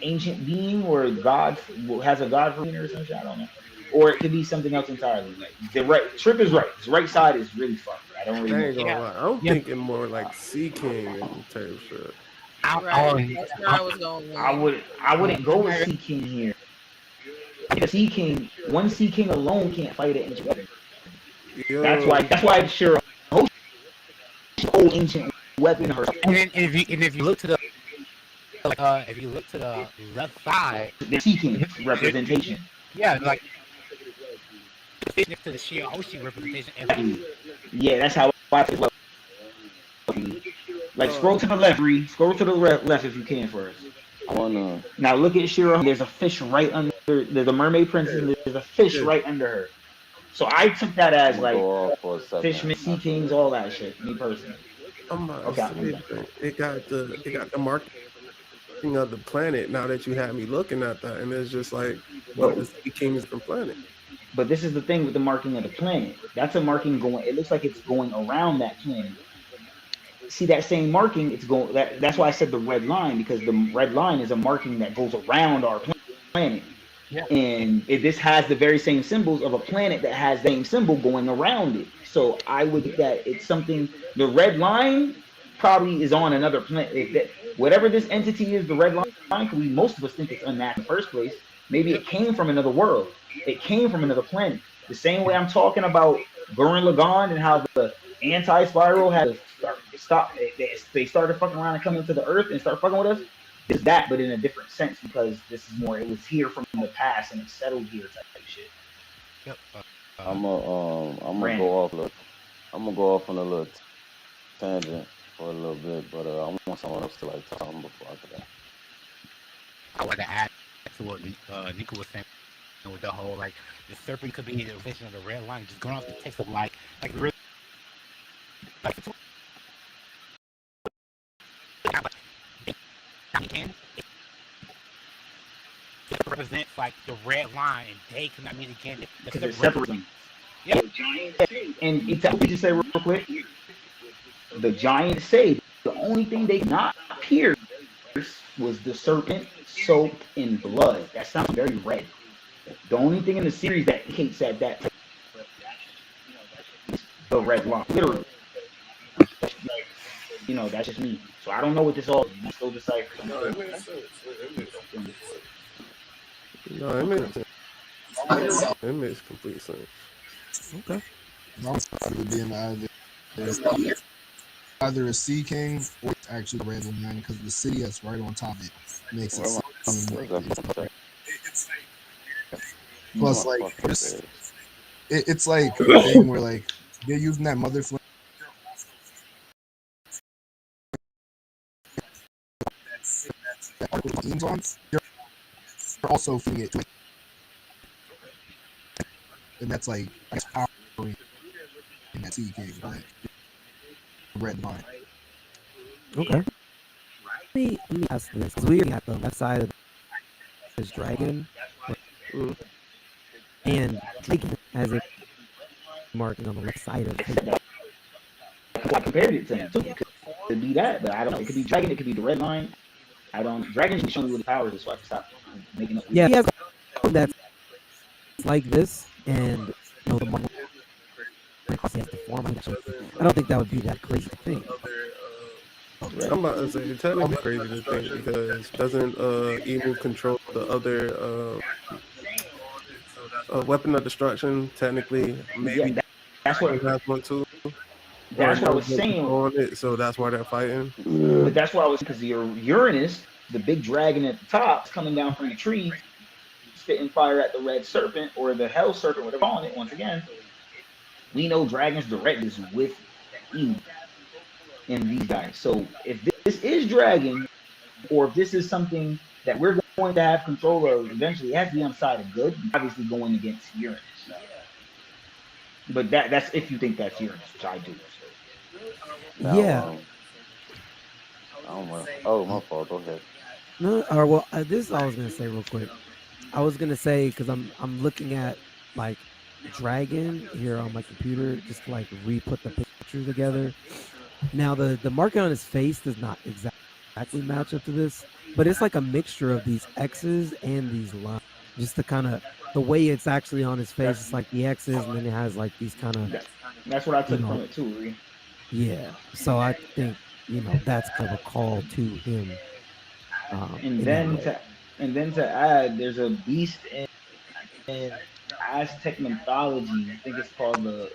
[SPEAKER 4] ancient being or god, has a god for or something. I don't know. Or it could be something else entirely. Like Trip is right. His right side is really fucked. I don't really know.
[SPEAKER 3] I'm thinking more like Sea King and type shit.
[SPEAKER 6] Right. That's where I was going with.
[SPEAKER 4] I wouldn't go with Sea King here. One Sea King alone can't fight an ancient weapon. That's why I'm sure whole ancient weapon her.
[SPEAKER 2] And if you look to the left side,
[SPEAKER 4] the Sea King representation.
[SPEAKER 2] Yeah, like next to the Shirahoshi representation.
[SPEAKER 4] Yeah, that's how I feel. Like scroll to the left, Reed. Scroll to the left if you can first. Now look at Shirahoshi. There's a fish right under. There's a mermaid princess. And there's a fish right under her. So I took that as like fishmen, sea kings, all that shit. Me personally.
[SPEAKER 3] It got the marking of the planet. Now that you have me looking at that, and it's just like, what is the king's from planet?
[SPEAKER 4] But this is the thing with the marking of the planet. That's a marking going. It looks like it's going around that planet. See that same marking? It's going. That's why I said the red line, because the red line is a marking that goes around our planet. Yeah. And this has the very same symbols of a planet that has the same symbol going around it. So I would think that it's something. The red line probably is on another planet. Whatever this entity is, the red line, because most of us think it's unnatural in the first place. Maybe it came from another world. It came from another planet. The same way I'm talking about Gurren Lagann and how the anti-spiral had to stop. They started fucking around and coming to the Earth and start fucking with us. It's that, but in a different sense, because this is more. It was here from the past and it settled here type of shit.
[SPEAKER 2] Yep.
[SPEAKER 1] I'm gonna go off on a little tangent for a little bit, but I want someone else to like talk something before I do that.
[SPEAKER 2] I want to add to what Nico was saying with the whole like the serpent could be the reflection of the red line, just going off the text of like really, like can. It represents like the red line, and they cannot meet again.
[SPEAKER 4] Because they're separating.
[SPEAKER 2] Yeah.
[SPEAKER 4] And let me just say real quick, the giants say the only thing they not pierce was the serpent soaked in blood. That sounds very red. The only thing in the series that indicates that the red line. Literally. You know, that's just me. So I don't know what this all is. I'm still deciphering.
[SPEAKER 10] No, it makes sense. It makes sense.
[SPEAKER 3] No, it makes sense. It makes complete sense.
[SPEAKER 5] Okay.
[SPEAKER 14] I'm sorry being either a Sea King or it's actually a red line because the city that's right on top of it makes it seem plus like it's like a thing where like they're using that mother flame on, you're also feeding it to it. And that's like powering in that Sea King, like red line.
[SPEAKER 5] Okay. Let me ask this. 'Cause we got the left side of this dragon, and dragon has a marking on the left side of it.
[SPEAKER 4] I compared it to him. So it could be that, but I don't know. It could be dragon. It could be the red line. I don't. Dragon should show me what the powers is, so I can stop making up.
[SPEAKER 5] Yeah, he has that's like this, and you know, the one he has the form. I don't think that would be that crazy to think.
[SPEAKER 3] I'm about to say it's technically crazy to think because doesn't evil control the other weapon of destruction? Technically, maybe
[SPEAKER 4] yeah, that's what
[SPEAKER 3] has one too.
[SPEAKER 4] That's what I was saying.
[SPEAKER 3] On it, so that's why they're fighting.
[SPEAKER 4] But that's why I was because Uranus, the big dragon at the top, is coming down from the tree, spitting fire at the red serpent or the hell serpent, whatever they're calling it. Once again, we know dragons direct is with evil in these guys. So if this is dragon, or if this is something that we're going to have control of, eventually it has to be on the side of good. Obviously, going against Uranus. But that's if you think that's Uranus, which I do.
[SPEAKER 1] Now,
[SPEAKER 5] Yeah.
[SPEAKER 1] I don't want. Oh, my fault. Go ahead.
[SPEAKER 5] No, or well, this is all I was gonna say real quick. I was gonna say because I'm looking at like dragon here on my computer, just to like re-put the picture together. Now the marking on his face does not exactly match up to this, but it's like a mixture of these X's and these lines. Just the kind of the way it's actually on his face, it's like the X's, and then it has like these kind of.
[SPEAKER 4] That's what I took from it too, Ree.
[SPEAKER 5] Yeah, so I think that's kind of a call to him.
[SPEAKER 4] And then to add, there's a beast in Aztec mythology. I think it's called the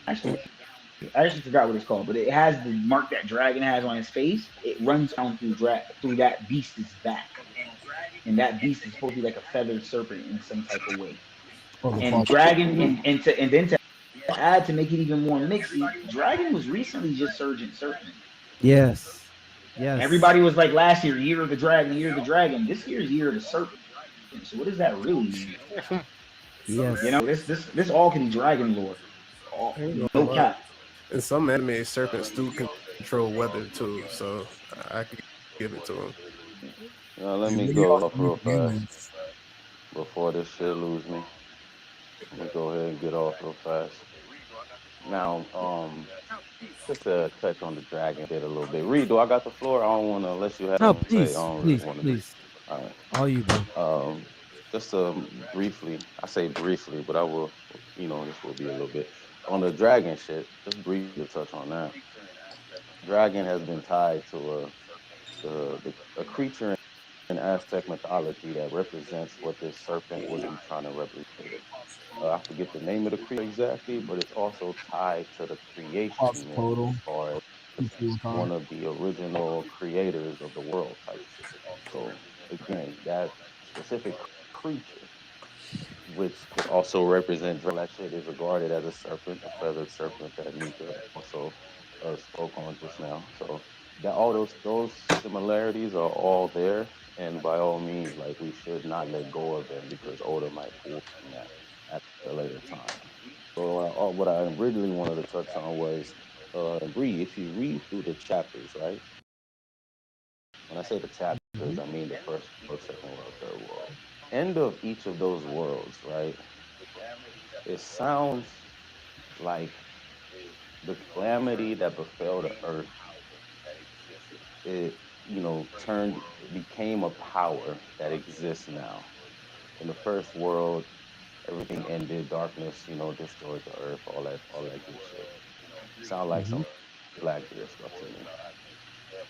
[SPEAKER 4] actually forgot what it's called, but it has the mark that dragon has on his face. It runs down through that beast's back, and that beast is supposed to be like a feathered serpent in some type of way. And dragon, and then to add to make it even more mixy, dragon was recently just Sergeant Serpent.
[SPEAKER 5] Yes. Yes.
[SPEAKER 4] Everybody was like last year of the dragon, year of the dragon. This year's year of the serpent. So what does that really mean?
[SPEAKER 5] Yes.
[SPEAKER 4] You know, this all can be dragon lore. No cap.
[SPEAKER 3] In some anime, serpents do control weather too, so I could give it to him.
[SPEAKER 1] Let me go off real fast before this shit lose me. Let me go ahead and get off real fast. Now, just to touch on the dragon bit a little bit. Reed, do I got the floor? I don't want to, unless you have
[SPEAKER 5] No,
[SPEAKER 1] something to
[SPEAKER 5] please,
[SPEAKER 1] say. I don't
[SPEAKER 5] please,
[SPEAKER 1] really want
[SPEAKER 5] please.
[SPEAKER 1] All right.
[SPEAKER 5] All you do.
[SPEAKER 1] Just briefly, I say briefly, but I will, this will be a little bit. On the dragon shit, just briefly touch on that. Dragon has been tied to a creature in Aztec mythology that represents what this serpent would be trying to replicate. I forget the name of the creature exactly, but it's also tied to the creation myth as far as one of the original creators of the world type shit. So again, that specific creature, which could also represent that shit, is regarded as a serpent, a feathered serpent that Nika also spoke on just now. So that all those similarities are all there, and by all means, like, we should not let go of them because Oda might pull from that at a later time. So what I originally wanted to touch on was, Bree, if you read through the chapters, right, When I say the chapters, I mean the first world, second world, third world. End of each of those worlds, right? It sounds like the calamity that befell the earth, it, turned, became a power that exists now. In the first world, everything ended, darkness, destroyed the earth, all that good shit. Sound like
[SPEAKER 3] Mm-hmm.
[SPEAKER 1] some Blackbeard stuff to me.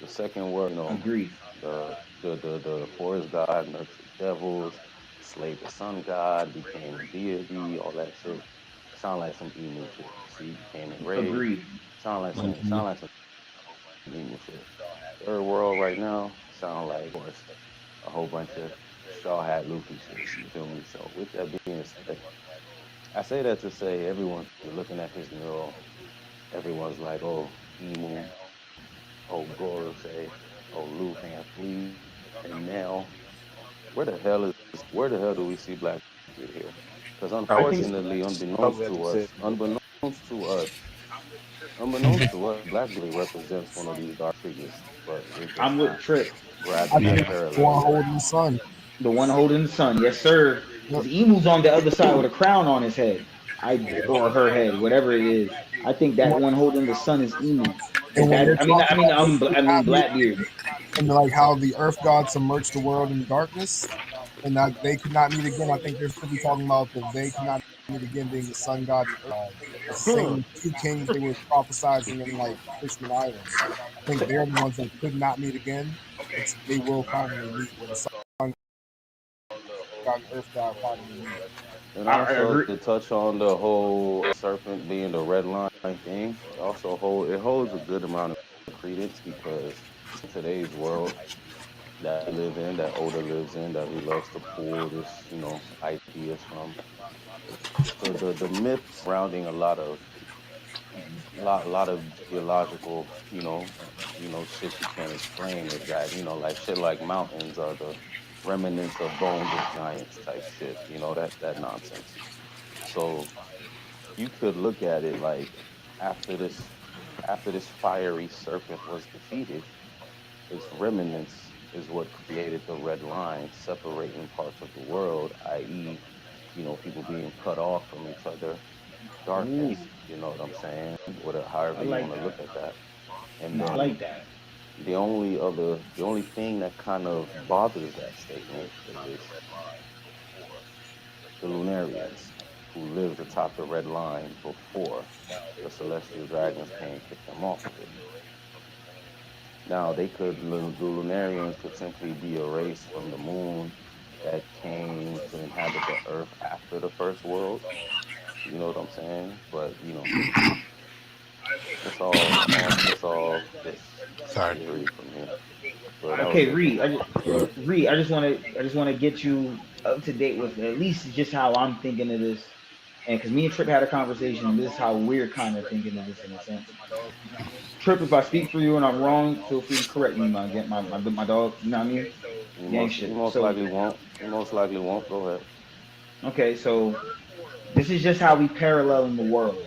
[SPEAKER 1] The second world,
[SPEAKER 4] Agreed.
[SPEAKER 1] the forest god nurtured devils, slayed the sun god, became a deity, all that shit. Sound like some emu shit. See, became enraged.
[SPEAKER 4] Agreed.
[SPEAKER 1] Sound like some emu shit. Third world right now sound like, of course, a whole bunch of straw hat Luffy shit. You feel me? So with that being said, I say that to say everyone looking at this mural, everyone's like, oh, emu, oh, Gorosei, oh, Luffy Van Fleet, and now where the hell do we see Blackbeard here? Because
[SPEAKER 11] I think
[SPEAKER 1] unfortunately,
[SPEAKER 11] I'm glad you said that.
[SPEAKER 1] unbeknownst to us, Blackbeard represents one of these dark figures, but we're just
[SPEAKER 4] I'm with
[SPEAKER 1] not
[SPEAKER 4] Trip.
[SPEAKER 14] I
[SPEAKER 1] grasping that
[SPEAKER 14] think the
[SPEAKER 1] parallel
[SPEAKER 14] one
[SPEAKER 1] yet.
[SPEAKER 14] holding the sun.
[SPEAKER 4] The one holding the sun, yes, sir.
[SPEAKER 14] Yep.
[SPEAKER 4] Because Emu's on the other side with a crown on his head, or her head, whatever it is. I think that one holding the sun is Emu.
[SPEAKER 14] And when they're talking about they could
[SPEAKER 4] I mean
[SPEAKER 14] not meet,
[SPEAKER 4] Blackbeard.
[SPEAKER 14] and like how the Earth God submerged the world in darkness, and that they could not meet again. I think they're simply talking about the they could not meet again being the sun god and Earth god. It's the
[SPEAKER 1] Huh.
[SPEAKER 14] same two kings they were prophesizing in like Fishman Islands. I think they're the ones that could not meet again. They will finally meet when the sun god and Earth god finally meet.
[SPEAKER 1] And
[SPEAKER 4] I
[SPEAKER 1] also
[SPEAKER 4] agree.
[SPEAKER 1] to touch on the whole serpent being the red line thing, it holds a good amount of credence because in today's world that we live in, that Oda lives in, that he loves to pull this, ideas from, the myth surrounding a lot of geological, shit you can't explain is that, like shit like mountains are the remnants of bones of giants type shit, that nonsense. So you could look at it like after this after this fiery serpent was defeated, its remnants is what created the red line separating parts of the world, i.e., people being cut off from each other,
[SPEAKER 4] Ooh,
[SPEAKER 1] darkness, you know what I'm saying? Whatever,
[SPEAKER 4] I
[SPEAKER 1] however you
[SPEAKER 4] like
[SPEAKER 1] want to
[SPEAKER 4] that.
[SPEAKER 1] look at that. And
[SPEAKER 4] No, I
[SPEAKER 1] then
[SPEAKER 4] like that.
[SPEAKER 1] the only thing that kind of bothers that statement is the Lunarians who lived atop the red line before the celestial dragons came and kicked them off of it. Now the Lunarians could simply be a race from the moon that came to inhabit the earth after the first world. You know what I'm saying? But it's all just
[SPEAKER 15] Sorry.
[SPEAKER 1] theory from here. But that was
[SPEAKER 4] Okay,
[SPEAKER 1] it for me.
[SPEAKER 4] Reed, I just want to get you up to date with at least just how I'm thinking of this, and because me and Trip had a conversation, and this is how we're kind of thinking of this in a sense. Trip, if I speak for you and I'm wrong, feel free to correct me, my dog. You know what I mean?
[SPEAKER 1] You
[SPEAKER 4] Gang
[SPEAKER 1] most you
[SPEAKER 4] shit.
[SPEAKER 1] most
[SPEAKER 4] So
[SPEAKER 1] likely won't. You most likely won't. Go ahead.
[SPEAKER 4] okay, so this is just how we parallel in the worlds.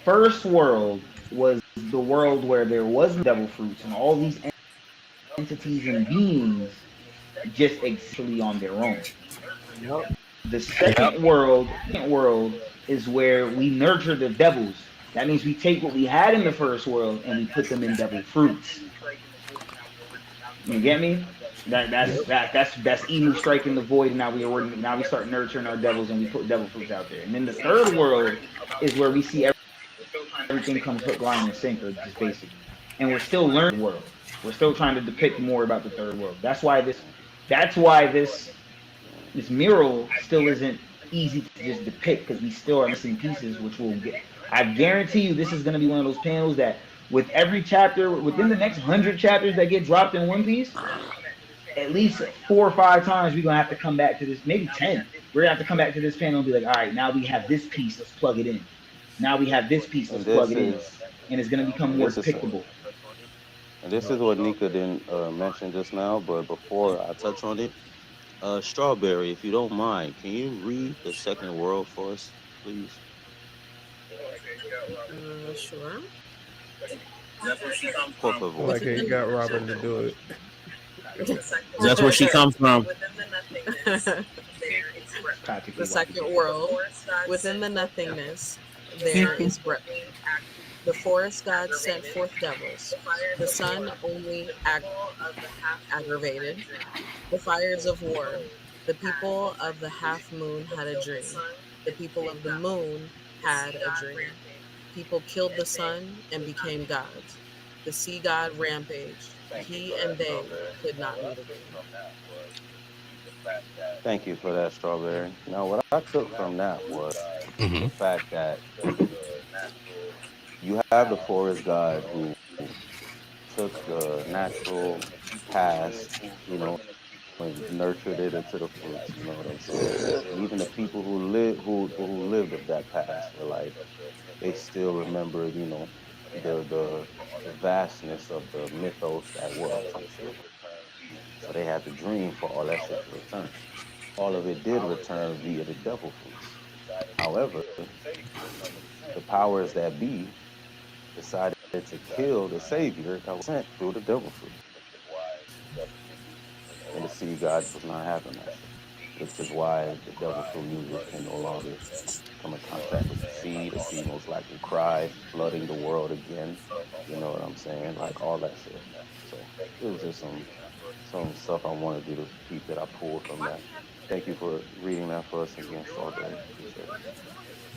[SPEAKER 4] First world was the world where there was devil fruits and all these entities and beings just actually on their own.
[SPEAKER 14] Yep.
[SPEAKER 4] The second world is where we nurture the devils. That means we take what we had in the first world and we put them in devil fruits. You get me? That's Emu striking the void, and now we start nurturing our devils and we put devil fruits out there. And then the third world is where we see everything comes hook, line, and sinker, just basically. And we're still learning the world. We're still trying to depict more about the third world. That's why this mural still isn't easy to just depict because we still are missing pieces, which we'll get. I guarantee you, this is going to be one of those panels that, with every chapter, within the next 100 chapters that get dropped in One Piece, at least 4 or 5 times we're gonna have to come back to this, maybe 10. We're gonna have to come back to this panel and be like, all right, now we have this piece, let's plug it in. Now we have this piece, let's
[SPEAKER 1] And
[SPEAKER 4] plug
[SPEAKER 1] this
[SPEAKER 4] it in,
[SPEAKER 1] is
[SPEAKER 4] and it's gonna become
[SPEAKER 1] and
[SPEAKER 4] more
[SPEAKER 1] this is
[SPEAKER 4] depictable.
[SPEAKER 1] and this is what Nika didn't mention just now. But before I touch on it, Strawberry, if you don't mind, can you read the second world for us, please?
[SPEAKER 6] Sure.
[SPEAKER 1] Por
[SPEAKER 3] I
[SPEAKER 1] favor.
[SPEAKER 3] like how you got Robin to do it.
[SPEAKER 7] That's where she comes from.
[SPEAKER 6] The second world, within the nothingness, there is breath. The forest god sent forth devils. The sun only aggravated. The fires of war. The people of the half moon had a dream. The people of the moon had a dream. People killed the sun and became gods. The sea god rampaged. He and they could not meet again.
[SPEAKER 1] Thank you for that, Strawberry. Now, what I took from that was the fact that you have the forest god who took the natural past, and nurtured it into the fruits. You know what I'm saying? And even the people who lived of that past were like, they still remember, the vastness of the mythos that was. So they had the dream for all that shit to return. All of it did return via the devil fruits. However, the powers that be decided to kill the savior that was sent through the devil fruit. And the sea god was not having that shit, which is why the devil fruit users can no longer come in contact with the sea. The sea most likely cried, flooding the world again. You know what I'm saying? Like all that shit. So it was just some stuff I wanted you to peep that I pulled from that. Thank you for reading that for us again, Strawberry. Appreciate it.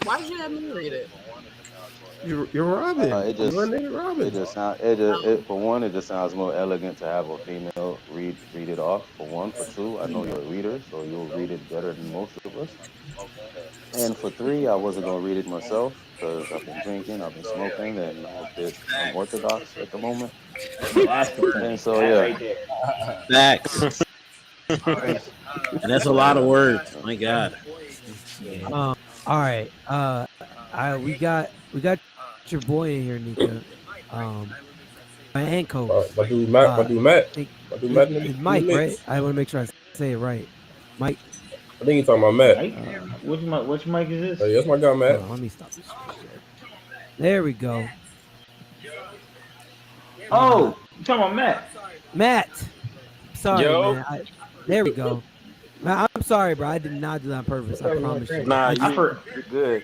[SPEAKER 6] Why did you have me read it?
[SPEAKER 3] You're Robin.
[SPEAKER 1] It just,
[SPEAKER 3] You're named Robin.
[SPEAKER 1] it just sound, for one, it just sounds more elegant to have a female read it off. For one, for two, I know you're a reader, so you'll read it better than most of us. And for three, I wasn't gonna read it myself because I've been drinking, I've been smoking, and I'm a bit unorthodox at the moment. And so yeah,
[SPEAKER 7] Facts. And that's a lot of words. My God.
[SPEAKER 5] All right. We got your boy in here, Nika. And Coach.
[SPEAKER 10] My dude Matt.
[SPEAKER 5] It's Mike, right? I want to make sure I say it right. Mike.
[SPEAKER 10] I think he's talking about Matt.
[SPEAKER 4] Which mic is this?
[SPEAKER 10] Hey, that's my guy, Matt.
[SPEAKER 5] Hold on, let me stop this. There we go.
[SPEAKER 4] Oh, you talking about Matt?
[SPEAKER 5] Matt. Sorry,
[SPEAKER 11] Yo.
[SPEAKER 5] man. There we go. Man, I'm sorry, bro. I did not do that on purpose. I promise you.
[SPEAKER 11] Nah, you're good.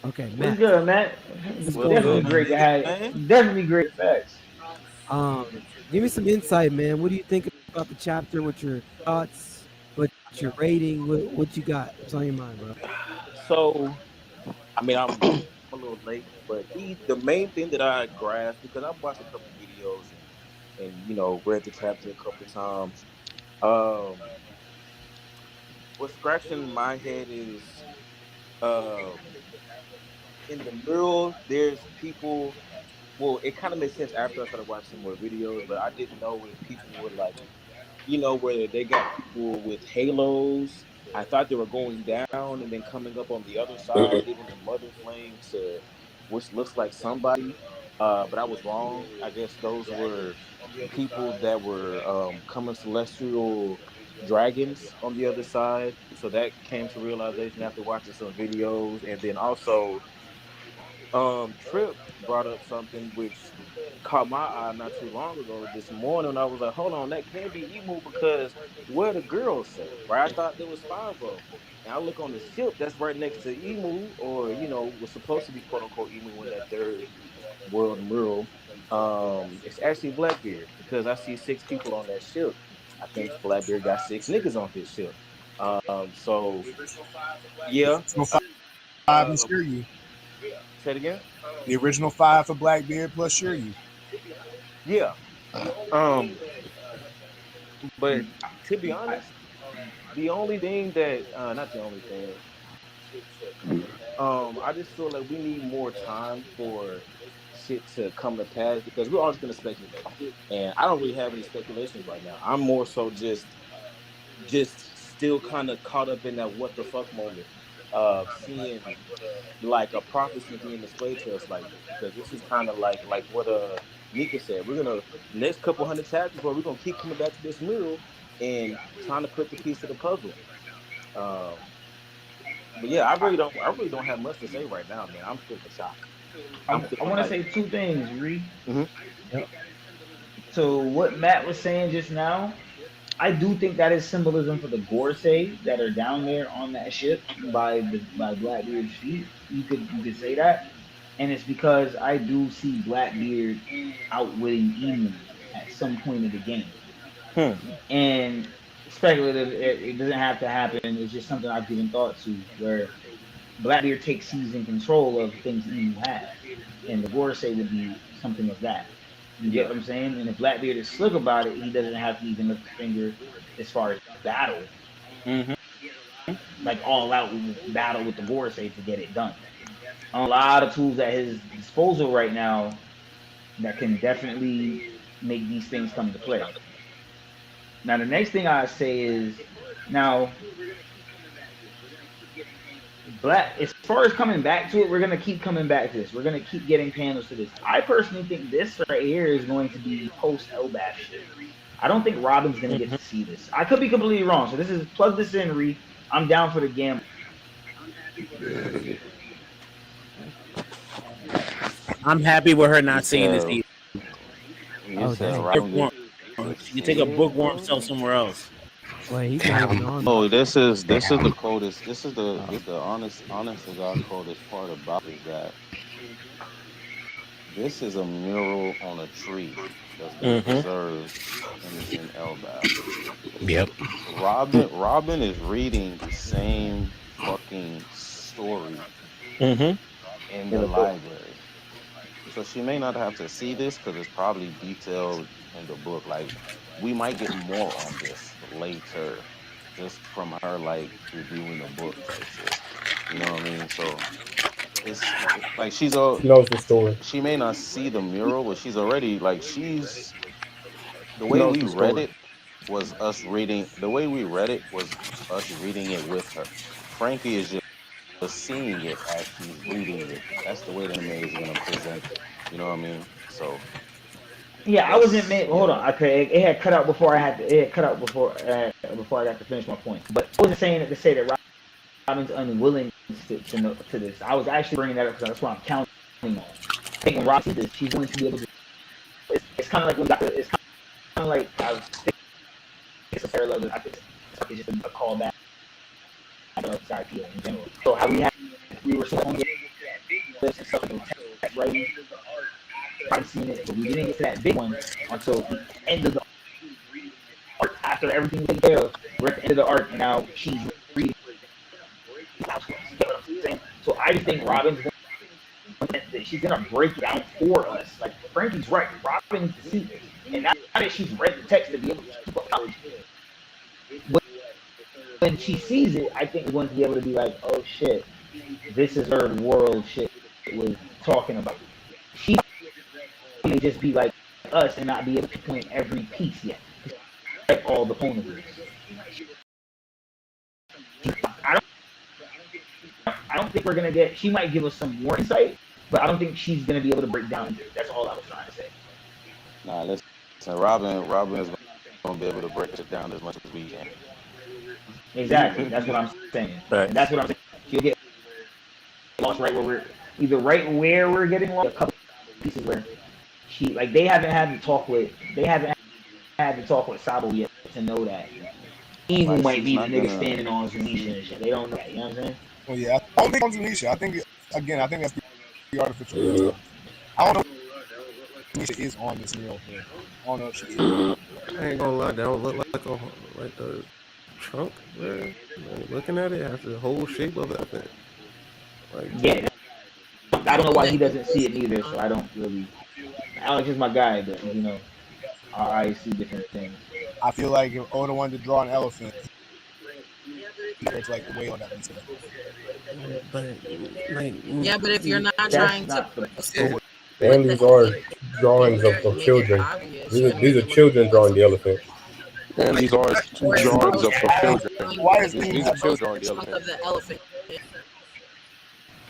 [SPEAKER 5] Okay,
[SPEAKER 4] What's
[SPEAKER 5] Matt.
[SPEAKER 4] good, Matt? Definitely great to have. Definitely great facts.
[SPEAKER 5] Give me some insight, man. What do you think about the chapter? What's your thoughts? What's your rating? What you got? What's on your mind, bro?
[SPEAKER 11] So, I mean, I'm a little late, but the main thing that I grasped, because I've watched a couple videos and read the chapter a couple times. What's scratching my head is in the mural, there's people. Well, it kind of makes sense after I started watching some more videos, but I didn't know if people were like, where they got people with halos. I thought they were going down and then coming up on the other side, giving the mother flame to, which looks like somebody, but I was wrong. I guess those were people that were coming celestial dragons on the other side. So that came to realization after watching some videos, and then also Trip brought up something which caught my eye not too long ago this morning. I was like, hold on, that can't be Emu because where the girls say, right? I thought there was 5 of them. And I look on the ship that's right next to Emu, or was supposed to be quote unquote Emu in that third world mural. It's actually Blackbeard because I see 6 people on that ship. I think Blackbeard got 6 niggas on his ship. So yeah.
[SPEAKER 14] Five and Shiryu.
[SPEAKER 11] Say it again.
[SPEAKER 14] The original 5 for Blackbeard plus Shiryu.
[SPEAKER 11] Yeah. But to be honest, the only thing that not the only thing. I just feel like we need more time for shit to come to pass because we're always gonna speculate. And I don't really have any speculations right now. I'm more so just still kind of caught up in that what the fuck moment of seeing like a prophecy being displayed to us, like because this is kind of like what Nika said. We're gonna next couple hundred chapters where we're gonna keep coming back to this mural and trying to put the piece of the puzzle. But yeah, I really don't have much to say right now, man. I'm still in shock.
[SPEAKER 4] I want to say two things, Ree.
[SPEAKER 11] Mhm.
[SPEAKER 4] So what Matt was saying just now, I do think that is symbolism for the Gorsei that are down there on that ship by Blackbeard's feet. You could say that, and it's because I do see Blackbeard outwitting Emu at some point of the game, and speculative. It doesn't have to happen. It's just something I've given thought to, where Blackbeard takes season control of things Emu has, and the Gorsei would be something of that. You get what I'm saying? And if Blackbeard is slick about it, he doesn't have to even lift a finger as far as battle, like all out battle with the Gorsei to get it done. A lot of tools at his disposal right now that can definitely make these things come to play. Now, the next thing I say is, now, as far as coming back to it, we're gonna keep coming back to this. We're gonna keep getting panels to this. I personally think this right here is going to be post Elbaf shit. I don't think Robin's gonna get to see this. I could be completely wrong. So this is plug this in, Ree. I'm down for the gamble.
[SPEAKER 7] I'm happy with her not seeing this
[SPEAKER 1] Yeah.
[SPEAKER 7] either.
[SPEAKER 1] You said Robin
[SPEAKER 7] She can take a bookworm self somewhere else.
[SPEAKER 5] Wait, he's not even on.
[SPEAKER 1] Oh, this is the coldest. This is the honest to God coldest part about it, is that this is a mural on a tree that's been preserved and it's in Elbaf.
[SPEAKER 2] Yep.
[SPEAKER 1] Robin is reading the same fucking story in the library, so she may not have to see this because it's probably detailed in the book. Like, we might get more on this later, just from her like reviewing the book type shit. You know what I mean? So it's like
[SPEAKER 10] She knows the story.
[SPEAKER 1] she may not see the mural, but she's already like she's the
[SPEAKER 10] She
[SPEAKER 1] way
[SPEAKER 10] knows
[SPEAKER 1] we
[SPEAKER 10] the
[SPEAKER 1] read
[SPEAKER 10] story.
[SPEAKER 1] it was us reading. The way we read it was us reading it with her. Frankie is just seeing it as she's reading it. That's the way the anime is gonna present it. You know what I mean? So
[SPEAKER 4] Yeah, I wasn't made. Hold on, okay, it had cut out before I had. It had cut out before I got to finish my point. But I wasn't saying it to say that Robin's unwilling to this. I was actually bringing that up because that's what I'm counting on. I think when Robin sees this, she's going to be able to. It's kind of like it's kind of like I was thinking it's a parallel. I think it's just a callback of Skype in general. So how we were so on this and stuff like writing. I've seen it, but we didn't get to that big one until the end of the arc. After everything was taken care of, we're at the end of the arc, and now she's reading. You know what I'm saying? So I just think Robin's she's gonna break it down for us. Like Frankie's right, Robin needs to see this, and now that she's read the text to be able to keep up knowledge, when she sees it, I think we're going to be able to be like, oh shit, this is her world shit was talking about. She may just be like us and not be able to pinpoint every piece yet, like all the ponies. I don't think we're gonna get. She might give us some more insight, but I don't think she's gonna be able to break down. That's all I was trying to say.
[SPEAKER 1] nah, listen, Robin is gonna be able to break it down as much as we can.
[SPEAKER 4] Exactly. That's what I'm saying.
[SPEAKER 1] Right.
[SPEAKER 4] And that's what I'm saying. She'll get lost right where we're getting lost. A couple pieces where she like they haven't had to talk with Sabo yet to know that Emu
[SPEAKER 1] Like,
[SPEAKER 4] might
[SPEAKER 1] she's
[SPEAKER 4] be the
[SPEAKER 1] not
[SPEAKER 4] nigga
[SPEAKER 1] gonna-
[SPEAKER 4] standing on Zunisha and shit. They don't know that. You know what I'm saying?
[SPEAKER 14] Well, yeah, I don't think it's Zunisha. I think that's the artificial. I don't know if Zunisha is on this mural here. I don't know if she is.
[SPEAKER 3] I ain't gonna lie, that don't look like the trunk, man. Like, looking at it, it has the whole shape of that thing. Like,
[SPEAKER 4] Yeah. I don't know why he doesn't see it either, so I don't really. Alex is my guy, but you know, our eyes see different things.
[SPEAKER 14] I feel like if Oda wanted to draw an elephant, it's like the way on that piece.
[SPEAKER 3] but like,
[SPEAKER 6] Yeah, but if you're not
[SPEAKER 4] That's
[SPEAKER 6] trying
[SPEAKER 4] not
[SPEAKER 6] to
[SPEAKER 4] the-
[SPEAKER 10] And these are drawings of children. These are children drawing the elephant.
[SPEAKER 11] And these are drawings of children.
[SPEAKER 14] Why is
[SPEAKER 11] These are children drawing the
[SPEAKER 6] chunk
[SPEAKER 11] elephant.
[SPEAKER 6] of the elephant.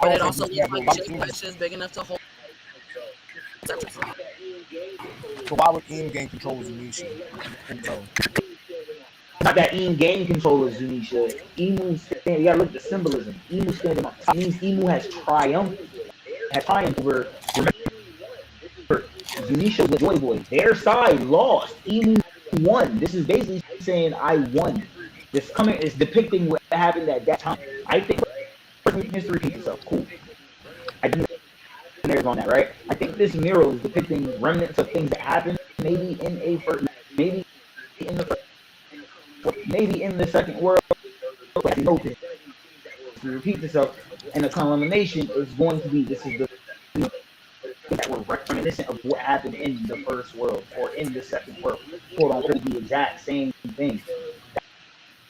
[SPEAKER 6] But it also looks like Jake is big enough to hold.
[SPEAKER 14] So why would Ian gain control of Zunisha? So,
[SPEAKER 4] Not that Emu gain control of Zunisha. Emu's you gotta look at the symbolism. Emu's standing on top. It means Emu has triumphed had triumph over. Zunisha with Joy Boy. Their side lost. Emu won. This is basically saying I won. This coming is depicting what happened at that time. I think history repeats itself. Cool. I think there's on that, right? I think this mural is depicting remnants of things that happened, maybe in a first, maybe in the first, maybe in the second world. It repeats itself, and the culmination is going to be this is the that were reminiscent of what happened in the first world or in the second world. Quote unquote, the exact same thing.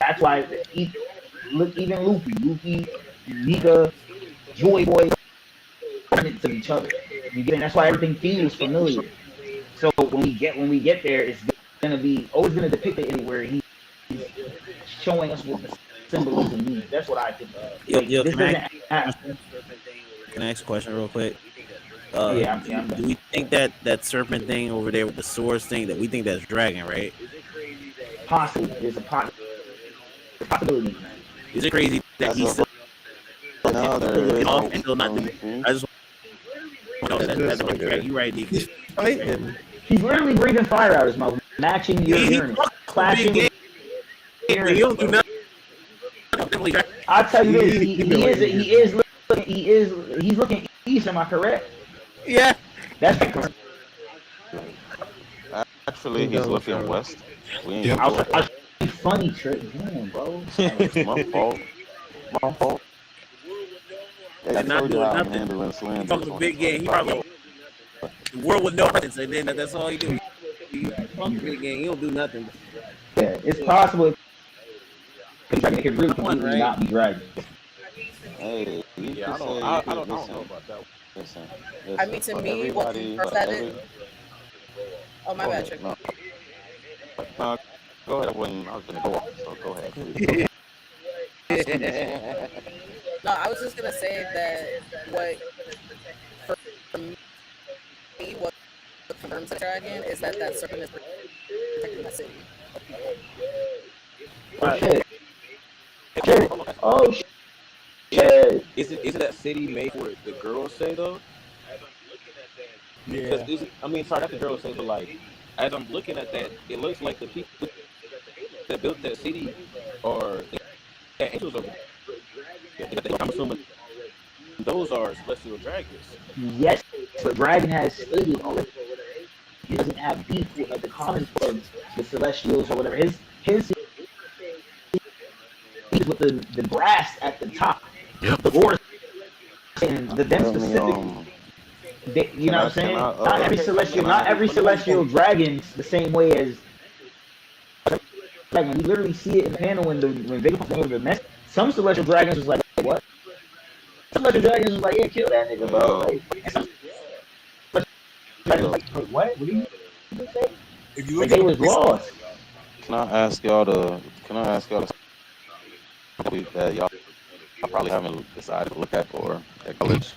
[SPEAKER 4] That's why even Luffy, Nika, Joy Boy, to each other. You get, and that's why everything feels familiar. So when we get there, it's gonna be always gonna depict it anywhere he's showing us what the symbolism means. That's what I think.
[SPEAKER 7] Yo,
[SPEAKER 4] This
[SPEAKER 7] can I
[SPEAKER 4] doesn't happen.
[SPEAKER 7] ask a question real quick?
[SPEAKER 4] Yeah, I'm
[SPEAKER 7] do we think that serpent thing over there with the swords thing that we think that's dragon, right?
[SPEAKER 4] Possibly, there's a possibility.
[SPEAKER 7] Is it crazy that he's still
[SPEAKER 1] No, there is
[SPEAKER 7] off
[SPEAKER 1] no
[SPEAKER 7] and still not doing? I just want to know that's what you right, Nick.
[SPEAKER 4] He's literally breathing fire out of his mouth, matching your Uranus, clashing with
[SPEAKER 7] He don't do nothing.
[SPEAKER 4] I'll tell you this, he's looking east, am I correct?
[SPEAKER 7] Yeah.
[SPEAKER 4] That's correct.
[SPEAKER 1] Actually, he's looking west. We ain't
[SPEAKER 4] I
[SPEAKER 1] doing
[SPEAKER 4] was funny trick. Damn, bro.
[SPEAKER 1] my fault. My fault. Hey, I
[SPEAKER 7] He's not
[SPEAKER 1] told you
[SPEAKER 7] doing
[SPEAKER 1] how I'm
[SPEAKER 7] nothing.
[SPEAKER 1] handling
[SPEAKER 7] He's
[SPEAKER 1] slam.
[SPEAKER 7] talking a big game. He probably the world with no presence, and then that's all he do. He talking big game. He don't do nothing.
[SPEAKER 4] Yeah, it's possible. It could really completely not be dragon.
[SPEAKER 1] Hey,
[SPEAKER 11] Yeah, I don't know about that.
[SPEAKER 1] Listen,
[SPEAKER 6] I mean, to
[SPEAKER 1] for
[SPEAKER 6] me, when
[SPEAKER 1] everybody,
[SPEAKER 6] we first
[SPEAKER 1] for
[SPEAKER 6] had
[SPEAKER 1] every-
[SPEAKER 6] it. Oh, my
[SPEAKER 1] Go
[SPEAKER 6] bad,
[SPEAKER 1] ahead.
[SPEAKER 6] Trick.
[SPEAKER 1] No, go ahead. I was gonna go off, so go ahead. Please.
[SPEAKER 6] No, I was just gonna say that what for me what confirms the dragon is that serpent is protecting the city.
[SPEAKER 4] Oh shit!
[SPEAKER 11] Isn't that city made for the girls say though?
[SPEAKER 8] Yeah.
[SPEAKER 11] Because sorry, not the girls say, but like as I'm looking at that, it looks like the people that built that city are angels over there. I'm assuming those are celestial dragons.
[SPEAKER 4] Yes, but dragon has stated already. He doesn't have beef with the common forms, the celestials or whatever. His with the brass at the top.
[SPEAKER 1] Yep.
[SPEAKER 4] The Lord and the them
[SPEAKER 1] Tell me,
[SPEAKER 4] specifically. You
[SPEAKER 1] can
[SPEAKER 4] know
[SPEAKER 1] I-
[SPEAKER 4] what I'm saying?
[SPEAKER 1] can I,
[SPEAKER 4] Not every celestial dragon's the same way as like we literally see it in the panel when Vega comes over the mess. Some celestial dragons was like, what? Some celestial dragons was like, yeah, kill that nigga, bro. Like, and some dragons was like, wait, what? What do you say?
[SPEAKER 14] If you
[SPEAKER 4] Like
[SPEAKER 14] look
[SPEAKER 4] they
[SPEAKER 14] at
[SPEAKER 4] was lost.
[SPEAKER 1] Can I ask y'all to that y'all probably haven't decided to look at or acknowledge,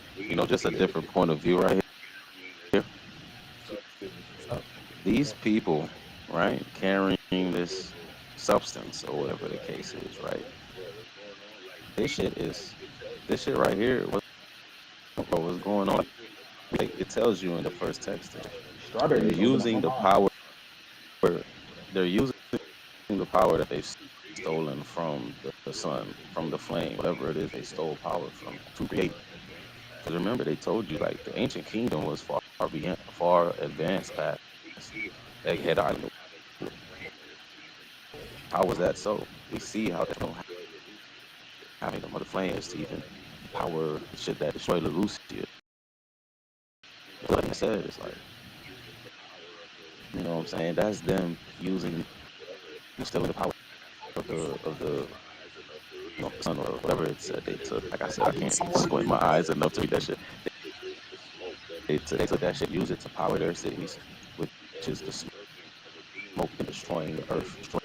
[SPEAKER 1] just a different point of view right here. These people, right, carrying this substance or whatever the case is, right? This shit right here, what was going on? Like, it tells you in the first text that
[SPEAKER 4] Strawberry
[SPEAKER 1] they're using the power. They're using the power that they've stolen from the sun, from the flame, whatever it is they stole power from to create. Because remember, they told you like the ancient kingdom was far advanced past Egghead Island. How was that so? We see how they don't having the mother flames to even power shit that destroyed Leloucia. Like I said, it's like, you know what I'm saying? That's them stealing the power of the sun or whatever it's they took. Like I said, I can't squint my eyes enough to read that shit. They took that shit, use it to power their cities, which is the smoke and destroying the earth,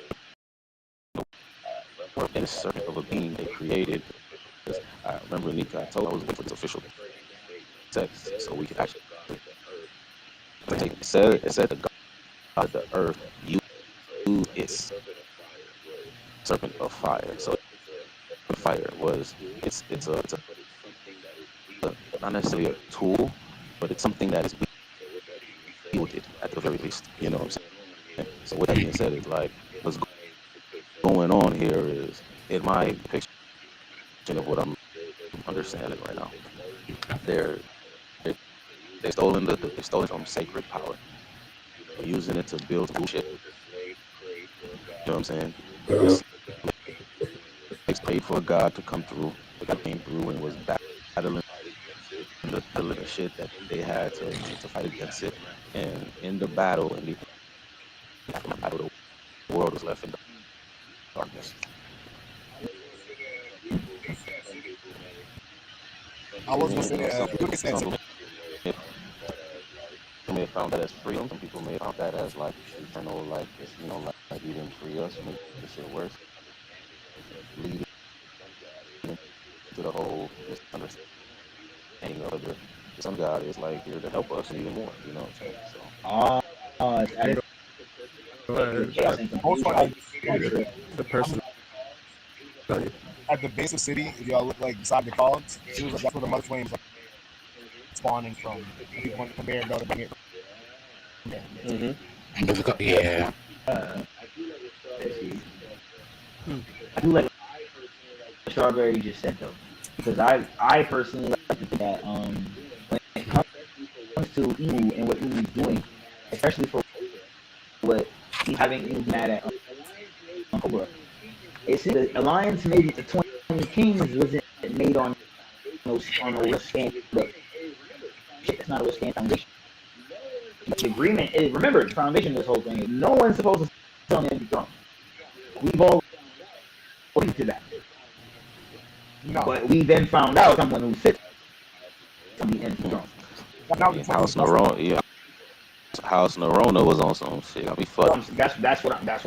[SPEAKER 1] and a serpent of a being they created. I remember Nika, I told I was waiting for this official text so we could actually take it. It said the God of the earth used its serpent of fire. So the fire was it's a not necessarily a tool, but it's something that is wielded at the very least. You know what I'm saying? So with that being said, it's like what's going on here is, in my picture of what I'm understanding right now, they're they stolen from sacred power, using it to build bullshit. You know what I'm saying? They prayed for God to come through. God came through and was battling the shit that they had to fight against it. And in the battle, the world was left in darkness.
[SPEAKER 14] I was gonna say
[SPEAKER 1] Some
[SPEAKER 14] that.
[SPEAKER 1] people may have found that as freedom. Some people may have found that as like eternal, like it's, you know, like you didn't free us, make the shit worse, leading to the whole misunderstanding of the sun God is like here to help us even more. You know what I'm saying?
[SPEAKER 3] The person
[SPEAKER 14] at the base of the city, if y'all look like beside the cogs, it was like that's where the mother flames like spawning from. People want to compare and go to bring it.
[SPEAKER 2] Yeah.
[SPEAKER 4] I do like what Strawberry just said though, because I personally like to think that when it comes to Emu and what Emu's doing, especially for what he's having Emu mad at Cobra, it's the alliance made with the 20 Kings wasn't made on no real stand, but shit, that's not a real stand foundation. The agreement is, remember, the foundation of this whole thing is no one's supposed to sit on the empty throne. We've all agreed to that. No. But we then found out someone who sits on the empty throne.
[SPEAKER 1] House Nerona, yeah. House Nerona was on some shit. I'll be fucked.
[SPEAKER 4] That's what I'm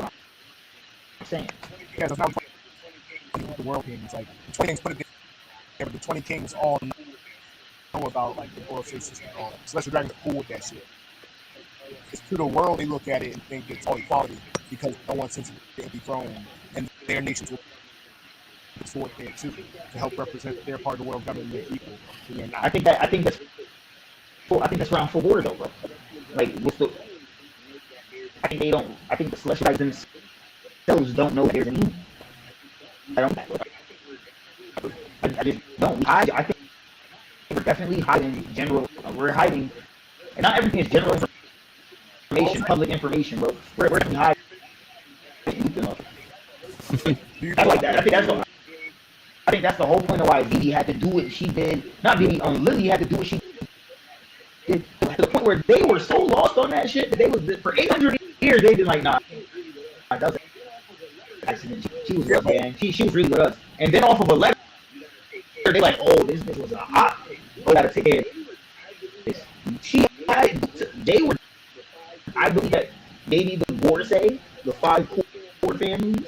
[SPEAKER 4] saying.
[SPEAKER 14] Yeah, that's not the world kings. Like the 20 kings put it there, but the 20 kings all know about like the world system and all that. Celestial Dragons are cool with that shit. It's to the world, they look at it and think it's all equality because no one sits the empty throne, and their nations will support there too to help represent their part of the world government and equal.
[SPEAKER 4] I think that's round for war though, bro. Like what's the? I think the Celestial Dragons themselves don't know there's an Emu. I just don't. I think we're definitely hiding general. We're hiding, and not everything is general information, public information, bro. We're definitely hiding. I like that. I think that's the whole point of why Vivi had to do what she did. Not Vivi, Lily had to do what she did. To the point where they were so lost on that shit that they was for 800 years they've been like, nah, that was an accident. She was with us, man. She was really with us. And then off of a letter, they're like, oh, this was a hot thing. Oh, gotta take care of this. They were. I believe that maybe the Borsay, the 5 core families,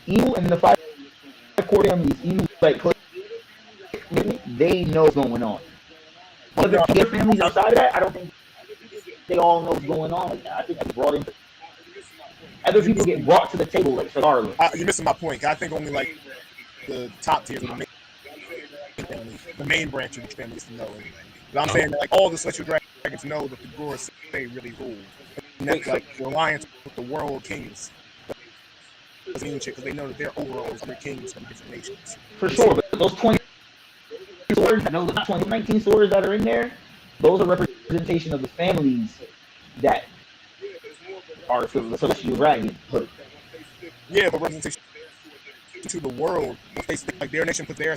[SPEAKER 4] Emu and the 5 core families, Emu like they know what's going on. Other families outside of that, I don't think they all know what's going on like that. I think that's brought in. Other people get brought to the table like regardless.
[SPEAKER 14] You're missing my point. I think only like the top tier, the main branch of the families know. But I'm saying that like all the Celestial Dragons know that the Gorosei really rule. And that's like the alliance with the world kings. Because they know that they're overalls, other kings from different nations.
[SPEAKER 4] For sure, but those 20 swords, not 20, 19 swords that are in there, those are representation of the families that are for the Celestial Dragon.
[SPEAKER 14] Yeah, but representation to the world, like their nation put their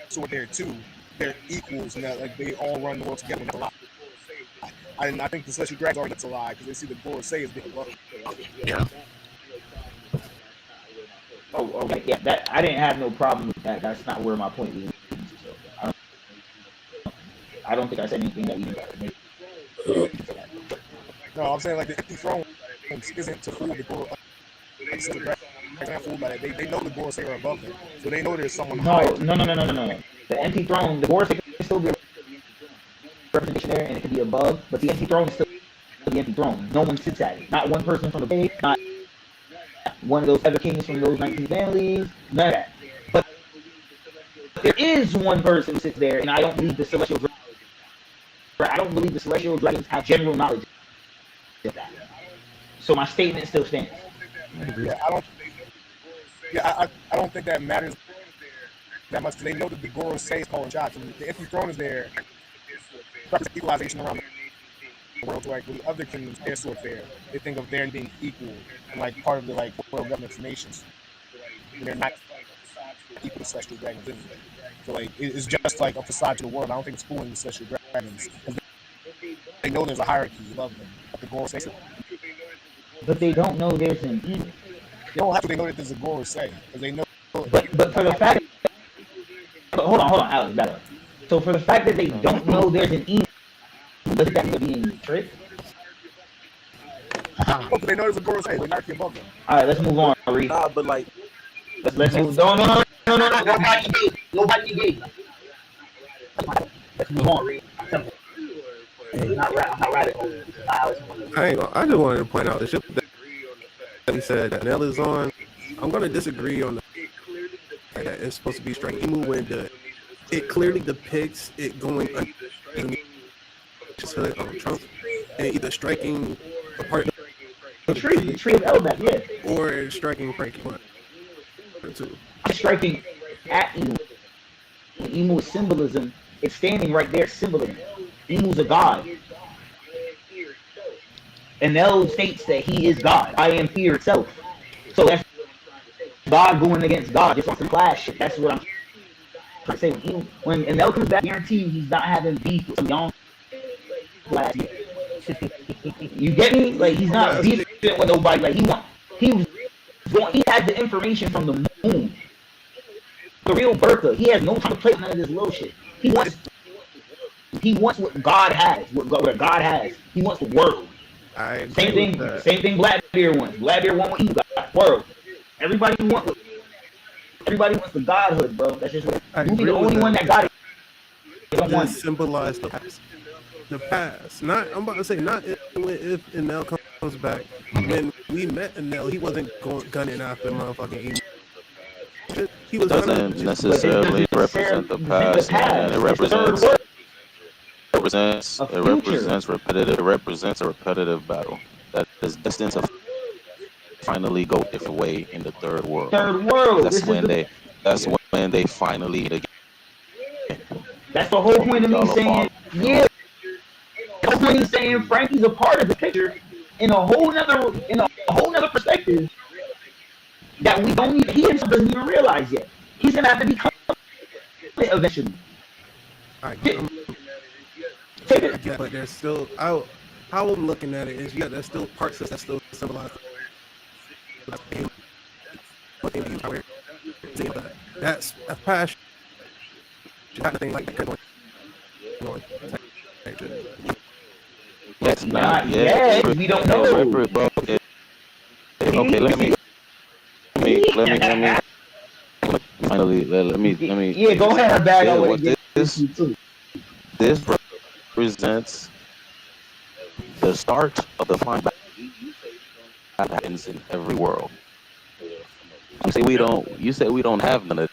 [SPEAKER 14] sword there too. They're equals, and that like they all run the world together. And that's a lie. I think the Celestial Dragons are that's a lie because they see the Gorosei as being love.
[SPEAKER 2] Yeah.
[SPEAKER 4] Oh, okay. Yeah, that I didn't have no problem with that. That's not where my point was. So I don't think I said anything that you make.
[SPEAKER 14] No, I'm saying like the empty throne isn't to fool the Gorosei. They're not fooled by that. They know the Gorosei are above them, so they know there's someone.
[SPEAKER 4] No. The empty throne, the Gorosei can still be a representation there, and it can be above, but the empty throne is still the empty throne. No one sits at it. Not one person from the base. Not one of those other kings from those 19 families. None of that. But there is one person who sits there, and I don't believe the celestial. I don't believe the celestial dragons have general knowledge of that. So my statement still stands.
[SPEAKER 14] Yeah, I don't. Yeah, I don't think that matters that much. They know that the Gorosei is calling shots, and the empty throne is there. Represents equalization around the world. Like with the other kingdoms, they're sort of there. They think of theirs being equal and like part of the like world government for nations. And they're not equal to celestial dragons anyway. So like it's just like a facade to the world. I don't think it's fooling the celestial dragons. They know there's a hierarchy above them. But the Gorosei.
[SPEAKER 4] But they don't know there's an evil.
[SPEAKER 14] They don't have to. They know that there's a Gorosei because they know.
[SPEAKER 4] But for the fact. But hold on, Alex, back up. So for the fact that they don't know there's an evil, doesn't that mean they're being tricked?
[SPEAKER 14] Oh, they know there's a Gorosei. They're not above them.
[SPEAKER 4] All right, let's move on, Reed.
[SPEAKER 11] Nah, but like,
[SPEAKER 4] Let's move. No. Nobody gay. Let's move on, Reed. Simple. Not right.
[SPEAKER 3] I just wanted to point out the shit that he said that Nell is on. I'm gonna disagree on the fact that it's supposed to be striking Imu when it clearly depicts it going underneath his hood on Trump and either striking a part of
[SPEAKER 4] the tree of Elbeck, yeah,
[SPEAKER 3] or striking Frankie one or two.
[SPEAKER 4] I'm striking at Imu. Imu's symbolism, it's standing right there, symbolism. Imu's a god. And Nell states that he is God. I am fear itself. So that's God going against God, just on some class shit. That's what I'm trying to say. When Nell comes back, guarantee he's not having beef with some young class. You get me? Like he's not beefing with nobody. Like he had the information from the moon. The real Bertha. He has no time to play with none of this little shit. He wants what God has. What God has. He wants the world. Same thing Blackbeard wants. Blackbeard wants what you got. World. Everybody wants the godhood, bro. That's just what you be the only one that got it.
[SPEAKER 3] Don't want to symbolize the past. The past. Not I'm about to say not if Enel comes back. When we met Enel, he wasn't gunning after motherfucking Emu. He was
[SPEAKER 1] doesn't necessarily represent the past, and it represents a repetitive battle that is destined to finally go a different way in the third world. That's when they finally meet again.
[SPEAKER 4] That's the whole point of me saying, yeah. The whole point of saying Frankie's a part of the picture in a whole nother perspective that we don't even, he himself doesn't even realize yet. He's gonna have to become it eventually.
[SPEAKER 3] Yeah, but there's still how I'm looking at it is there's still parts that still symbolize that's a passion. Thing like that.
[SPEAKER 1] That's not yet.
[SPEAKER 4] We don't know.
[SPEAKER 1] Okay, let me finally let me.
[SPEAKER 4] Yeah, go ahead, bag.
[SPEAKER 1] This represents the start of the final battle that happens in every world. You say we don't have none of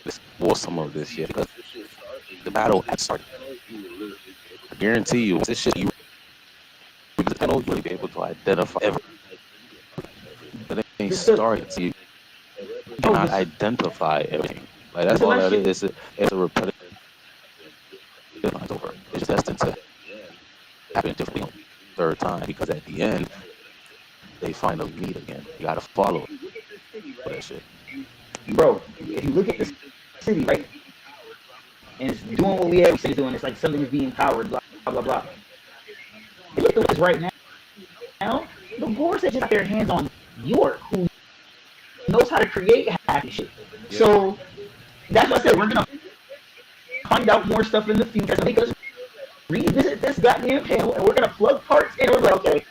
[SPEAKER 1] this or some of this yet because the battle had started. I guarantee you, this shit you don't really be able to identify ever. But it ain't started. So you cannot identify everything. Like that's all that is. It's a repetitive. It's over. It's destined to happen differently third time because at the end they finally meet again. You gotta follow that shit.
[SPEAKER 4] Bro, if you look at this city, right, and it's doing what we always say it's doing, it's like something is being powered, blah blah blah. Look at this right now. The boards that just got their hands on York, who knows how to create happy shit. Yeah. So that's what I said. We're gonna find out more stuff in the future to make us revisit this goddamn panel, and we're gonna plug parts in. We're like, okay,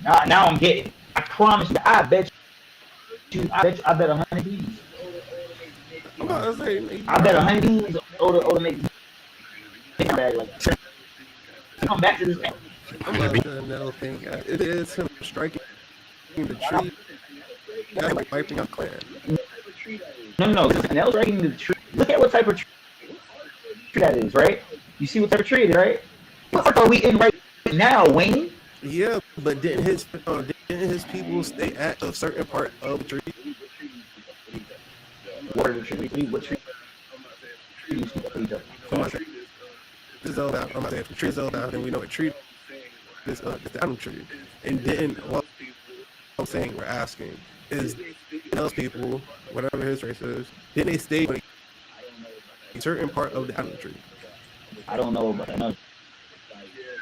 [SPEAKER 4] now I'm getting. I promise you. I bet 100 bees.
[SPEAKER 3] I'm about to say,
[SPEAKER 4] I bet 100 bees or make bag like come back to this panel.
[SPEAKER 3] I'm about to another thing. It is him striking the tree. That's like wiping out clan.
[SPEAKER 4] No. Nell striking the tree. type of tree that is, right? You see what type of tree it is, right? What the fuck are we in right now, Wayne?
[SPEAKER 3] Yeah, but didn't his people stay at a certain part of the tree?
[SPEAKER 4] What are the tree? What tree?
[SPEAKER 3] Come on, Zelda. I'm about to say if the tree is Zelda, then we know a tree is the animal tree. And didn't what I'm saying, we're asking is those people, whatever his race is, didn't they stay in a certain part of the animal tree?
[SPEAKER 4] I don't know, but I know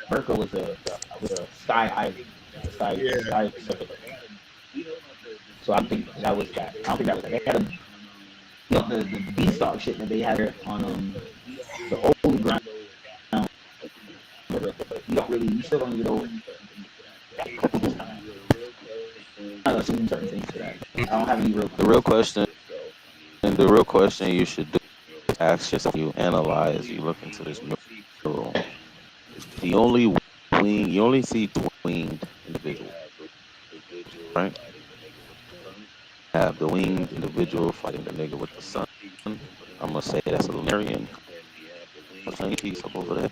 [SPEAKER 4] Berka was a sky ivy, sky Pacific. So I think that was that. I don't think that was that. They had a, you know, the beanstalk shit that they had on the old ground. You don't really, you still don't even know. I assume certain things for that. I don't have any real.
[SPEAKER 1] The real question you should do is ask yourself, you analyze, you look into this mural. You only see winged individual, right? Have the winged individual fighting the nigga with the sun. I'm gonna say that's a Lunarian piece up over there.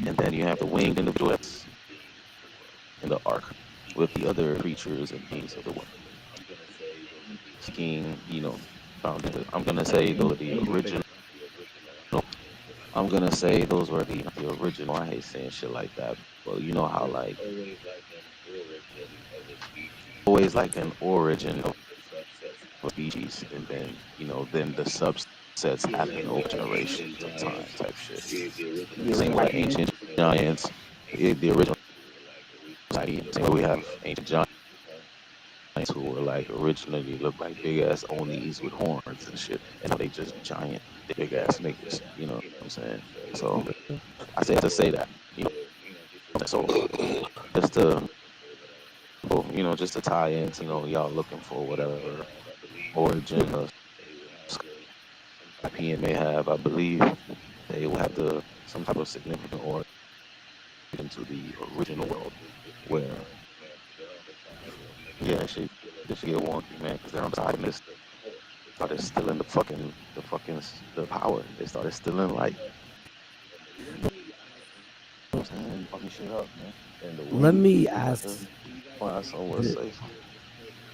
[SPEAKER 1] And then you have the winged individual that's in the ark with the other creatures and beings of the world. Skiing, found it. I'm gonna say those are the original. I'm gonna say those were the original. I hate saying shit like that, but you know how like always like an origin of a species, and then then the subsets happen over generations of time type shit. Same like ancient giants, the original society. Same way we have ancient giants who were like originally looked like big ass Onis with horns and shit, and now they just giant, big ass niggas. You know what I'm saying? So I say to say that, so just to, just to tie into, y'all looking for whatever origin of Scorpion may have. I believe they will have some type of significant origin to the original world, where this shit get wonky, man, because they're on this. Started stealing the power. They started stealing light. Fucking shit up, man. And the
[SPEAKER 5] Let me ask.
[SPEAKER 1] Safe.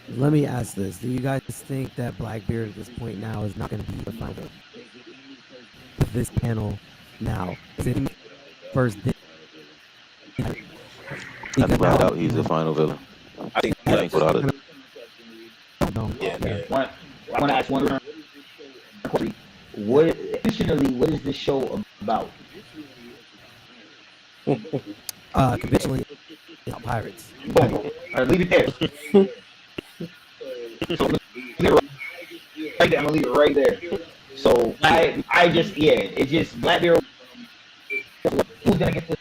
[SPEAKER 5] Let me ask this: do you guys think that Blackbeard at this point now is not going to be the final of this panel? Now, is it first?
[SPEAKER 1] I doubt he's the final villain. I think he ain't without it.
[SPEAKER 4] I want to ask one question. What is this show about?
[SPEAKER 5] Conventionally, pirates.
[SPEAKER 4] Boom. All right, leave it there. So, I'm gonna leave it right there. So I just it's just Blackbeard. Who's gonna get this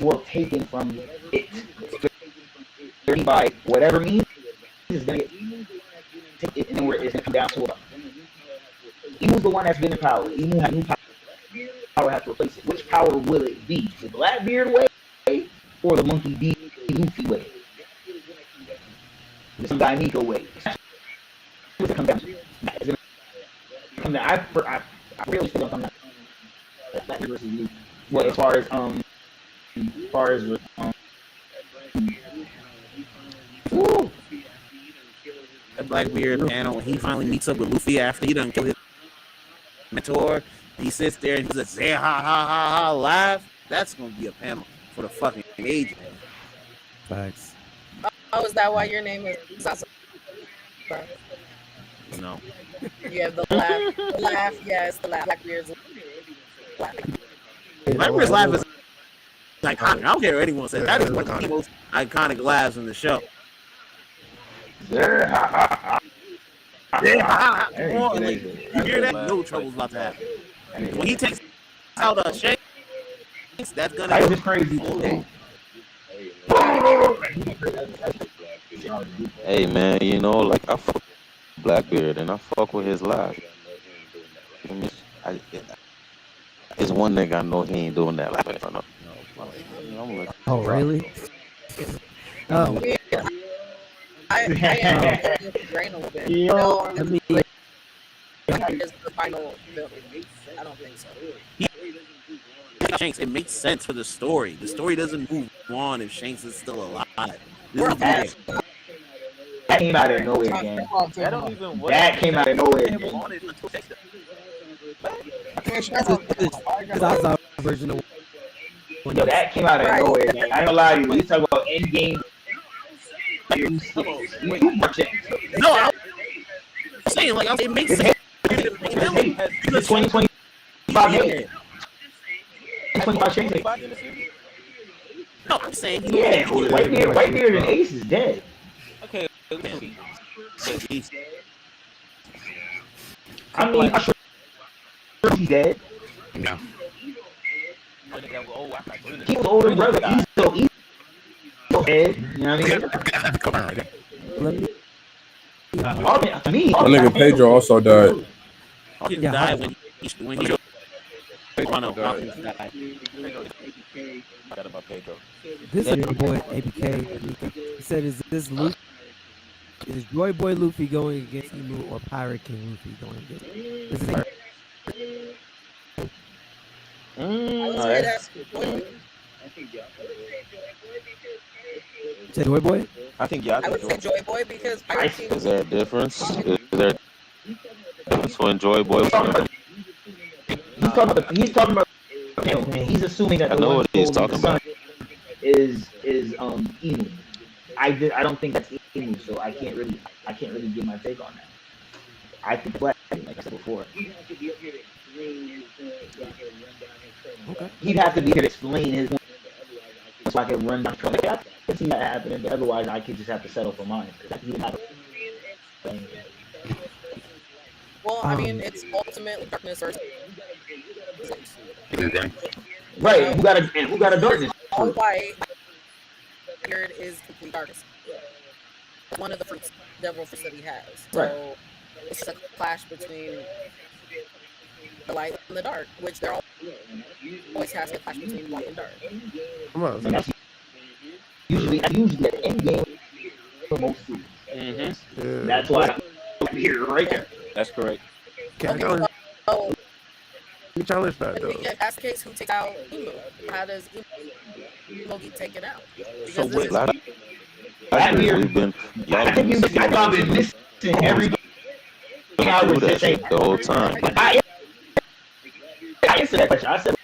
[SPEAKER 4] world taken from it? By whatever means is gonna take it, and then it's gonna come down to Emu's the one that's been in power. Emu has new power, has to replace it. Which power will it be? The Blackbeard way or the Monkey D. Luffy way? The some guy Nico way? What's it come down to? It's gonna come down. I really still don't come down. Blackbeard versus Luffy. Well, as far as
[SPEAKER 7] Woo. That Blackbeard panel when he finally meets up with Luffy after he done killed his mentor, he sits there and he's like, say ha ha ha ha laugh. That's gonna be a panel for the fucking ages.
[SPEAKER 5] Facts.
[SPEAKER 6] Oh, is that why your name is Sasuke?
[SPEAKER 7] No.
[SPEAKER 6] You have the laugh. The laugh, yes, the laugh. Blackbeard's laugh.
[SPEAKER 7] Blackbeard's laugh is iconic. I don't care what anyone says. That is one of the most iconic laughs in the show.
[SPEAKER 4] Yeah.
[SPEAKER 7] Come on, like, you hear that? No trouble's about to happen. When he takes out Shanks, that's gonna
[SPEAKER 4] be crazy.
[SPEAKER 1] Hey man, like I fuck with Blackbeard and I fuck with his laugh. It's one nigga I know he ain't doing that laugh in front of.
[SPEAKER 5] Oh really? Oh.
[SPEAKER 6] I am grain a little bit. is the final villain. I don't think so.
[SPEAKER 7] Shanks, it makes sense for the story. The story doesn't move on if Shanks is still alive. This
[SPEAKER 6] We're
[SPEAKER 7] is bad.
[SPEAKER 4] That came out of nowhere, gang.
[SPEAKER 11] That don't even work.
[SPEAKER 4] That came out of nowhere, gang.
[SPEAKER 5] It's outside version of
[SPEAKER 4] Yo, that came out of nowhere, gang. I ain't gonna lie to you. We talk about Endgame.
[SPEAKER 7] No, I'm saying like it makes sense.
[SPEAKER 4] It's 2025 million. 25 Shanks.
[SPEAKER 7] No, I'm saying
[SPEAKER 4] Yeah, Whitebeard and Ace is dead.
[SPEAKER 11] Okay.
[SPEAKER 4] I mean, I'm sure he's dead.
[SPEAKER 2] No.
[SPEAKER 4] He was older brother. He's still dead. You know what I mean? To me,
[SPEAKER 10] My nigga Pedro also died.
[SPEAKER 7] He died when he
[SPEAKER 5] This is your boy ABK. He said, "Is this Luffy? Is Joy Boy Luffy going against Emu or Pirate King Luffy going against?" This is Say Joy Boy?
[SPEAKER 11] I think yeah.
[SPEAKER 6] I would say Joy Boy because Pirate King.
[SPEAKER 1] Is there a difference? Is there a difference for Joy Boy?
[SPEAKER 4] He's talking about. And he's assuming that
[SPEAKER 1] I
[SPEAKER 4] the
[SPEAKER 1] know
[SPEAKER 4] one
[SPEAKER 1] what he's
[SPEAKER 4] who told him
[SPEAKER 1] talking
[SPEAKER 4] the
[SPEAKER 1] about.
[SPEAKER 4] son is Emu. I don't think that's Emu, so I can't really give my take on that. I think Black, like I said before.
[SPEAKER 5] Okay.
[SPEAKER 4] He'd have to be here to explain his point so I can run down. I can see that happening, but otherwise I could just have to settle for mine.
[SPEAKER 6] Well, I mean, it's ultimately darkness versus
[SPEAKER 4] Right. Who got a darkness?
[SPEAKER 6] all white. Beard is complete darkness. One of the fruits, devil fruits that he has. So
[SPEAKER 4] Right.
[SPEAKER 6] it's just a clash between the light and the dark, which there always has a clash between light and dark.
[SPEAKER 3] Come on.
[SPEAKER 4] And that's usually the end game for most seasons.
[SPEAKER 3] Yeah.
[SPEAKER 4] That's why I'm here right there.
[SPEAKER 11] That's correct.
[SPEAKER 3] Can't challenge,
[SPEAKER 6] Oh,
[SPEAKER 3] you challenge that though.
[SPEAKER 6] if that's the case, who takes out Emo? How does Emo get taken out?
[SPEAKER 1] So
[SPEAKER 6] Because
[SPEAKER 1] what?
[SPEAKER 6] this is
[SPEAKER 1] We've been y'all been missing
[SPEAKER 4] I've been missing every
[SPEAKER 1] through that shit the whole time.
[SPEAKER 4] I answered that question. I said,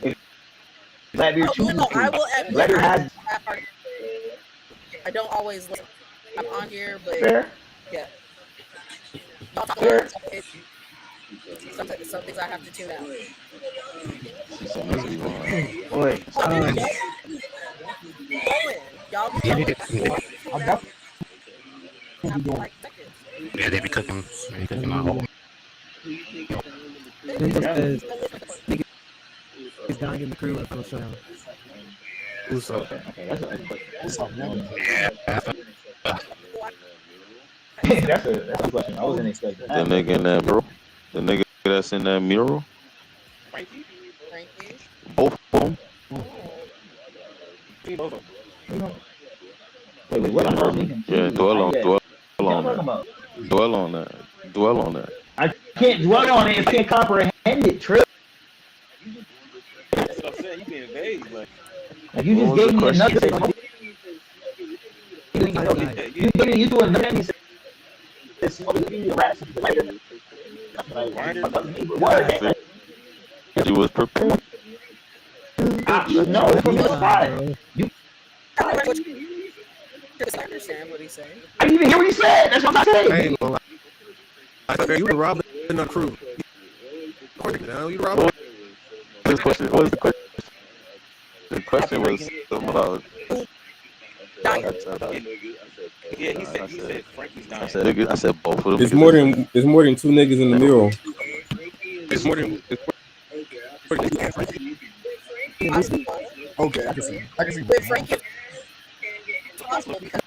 [SPEAKER 4] if Blackbeard chooses
[SPEAKER 6] no, I will admit,
[SPEAKER 4] Blackbeard has
[SPEAKER 6] I don't always listen. I'm on here, but
[SPEAKER 4] fair.
[SPEAKER 6] yeah. Y'all talk
[SPEAKER 4] Fair.
[SPEAKER 6] about it. Some things I have to tune out.
[SPEAKER 4] Wait.
[SPEAKER 6] Y'all be
[SPEAKER 2] Yeah, they be cooking. They be cooking my whole.
[SPEAKER 5] Denzel says, "He's dying in the crew for the showdown."
[SPEAKER 3] Uso.
[SPEAKER 4] Okay, that's a good question.
[SPEAKER 2] Yeah.
[SPEAKER 4] That's a good question. I wasn't expecting
[SPEAKER 1] The
[SPEAKER 4] that.
[SPEAKER 1] nigga in that mural. The nigga that's in that mural.
[SPEAKER 6] Frankie?
[SPEAKER 1] Both of them.
[SPEAKER 4] Wait, what?
[SPEAKER 1] Yeah, dwell on
[SPEAKER 4] What
[SPEAKER 1] that.
[SPEAKER 4] Dwell on
[SPEAKER 1] that.
[SPEAKER 4] I can't dwell on it if I can't comprehend it, Trill.
[SPEAKER 11] That's what I'm saying. You being vague, like.
[SPEAKER 4] Like you just gave me another. You do another thing.
[SPEAKER 1] She was prepared.
[SPEAKER 4] No, from the side.
[SPEAKER 6] I understand what he's saying.
[SPEAKER 4] I didn't even hear what he said. That's what I'm
[SPEAKER 3] I
[SPEAKER 4] saying.
[SPEAKER 3] ain't gonna lie. I thought you were robbing the crew. You robbing.
[SPEAKER 1] What was the question? The question was about.
[SPEAKER 11] Yeah, he said Frankie's dying.
[SPEAKER 1] I said both of them.
[SPEAKER 10] It's more than two niggas in the mural.
[SPEAKER 3] It's more than.
[SPEAKER 14] Okay, I can see.
[SPEAKER 6] With Frankie, it's possible because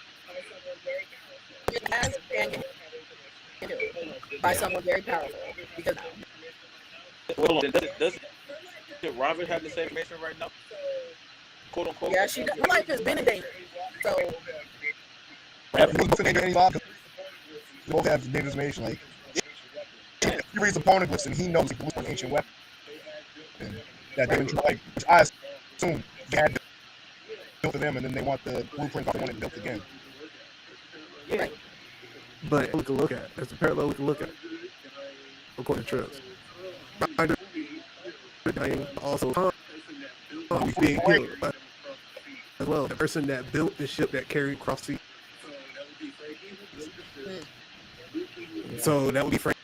[SPEAKER 6] it has been killed by someone very powerful. Because
[SPEAKER 11] Hold on. Does Robin have the same information right now? Quote unquote.
[SPEAKER 6] yeah, her life has been in danger. So
[SPEAKER 14] You both have dangerous information. Like he reads the poneglyphs and he knows the blueprint ancient weapon that they've been like, which I assume they had built for them, and then they want the blueprint they want it built again.
[SPEAKER 6] Yeah.
[SPEAKER 3] But we can look at. There's a parallel we can look at. According to Trips. Ryder dying, also he's being killed as well. The person that built the ship that carried cross sea. So that would be Frank.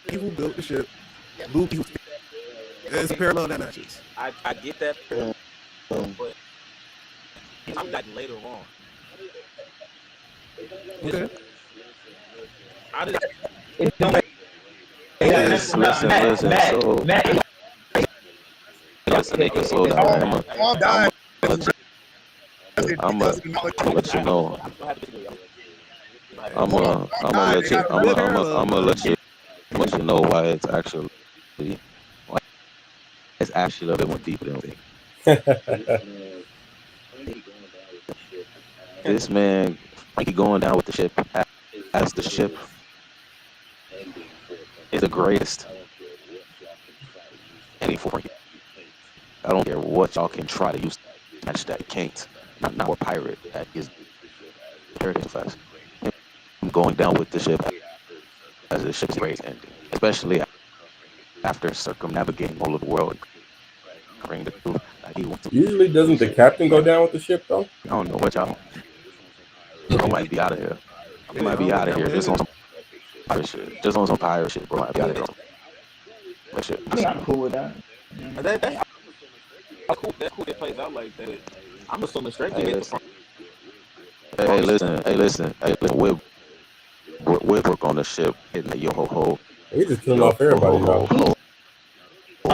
[SPEAKER 3] People built the ship. Blue people. There's a parallel that matches.
[SPEAKER 11] I get that, but I'm like later on.
[SPEAKER 3] Okay.
[SPEAKER 11] I just,
[SPEAKER 4] It don't make
[SPEAKER 1] Yes, listen. So, listen, slow down. I'm gonna let you know. I'm gonna let you know why it's actually a bit more deeper than we think. This man, Frankie going down with the ship as the ship is the greatest. Any for Frankie. I don't care what y'all can try to use to match that. It can't. Not a pirate. That is paradigm fast. I'm going down with the ship as the ship's great ending, especially after circumnavigating all of the world, covering the truth that he wants to.
[SPEAKER 10] Usually, doesn't the captain go down with the ship though?
[SPEAKER 1] I don't know what y'all. I might be out of here. I might be out of here just on some pirate shit. Just on some pirate shit, bro. I might be out of here. That shit.
[SPEAKER 4] I mean, I'm cool with that.
[SPEAKER 11] That's cool. It plays out like that. I'm assuming straight.
[SPEAKER 1] Hey, listen. We'll work on the ship. Hitting the yo ho ho.
[SPEAKER 10] He just killing off everybody now.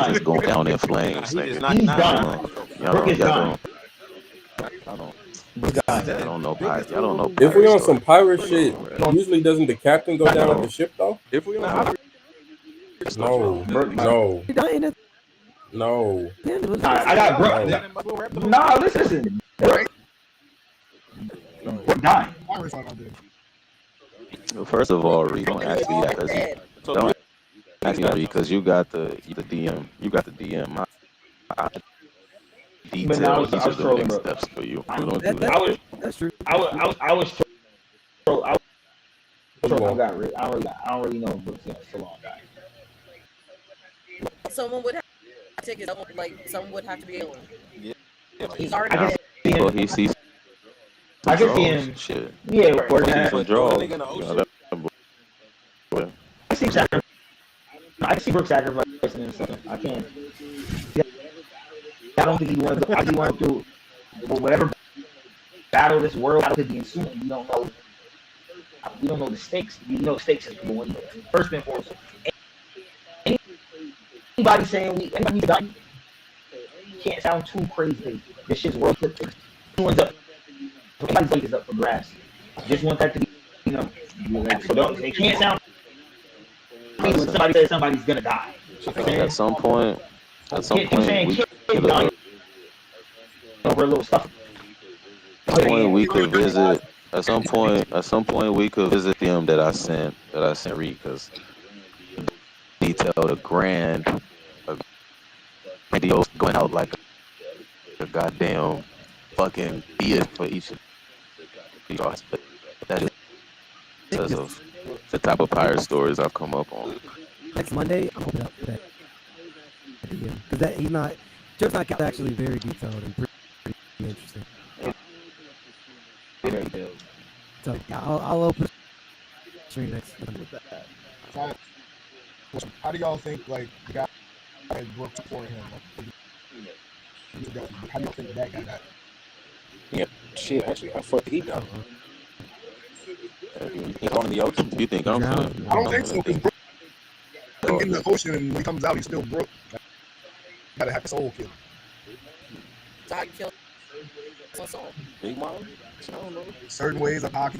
[SPEAKER 1] Just going down in flames.
[SPEAKER 4] He's done. Brooke is done.
[SPEAKER 1] I don't know pirate. I don't know.
[SPEAKER 10] If we on some pirate shit, usually doesn't the captain go down with the ship though?
[SPEAKER 11] If we on
[SPEAKER 10] No.
[SPEAKER 4] I got Brooke. No, listen. Brooke dying.
[SPEAKER 1] First of all, Reed, don't ask me that because you got the DM. You got the DM. I detail each of the next steps for you. We don't do that.
[SPEAKER 5] That's true.
[SPEAKER 4] I was trolling. I don't really know if Brooke's so long guy.
[SPEAKER 6] Someone would have to take his like someone would have to be alone.
[SPEAKER 11] Yeah.
[SPEAKER 6] He's already.
[SPEAKER 1] Well, he sees.
[SPEAKER 4] I can see him.
[SPEAKER 1] Shit.
[SPEAKER 4] Yeah,
[SPEAKER 1] Some draws.
[SPEAKER 4] I see Brooke sacrificing himself. I can't. I don't think he wants to. I think he wants to. Whatever battle this world could be ensuing, we don't know. We don't know the stakes. We know the stakes is going. First and foremost, anybody saying anybody done can't sound too crazy. This shit's world. Everyone's up. Everybody's life is up for grabs. Just want that to be, so they can't sound. When somebody says somebody's gonna die.
[SPEAKER 1] At some point,
[SPEAKER 4] over a little stuff.
[SPEAKER 1] we could visit. At some point, we could visit them that I sent Reed, because detail the grand videos going out like a goddamn fucking beard for each of these artists. That is because of the type of pirate stories I've come up on.
[SPEAKER 5] Next Monday, I'm hoping up for that. Because he's not. Trip's not actually very detailed and pretty interesting. So I'll open stream next Monday with that.
[SPEAKER 14] How do y'all think the guy that Brooke supported him? How do y'all think that guy got?
[SPEAKER 11] Yeah, shit. Actually, I fuck he done. He's on the ocean.
[SPEAKER 1] You think I'm?
[SPEAKER 14] I don't think so. Because Brooke in the ocean, and when he comes out, he's still Brooke. Gotta have a soul kill.
[SPEAKER 6] So how you kill soul?
[SPEAKER 11] Big mom. I don't know.
[SPEAKER 14] Certain ways of hockey.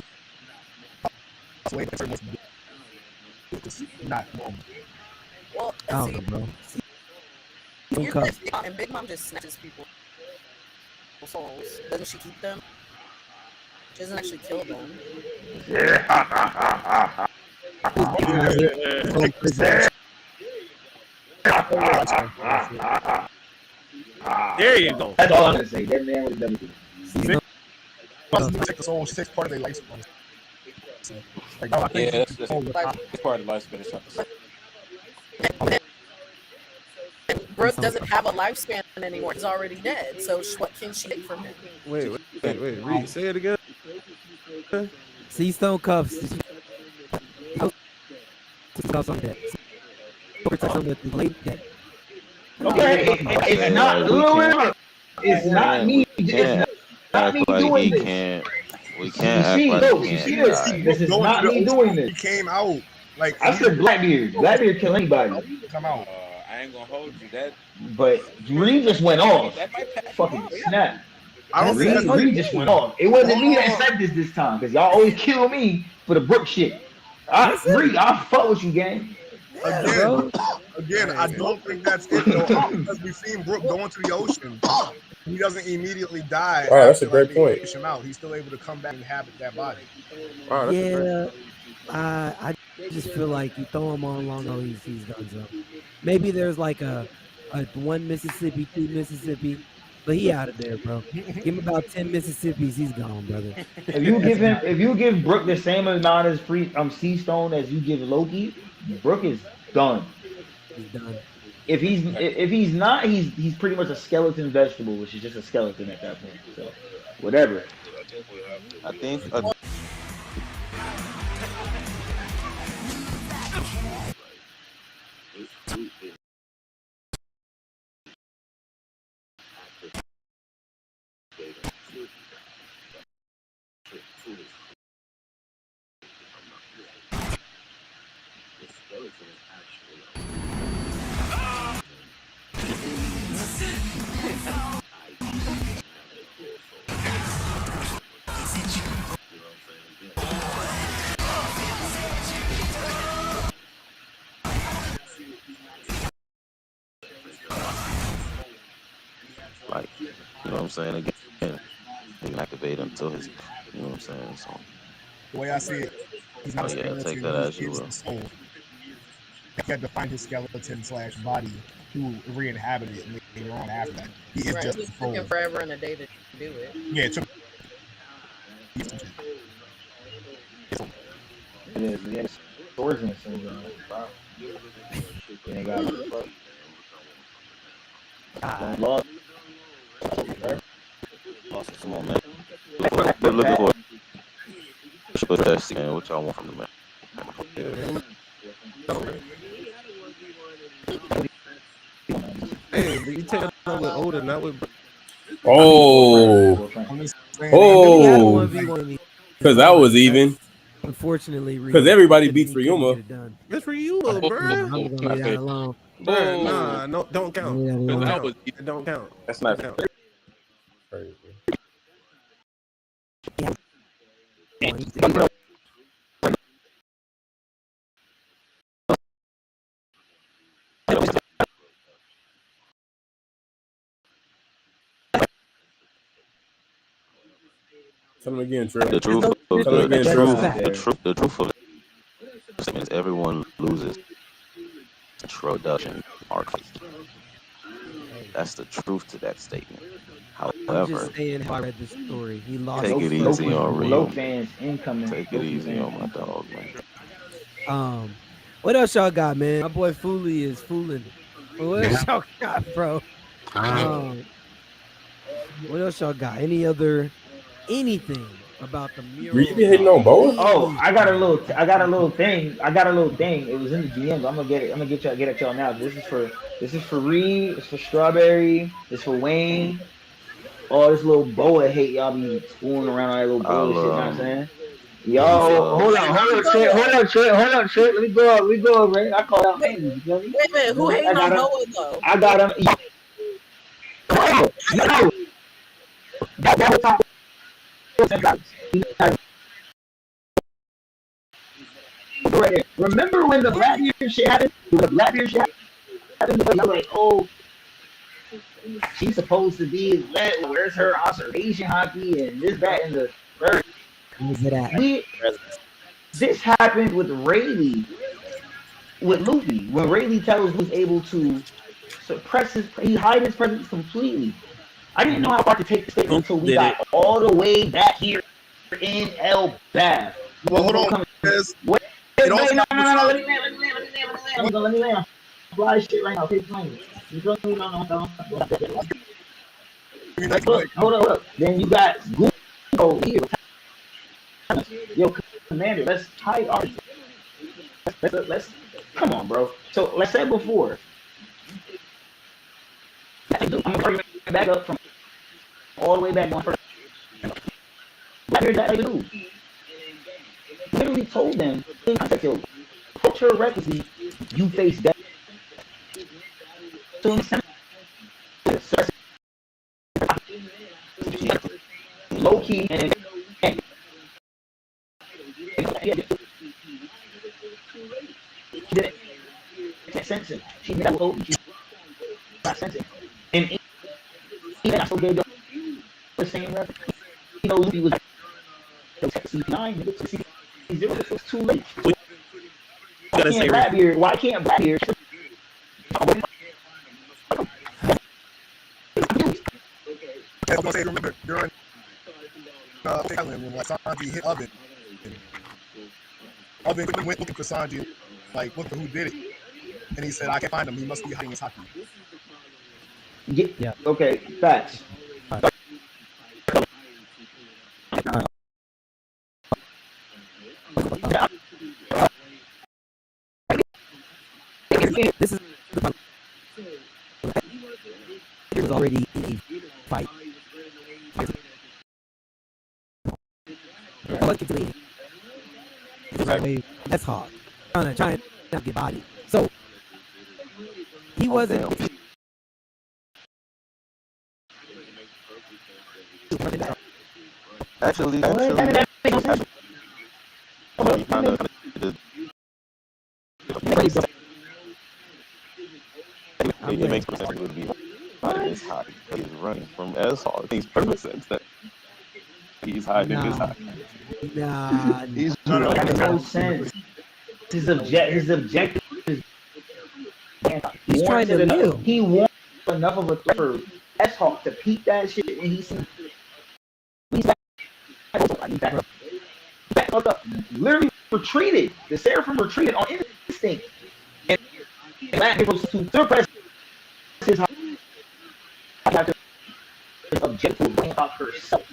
[SPEAKER 14] Certain ways it's not normal.
[SPEAKER 6] Well,
[SPEAKER 5] I don't know, bro.
[SPEAKER 6] And Big Mom just snatches people's souls. Doesn't she keep them? She doesn't actually kill them.
[SPEAKER 7] There you go.
[SPEAKER 4] That's all I'm gonna say. That man was done.
[SPEAKER 14] Take this whole 6 part of their life. Like, no, I think
[SPEAKER 1] Yeah, that's part of the lifespan. It's not the same.
[SPEAKER 6] Brooke doesn't have a lifespan anymore. He's already dead. So what can she take from him?
[SPEAKER 3] Wait. Read. Say it again.
[SPEAKER 5] See Stone Cuffs. Cuffs on that.
[SPEAKER 4] Okay, it's not. It's not me. It's not me doing this.
[SPEAKER 1] We can't act
[SPEAKER 4] You
[SPEAKER 1] like
[SPEAKER 4] see
[SPEAKER 1] he
[SPEAKER 4] this?
[SPEAKER 1] can't die.
[SPEAKER 4] This is not me doing this.
[SPEAKER 14] He came out like
[SPEAKER 4] I said Blackbeard. Blackbeard kill anybody.
[SPEAKER 14] Come out.
[SPEAKER 1] I ain't gonna hold you. That
[SPEAKER 4] But Reed just went off. Fucking snap.
[SPEAKER 14] I don't think that's
[SPEAKER 4] Reed just went off. It wasn't me that said this time, because y'all always kill me for the Brook shit. Reed, I'll fuck with you, gang.
[SPEAKER 14] Again, I don't think that's it though, because we've seen Brook go into the ocean. He doesn't immediately die.
[SPEAKER 10] Wow, that's a
[SPEAKER 14] after,
[SPEAKER 10] great point.
[SPEAKER 14] they fish him out. He's still able to come back and inhabit that body.
[SPEAKER 10] Wow, that's
[SPEAKER 5] Yeah, I just feel like you throw him on long, he's done so. Maybe there's like a 1 Mississippi, 2 Mississippi, but he out of there, bro. Give him about 10 Mississippis, he's gone, brother.
[SPEAKER 4] If you give Brook the same amount as Sea Stone as you give Loki, Brook is done.
[SPEAKER 5] He's done.
[SPEAKER 4] If he's not, he's pretty much a skeleton vegetable, which is just a skeleton at that point. So whatever.
[SPEAKER 1] I think. Like, you know what I'm saying? Again, he can activate until his, you know what I'm saying? So,
[SPEAKER 14] The way I see it, he's not a skeleton.
[SPEAKER 1] take that as you
[SPEAKER 14] He's
[SPEAKER 1] will.
[SPEAKER 14] the soul. He had to find his skeleton / body to re-inhabit it later on after that. He is
[SPEAKER 6] Right.
[SPEAKER 14] just
[SPEAKER 6] It
[SPEAKER 14] the
[SPEAKER 6] took
[SPEAKER 14] soul.
[SPEAKER 6] him forever and a day to do it.
[SPEAKER 14] Yeah, it took.
[SPEAKER 4] It is. He has swords in his syndrome. Wow. They got lost.
[SPEAKER 1] Come on, man. We're looking for a best, man. What y'all want from the man?
[SPEAKER 3] Hey, but you take it with older, not with.
[SPEAKER 10] Oh. Oh. Because that was even.
[SPEAKER 5] Unfortunately,
[SPEAKER 10] Because everybody beats Ryuma.
[SPEAKER 3] That's for you, bro.
[SPEAKER 5] I'm gonna leave that alone.
[SPEAKER 3] Bruh, nah, no, don't count.
[SPEAKER 5] Yeah,
[SPEAKER 3] Don't
[SPEAKER 5] that
[SPEAKER 3] count.
[SPEAKER 5] was-
[SPEAKER 3] It don't count.
[SPEAKER 10] That's not
[SPEAKER 3] Don't count.
[SPEAKER 10] Tell him again, Trey.
[SPEAKER 1] The truth,
[SPEAKER 10] Tell him again, Trey.
[SPEAKER 1] the truth of it is everyone loses introduction arc. That's the truth to that statement.
[SPEAKER 5] I'm
[SPEAKER 1] However,
[SPEAKER 5] just saying how I read the story. He lost.
[SPEAKER 1] take it easy on
[SPEAKER 4] Low
[SPEAKER 1] Ryu.
[SPEAKER 4] fans incoming.
[SPEAKER 1] Take it easy on my dog, man.
[SPEAKER 5] What else y'all got, man? My boy Foolie is fooling. What else y'all got, bro? What else y'all got? Anything about the mural?
[SPEAKER 10] You be hitting on Boa?
[SPEAKER 4] Oh, I got a little thing. It was in the DMs. I'm gonna get it. I'm gonna get at y'all now. This is for Reed. It's for Strawberry. It's for Wayne. All this little Boa hate y'all be fooling around all that little Boa shit. You know what I'm saying? Yo, hold on, Trent. Let me go up, man. I call out names. You feel me?
[SPEAKER 6] Wait a minute, who hating on Noah though?
[SPEAKER 4] I got him. Remember when the Blackbeard shit happened? I was like, oh, she's supposed to be let. Where's her observation hockey and this, that, and the third?
[SPEAKER 5] Where's it at?
[SPEAKER 4] This happened with Rayleigh, with Luffy. When Rayleigh tells he's able to suppress he hide his presence completely. I didn't know how far to take the statement until we
[SPEAKER 7] Did
[SPEAKER 4] got all the way back here in El Bath.
[SPEAKER 14] Well, hold on, because it also
[SPEAKER 4] no, let me land. Fly shit right now. Okay, fine. You feel me? No. Look, hold up. Then you got Google here. Yo, Commander, let's hide our. Let's come on, bro. So, like I said before, I'm gonna bring it back up from all the way back one first. Here's that dude. Literally told them, yo, put your requisite, you face death. So low key and sensing. She made that with she's not sensing. And even I still gave them the same reference. You know, Luffy was C9, it was too late. Why can't Blackbeard?
[SPEAKER 14] I was gonna say, remember during Island when like Sanji hit Oven quickly went looking for Sanji, like look for who did it, and he said, "I can't find him. He must be hiding his hockey."
[SPEAKER 4] Yeah. Okay. Facts.
[SPEAKER 5] This is there's already a fight. That's hard. Trying to get body. So he wasn't.
[SPEAKER 1] Actually, it makes sense to be hiding his hockey. He's running from S-Hawk. It makes perfect sense that he's hiding his hockey.
[SPEAKER 5] Nah,
[SPEAKER 1] he's
[SPEAKER 4] running. No sense. His objective is
[SPEAKER 5] he's trying to live.
[SPEAKER 4] He wants enough of a threat for S-Hawk to peep that shit, and he's back up. Literally retreated. The Seraphim retreated on instinct. And that was to suppress his objective to about herself.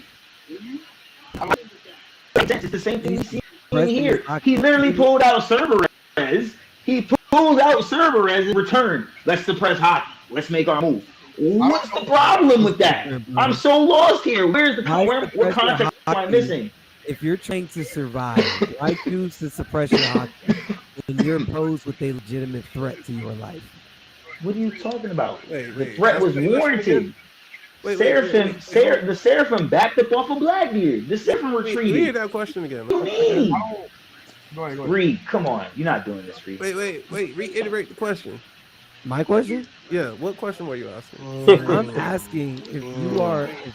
[SPEAKER 4] It's the same thing we see here. He literally pulled out Cerberus. He pulls out Cerberus in return. Let's suppress hockey. Let's make our move. What's the problem with that? I'm so lost here. Where's the what context am I missing?
[SPEAKER 5] If you're trying to survive, why choose to suppress your hockey when you're posed with a legitimate threat to your life?
[SPEAKER 4] What are you talking about? The threat was warranted. The Seraphim backed up off of Blackbeard. The Seraphim retreated.
[SPEAKER 3] Read that question again.
[SPEAKER 4] What do you mean?
[SPEAKER 14] Go ahead.
[SPEAKER 4] Reed, come on. You're not doing this, Reed.
[SPEAKER 3] Wait. Reiterate the question.
[SPEAKER 5] My question?
[SPEAKER 3] Yeah, what question were you asking?
[SPEAKER 5] I'm asking if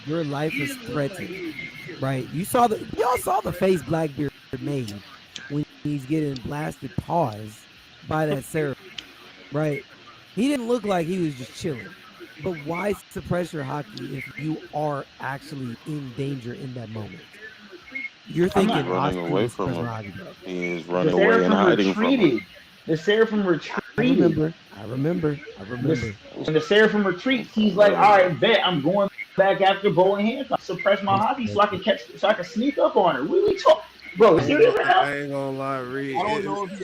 [SPEAKER 5] your life is threatened, right? Y'all saw the face Blackbeard made when he's getting blasted paws by that Seraphim, right? He didn't look like he was just chilling. But why suppress your hockey if you are actually in danger in that moment? You're thinking
[SPEAKER 1] running away from him. He is running
[SPEAKER 4] away
[SPEAKER 1] and hiding from him.
[SPEAKER 4] The Seraphim retreated.
[SPEAKER 5] I remember.
[SPEAKER 4] When the Seraphim retreats, he's like, all right, bet I'm going back after Bow and Hancock. Suppress my hockey so I can sneak up on her. Really talk. Bro, serious right now?
[SPEAKER 3] I ain't gonna lie, Reed.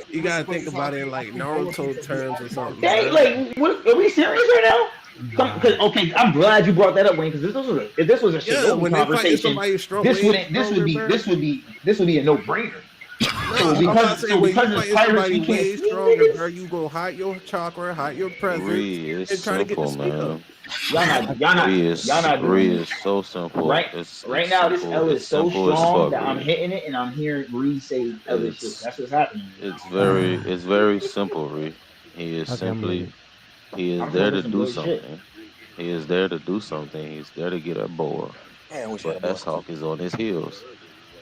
[SPEAKER 3] You gotta think about it in like Naruto terms or something.
[SPEAKER 4] Are we serious right now? Okay, I'm glad you brought that up, Wayne. Because if this was a Shinobi conversation, this would be a no-brainer.
[SPEAKER 3] So because it's pirates, you can't stronger, bro. You go hide your chakra, hide your presence, and try to get the speak up.
[SPEAKER 4] Y'all not doing
[SPEAKER 1] it. Is so simple.
[SPEAKER 4] Right now, this L is so strong that I'm hitting it, and I'm hearing Reed say other shit. That's what's happening.
[SPEAKER 1] It's very simple, Reed. He is simply. He is there to do something. He is there to do something. He's there to get a boa. But S-Hawk is on his heels.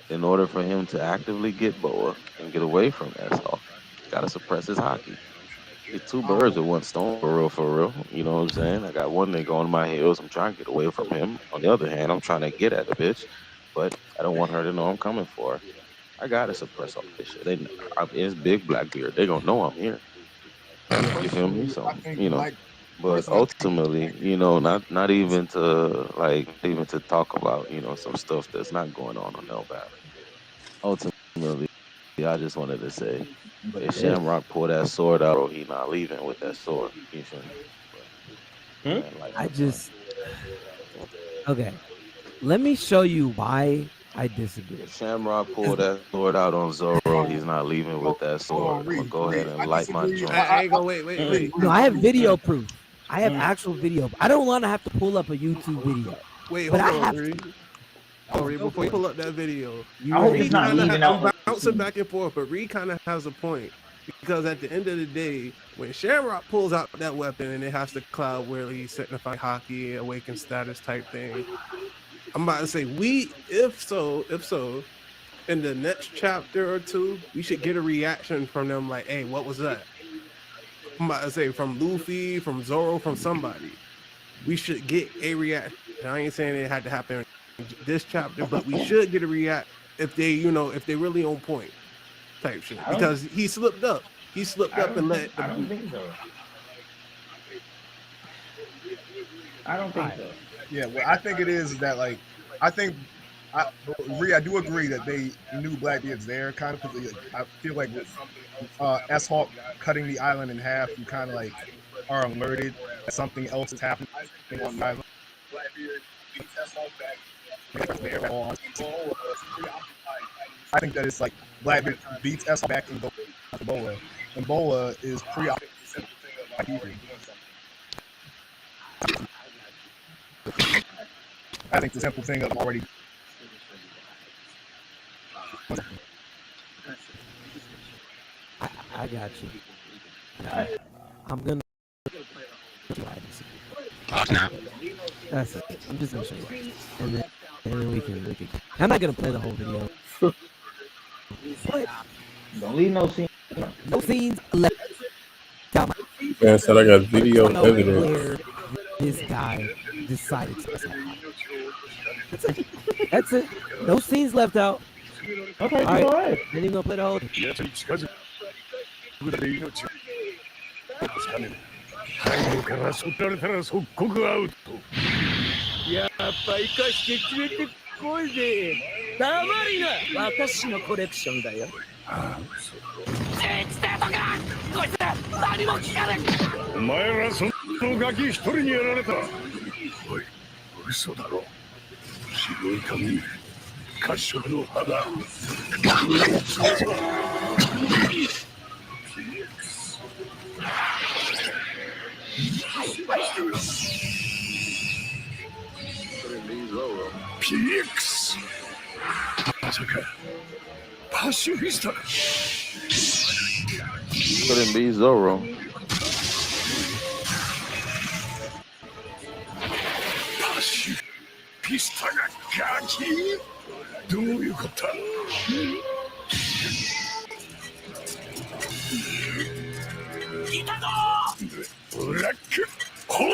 [SPEAKER 1] in order for him to actively get Boa and get away from Esau, gotta suppress his hockey. Get two birds with one stone, for real, for real. You know what I'm saying? I got one nigga on my heels. I'm trying to get away from him. On the other hand, I'm trying to get at the bitch, but I don't want her to know I'm coming for her. I gotta suppress all this shit. It's Big Blackbeard. They gonna know I'm here. You feel me? So but ultimately, not even to talk about some stuff that's not going on El Valley. Ultimately, I just wanted to say, if Shamrock pull that sword out, or he not leaving with that sword. You feel me?
[SPEAKER 5] Okay. Let me show you why I disagree.
[SPEAKER 1] If Shamrock pull that sword out on Zoro, he's not leaving with that sword. I'm gonna go ahead and light my joint.
[SPEAKER 3] I ain't gonna wait.
[SPEAKER 5] No, I have video proof. I have actual video. I don't want to have to pull up a YouTube video.
[SPEAKER 3] Wait,
[SPEAKER 5] but
[SPEAKER 3] hold
[SPEAKER 5] I
[SPEAKER 3] on,
[SPEAKER 5] have
[SPEAKER 3] Reed. Before you pull up that video,
[SPEAKER 4] I hope it's not leaving out.
[SPEAKER 3] I'm bouncing back and forth, but Reed kind of has a point. Because at the end of the day, when Shamrock pulls out that weapon and it has the cloud where he's signifying hockey, awakened status type thing, I'm about to say, if so, in the next chapter or two, we should get a reaction from them like, hey, what was that? I'm about to say, from Luffy, from Zoro, from somebody. We should get a reaction. I ain't saying it had to happen in this chapter, but we should get a react if they really on point type shit. Because he slipped up. He slipped up and let.
[SPEAKER 4] I don't think so. I don't think so.
[SPEAKER 14] Yeah, well, I think it is that I do agree that they knew Blackbeard's there, kind of. Because I feel like with S-Hawk cutting the island in half, you kind of like are alerted that something else is happening on the island. I think that it's like Blackbeard beats S-Hawk back in Boa, and Boa is preoccupied. I think the simple thing of already.
[SPEAKER 5] I got you. I'm gonna. That's it. I'm just gonna show you, and then we can. I'm not gonna play the whole video.
[SPEAKER 4] Don't leave no scene.
[SPEAKER 5] No scenes left.
[SPEAKER 10] Man said I got video evidence.
[SPEAKER 5] Where this guy decided to attack. That's it. No scenes left out.
[SPEAKER 4] Okay,
[SPEAKER 5] all right. Then you gonna play the whole thing.
[SPEAKER 15] 背後から襲られたら即刻アウト。やっぱ生かして連れてこいぜ。黙りな。私のコレクションだよ。こいつ何も聞かない。お前らそのガキ一人にやられた。おい、嘘だろ。白い髪、褐色の肌。PX まさかパシフィスタ
[SPEAKER 1] Couldn't be Zoro.
[SPEAKER 15] パシフィスタがガキどういうこといたぞブラックホール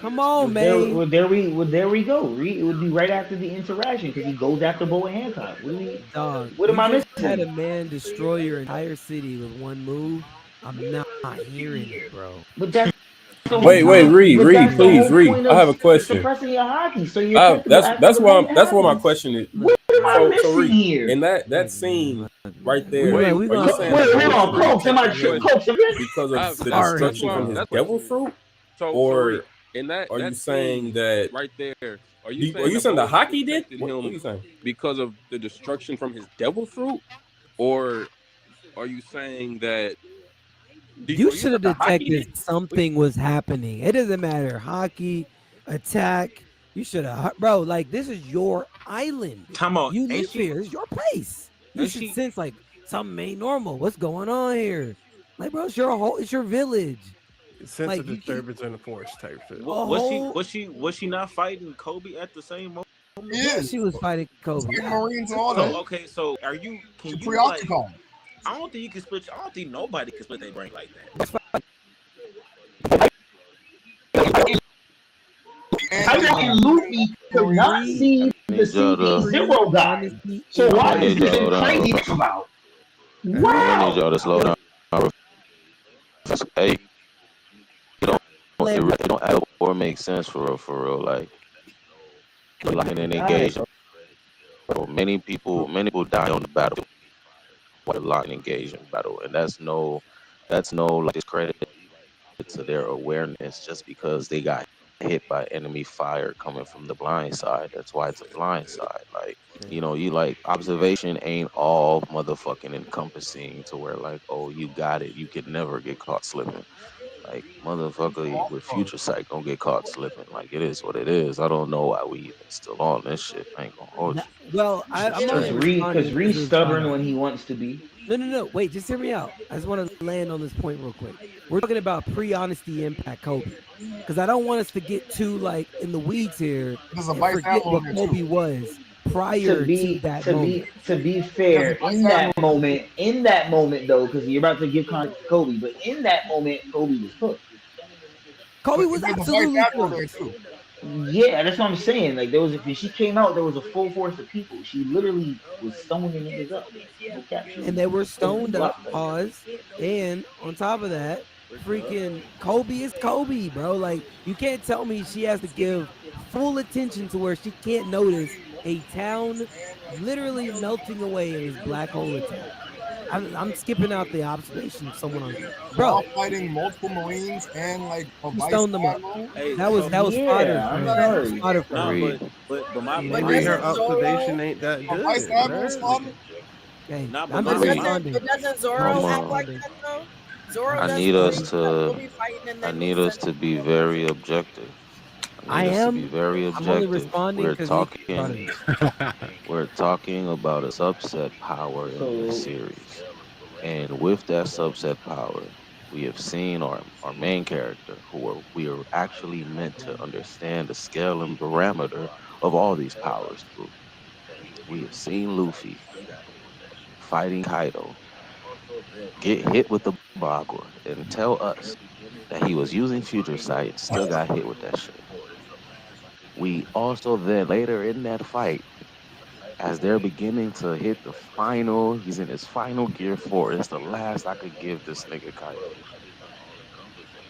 [SPEAKER 5] Come on, man.
[SPEAKER 4] Well, there we go. It would be right after the interaction because he goes after Boa Hancock. What am I missing?
[SPEAKER 5] Had a man destroy your entire city with one move. I'm not hearing it, bro.
[SPEAKER 4] But that's
[SPEAKER 10] Reed, please, Reed. I have a question.
[SPEAKER 4] Suppressing your hockey, so you're
[SPEAKER 10] that's why my question is.
[SPEAKER 4] What am I missing here?
[SPEAKER 10] In that scene right there,
[SPEAKER 4] wait, hold on, Coach,
[SPEAKER 10] because of the destruction from his devil fruit, or are you saying that
[SPEAKER 16] right there? Are
[SPEAKER 10] you saying the hockey did? What are you saying?
[SPEAKER 16] Because of the destruction from his devil fruit, or are you saying that?
[SPEAKER 5] You should have detected something was happening. It doesn't matter. Hockey, attack, You should have, bro. Like, this is your island.
[SPEAKER 11] Time out.
[SPEAKER 5] You
[SPEAKER 11] Ain't
[SPEAKER 5] live
[SPEAKER 11] she?
[SPEAKER 5] here. This is your place. You
[SPEAKER 11] Ain't
[SPEAKER 5] should
[SPEAKER 11] she?
[SPEAKER 5] sense like something ain't normal. What's going on here? Like, bro, it's your whole, it's your village.
[SPEAKER 3] Sense
[SPEAKER 5] Like,
[SPEAKER 3] of
[SPEAKER 5] you can't-
[SPEAKER 3] disturbance in the force type shit.
[SPEAKER 11] Was she not fighting Kobe at the same moment?
[SPEAKER 5] Yeah, she was fighting Kobe.
[SPEAKER 14] Marines and all that.
[SPEAKER 11] So, okay, so are you? Can
[SPEAKER 14] It's
[SPEAKER 11] you like?
[SPEAKER 14] pre-octagon.
[SPEAKER 11] I don't think you can split. I don't think nobody can split their brain like that.
[SPEAKER 4] How can Luffy could not see the CD Zero guy? So why is this so crazy about?
[SPEAKER 1] I'm gonna need y'all to slow down. Hey, it don't add up or make sense for real. Like and engage. So many people die on the battle. While lock and engage in battle, and that's no like discredit to their awareness just because they got hit by enemy fire coming from the blind side. That's why it's a blind side. Like, you know, you like observation ain't all motherfucking encompassing to where like, oh, you got it, you could never get caught slipping. Like, motherfucker with future sight don't get caught slipping. Like, it is what it is. I don't know why we even still on this shit. I ain't gonna hold you.
[SPEAKER 5] Well, I'm only
[SPEAKER 4] Because Reed's stubborn when he wants to be.
[SPEAKER 5] No. Wait, just hear me out. I just want to land on this point real quick. We're talking about pre-honesty impact Kobe, because I don't want us to get too like in the weeds here and forget what Kobe was prior to that moment.
[SPEAKER 4] To be fair, in that moment though, because you're about to give context to Kobe, but in that moment, Kobe was hooked.
[SPEAKER 5] Kobe was absolutely hooked.
[SPEAKER 4] Yeah, that's what I'm saying. Like there was, when she came out, there was a full force of people. She literally was stoning niggas up.
[SPEAKER 5] And they were stoned up, pause. And on top of that, freaking Kobe is Kobe, bro. Like, you can't tell me she has to give full attention to where she can't notice a town literally melting away in this black hole attack. I'm skipping out the observation of someone on, bro.
[SPEAKER 14] Fighting multiple Marines and like a vice
[SPEAKER 5] Stoned them up.
[SPEAKER 14] admiral.
[SPEAKER 11] Hey,
[SPEAKER 5] That was fodder.
[SPEAKER 4] I'm
[SPEAKER 5] man. That was fodder for
[SPEAKER 11] No,
[SPEAKER 5] me.
[SPEAKER 11] but my
[SPEAKER 3] Maybe her observation ain't that good.
[SPEAKER 14] Vice admiral slaughtered.
[SPEAKER 5] Hey,
[SPEAKER 11] Nah, but
[SPEAKER 5] I'm
[SPEAKER 11] my
[SPEAKER 5] just
[SPEAKER 11] main-
[SPEAKER 5] responding.
[SPEAKER 6] But doesn't Zoro act like that though? Zoro
[SPEAKER 1] I
[SPEAKER 6] does
[SPEAKER 1] need
[SPEAKER 6] Kobe
[SPEAKER 1] us to
[SPEAKER 6] fighting and
[SPEAKER 1] I
[SPEAKER 6] then
[SPEAKER 1] need us to be very objective.
[SPEAKER 5] I
[SPEAKER 1] need us to
[SPEAKER 5] am.
[SPEAKER 1] be very
[SPEAKER 5] I'm only
[SPEAKER 1] objective.
[SPEAKER 5] responding
[SPEAKER 1] We're
[SPEAKER 5] because
[SPEAKER 1] talking we're talking about a subset power in this series. And with that subset power, we have seen our main character, we are actually meant to understand the scale and parameter of all these powers through. We have seen Luffy fighting Kaido get hit with the Bagua and tell us that he was using future sight and still got hit with that shit. We also then later in that fight, as they're beginning to hit the final, he's in his final gear 4. It's the last I could give this nigga Kaido.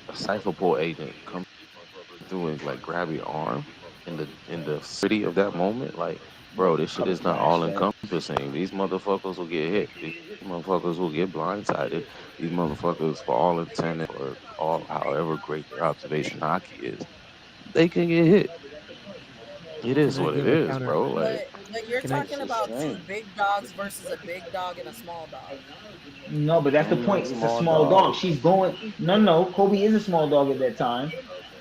[SPEAKER 1] A Cypher Pool agent comes through and like grab your arm in the city of that moment. Like, bro, this shit is not all encompassing. These motherfuckers will get hit. These motherfuckers will get blindsided. These motherfuckers, for all intent or all however great their observation hockey is, they can get hit. It is what it is, bro. Like,
[SPEAKER 6] But you're talking about two big dogs versus a big dog and a small dog.
[SPEAKER 4] No, but that's the point. It's a small dog. She's going. No. Kobe is a small dog at that time,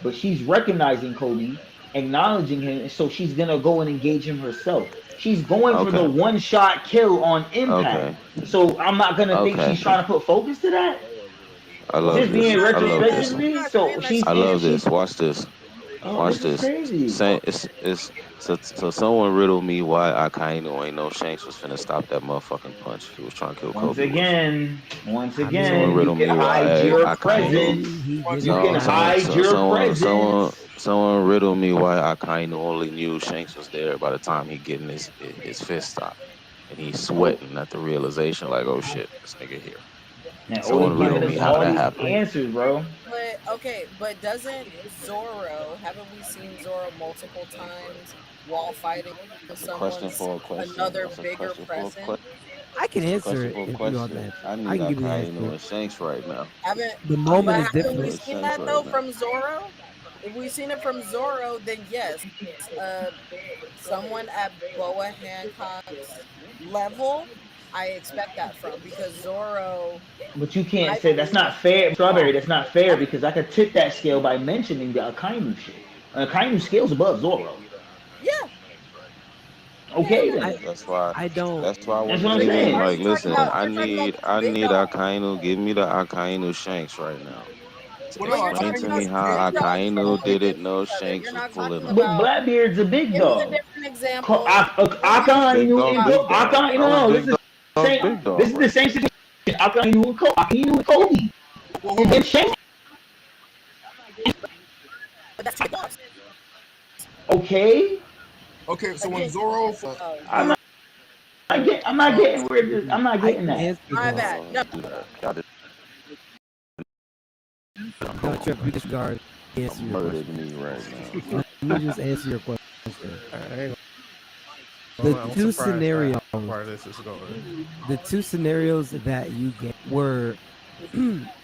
[SPEAKER 4] but she's recognizing Kobe, acknowledging him, and so she's gonna go and engage him herself. She's going for the one-shot kill on impact. So I'm not gonna think she's trying to put focus to that.
[SPEAKER 1] I love
[SPEAKER 4] Just
[SPEAKER 1] this.
[SPEAKER 4] being
[SPEAKER 1] I love this.
[SPEAKER 4] retrospectively. So she's.
[SPEAKER 1] I love this. Watch this. Watch
[SPEAKER 4] this.
[SPEAKER 1] this.
[SPEAKER 4] Crazy.
[SPEAKER 1] Say, so someone riddle me why Akainu ain't know Shanks was finna stop that motherfucking punch. He was trying to kill Kobe.
[SPEAKER 4] Once
[SPEAKER 1] Someone
[SPEAKER 4] again,
[SPEAKER 1] riddle
[SPEAKER 4] you
[SPEAKER 1] me
[SPEAKER 4] can
[SPEAKER 1] why
[SPEAKER 4] hide your
[SPEAKER 1] Akainu.
[SPEAKER 4] presence. You can hide your presence.
[SPEAKER 1] Someone riddle me why Akainu only knew Shanks was there by the time he getting his fist stopped. And he's sweating at the realization like, oh shit, this nigga here.
[SPEAKER 4] Man,
[SPEAKER 1] Someone riddle me how that happened.
[SPEAKER 4] Answers, bro.
[SPEAKER 6] But doesn't Zoro, haven't we seen Zoro multiple times while fighting someone's another bigger presence?
[SPEAKER 5] I can answer it
[SPEAKER 1] Question
[SPEAKER 5] if
[SPEAKER 1] for a
[SPEAKER 5] you want
[SPEAKER 1] question.
[SPEAKER 5] that.
[SPEAKER 1] I need
[SPEAKER 5] I can give you the
[SPEAKER 1] Akainu
[SPEAKER 5] answer.
[SPEAKER 1] and Shanks right now.
[SPEAKER 5] The moment is
[SPEAKER 6] Haven't we
[SPEAKER 5] different.
[SPEAKER 6] seen that though from Zoro? If we've seen it from Zoro, then yes, someone at Boa Hancock's level, I expect that from, because Zoro.
[SPEAKER 4] But you can't say that's not fair, Strawberry. That's not fair because I could tip that scale by mentioning the Akainu shit. Akainu scale's above Zoro. Okay then.
[SPEAKER 1] That's why.
[SPEAKER 5] I don't.
[SPEAKER 1] That's why I
[SPEAKER 4] That's
[SPEAKER 1] wasn't
[SPEAKER 4] what I'm
[SPEAKER 1] even
[SPEAKER 4] saying.
[SPEAKER 1] like. Listen, I need Akainu. Give me the Akainu Shanks right now.
[SPEAKER 14] Well, no,
[SPEAKER 1] Explain to me how Akainu didn't know Shanks was pulling up.
[SPEAKER 4] But Blackbeard's a big
[SPEAKER 6] This is a
[SPEAKER 4] dog.
[SPEAKER 6] different example.
[SPEAKER 1] Big
[SPEAKER 4] Akainu
[SPEAKER 1] dog,
[SPEAKER 4] and
[SPEAKER 1] big dog.
[SPEAKER 4] Akainu.
[SPEAKER 1] That was
[SPEAKER 4] No, this
[SPEAKER 1] big
[SPEAKER 4] is the
[SPEAKER 1] dog,
[SPEAKER 4] same.
[SPEAKER 1] big dog.
[SPEAKER 4] This is the same situation. Akainu and Kobe. Akainu and Kobe. And Shanks.
[SPEAKER 6] But that's two dogs.
[SPEAKER 4] Okay.
[SPEAKER 14] Okay, so when Zoro,
[SPEAKER 4] I'm not getting where this. I'm not getting that.
[SPEAKER 6] My bad. No.
[SPEAKER 5] No, Trip, you disregard. Answer your
[SPEAKER 1] Murdered
[SPEAKER 5] question.
[SPEAKER 1] me right now.
[SPEAKER 5] Let me just answer your question.
[SPEAKER 3] I'm
[SPEAKER 5] The two
[SPEAKER 3] surprised by
[SPEAKER 5] scenarios.
[SPEAKER 3] how far this is going.
[SPEAKER 5] The two scenarios that you get were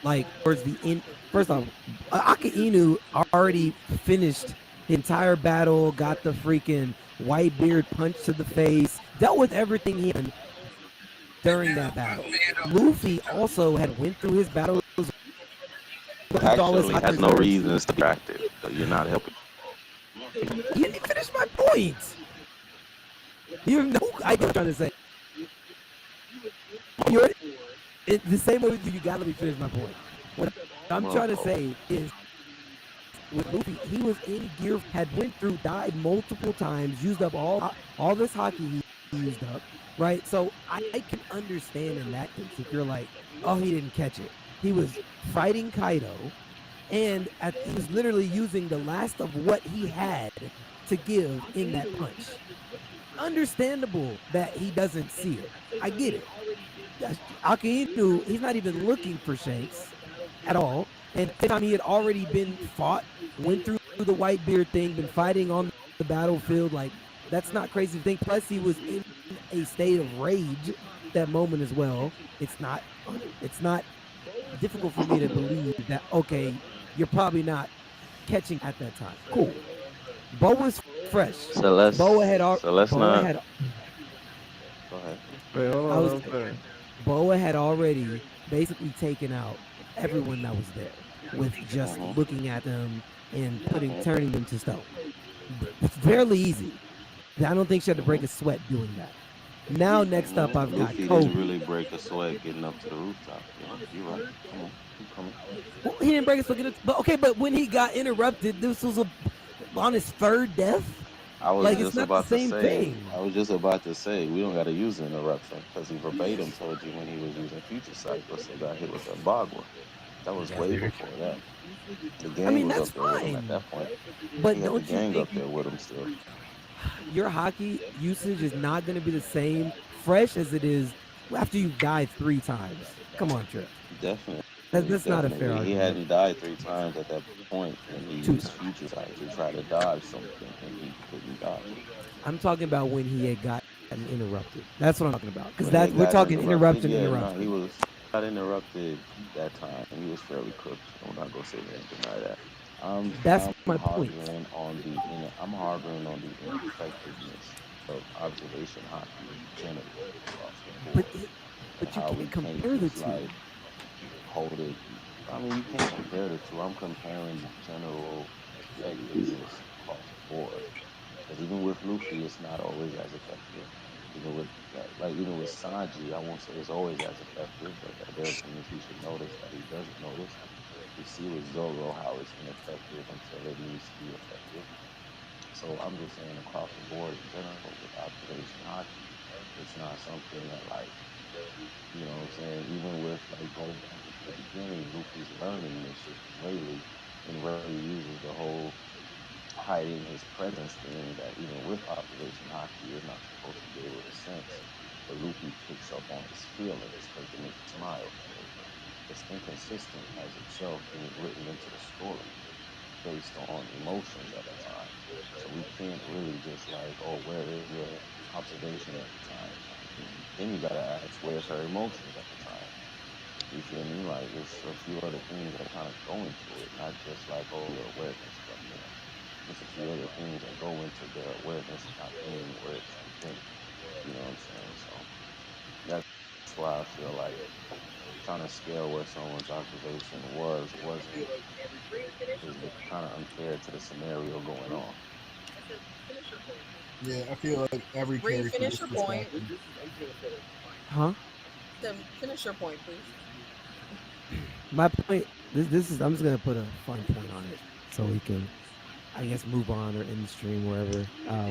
[SPEAKER 5] like towards the end. First off, Aka Inu already finished the entire battle, got the freaking Whitebeard punch to the face, dealt with everything he had during that battle. Luffy also had went through his battles.
[SPEAKER 1] Actually, has no reasons to be active. So you're not helping.
[SPEAKER 5] You didn't finish my point. You have no idea what I'm trying to say. You're the same way with you. You gotta let me finish my point. What I'm trying to say is, with Luffy, he was in gear, had went through, died multiple times, used up all this hockey he used up, right? So I can understand in that case if you're like, oh, he didn't catch it. He was fighting Kaido, and he was literally using the last of what he had to give in that punch. Understandable that he doesn't see it. I get it. Akainu, he's not even looking for Shanks at all. And the time he had already been fought, went through the Whitebeard thing, been fighting on the battlefield. Like, that's not crazy to think. Plus, he was in a state of rage at that moment as well. It's not difficult for me to believe that, okay, you're probably not catching at that time. Cool. Bo was fresh.
[SPEAKER 1] So let's not. Go ahead.
[SPEAKER 3] Wait, hold
[SPEAKER 5] I was
[SPEAKER 3] on. Okay.
[SPEAKER 5] Boa had already basically taken out everyone that was there with just looking at them and turning them to stone. It's fairly easy. I don't think she had to break a sweat doing that. Now, next up, I've got
[SPEAKER 1] Luffy
[SPEAKER 5] Kobe.
[SPEAKER 1] didn't really break a sweat getting up to the rooftop. You're right. Come on, keep coming.
[SPEAKER 5] Well, he didn't break a sweat, but when he got interrupted, this was on his third death.
[SPEAKER 1] I was
[SPEAKER 5] Like,
[SPEAKER 1] just
[SPEAKER 5] it's not
[SPEAKER 1] about
[SPEAKER 5] the
[SPEAKER 1] to
[SPEAKER 5] same
[SPEAKER 1] say.
[SPEAKER 5] thing.
[SPEAKER 1] I was just about to say we don't got to use the interruption because he verbatim told you when he was using Future Cycle, so got hit with that Bagua. That was way before that. The gang was up there with him at that point.
[SPEAKER 5] But
[SPEAKER 1] he had the
[SPEAKER 5] don't you
[SPEAKER 1] gang
[SPEAKER 5] think
[SPEAKER 1] up there with him still.
[SPEAKER 5] your hockey usage is not going to be the same fresh as it is after you've died 3 times? Come on, Trip.
[SPEAKER 1] Definitely.
[SPEAKER 5] That's not a fair
[SPEAKER 1] He
[SPEAKER 5] argument.
[SPEAKER 1] hadn't died 3 times at that point when he used Future Cycle to try to dodge something and he couldn't dodge it.
[SPEAKER 5] I'm talking about when he had gotten interrupted. That's what I'm talking about. Because
[SPEAKER 1] When he
[SPEAKER 5] we're
[SPEAKER 1] got
[SPEAKER 5] talking
[SPEAKER 1] interrupted,
[SPEAKER 5] interruption.
[SPEAKER 1] No, he was not interrupted that time. He was fairly cooked. I'm not gonna say that, deny that.
[SPEAKER 5] That's
[SPEAKER 1] I'm
[SPEAKER 5] my point.
[SPEAKER 1] I'm harboring on the ineffectiveness of observation hockey generally across the board.
[SPEAKER 5] But you
[SPEAKER 1] How we
[SPEAKER 5] can't compare the
[SPEAKER 1] just,
[SPEAKER 5] two.
[SPEAKER 1] like, hold it. I mean, you can't compare the two. I'm comparing general effectiveness across the board. Because even with Luffy, it's not always as effective. Even with even with Sanji, I won't say it's always as effective, but there are things he should notice that he doesn't notice. We see with Zoro how it's ineffective until it needs to be effective. So I'm just saying across the board in general with observation hockey, it's not something that you know what I'm saying, even with going back to the beginning, Luffy's learning this shit from Rayleigh, and Rayleigh uses the whole hiding his presence thing that even with observation hockey is not supposed to be able to sense. But Luffy picks up on his feelings because they make you smile. So it's inconsistent as itself being written into the story based on emotions at the time. So we can't really just where is your observation at the time? Then you gotta ask, where's her emotions at the time? You feel me? Like it's a few other things that kind of go into it, not just your awareness, but there's a few other things that go into their awareness not being where it should have been. You know what I'm saying? So that's why I feel like trying to scale where someone's observation wasn't is kind of unfair to the scenario going on.
[SPEAKER 14] Yeah, I feel like every
[SPEAKER 6] Bree,
[SPEAKER 14] character
[SPEAKER 6] finish
[SPEAKER 14] gets
[SPEAKER 6] your point.
[SPEAKER 14] distracted.
[SPEAKER 5] Huh?
[SPEAKER 6] Then finish your point, please.
[SPEAKER 5] My point. This is. I'm just gonna put a fun point on it so we can, I guess, move on or end the stream wherever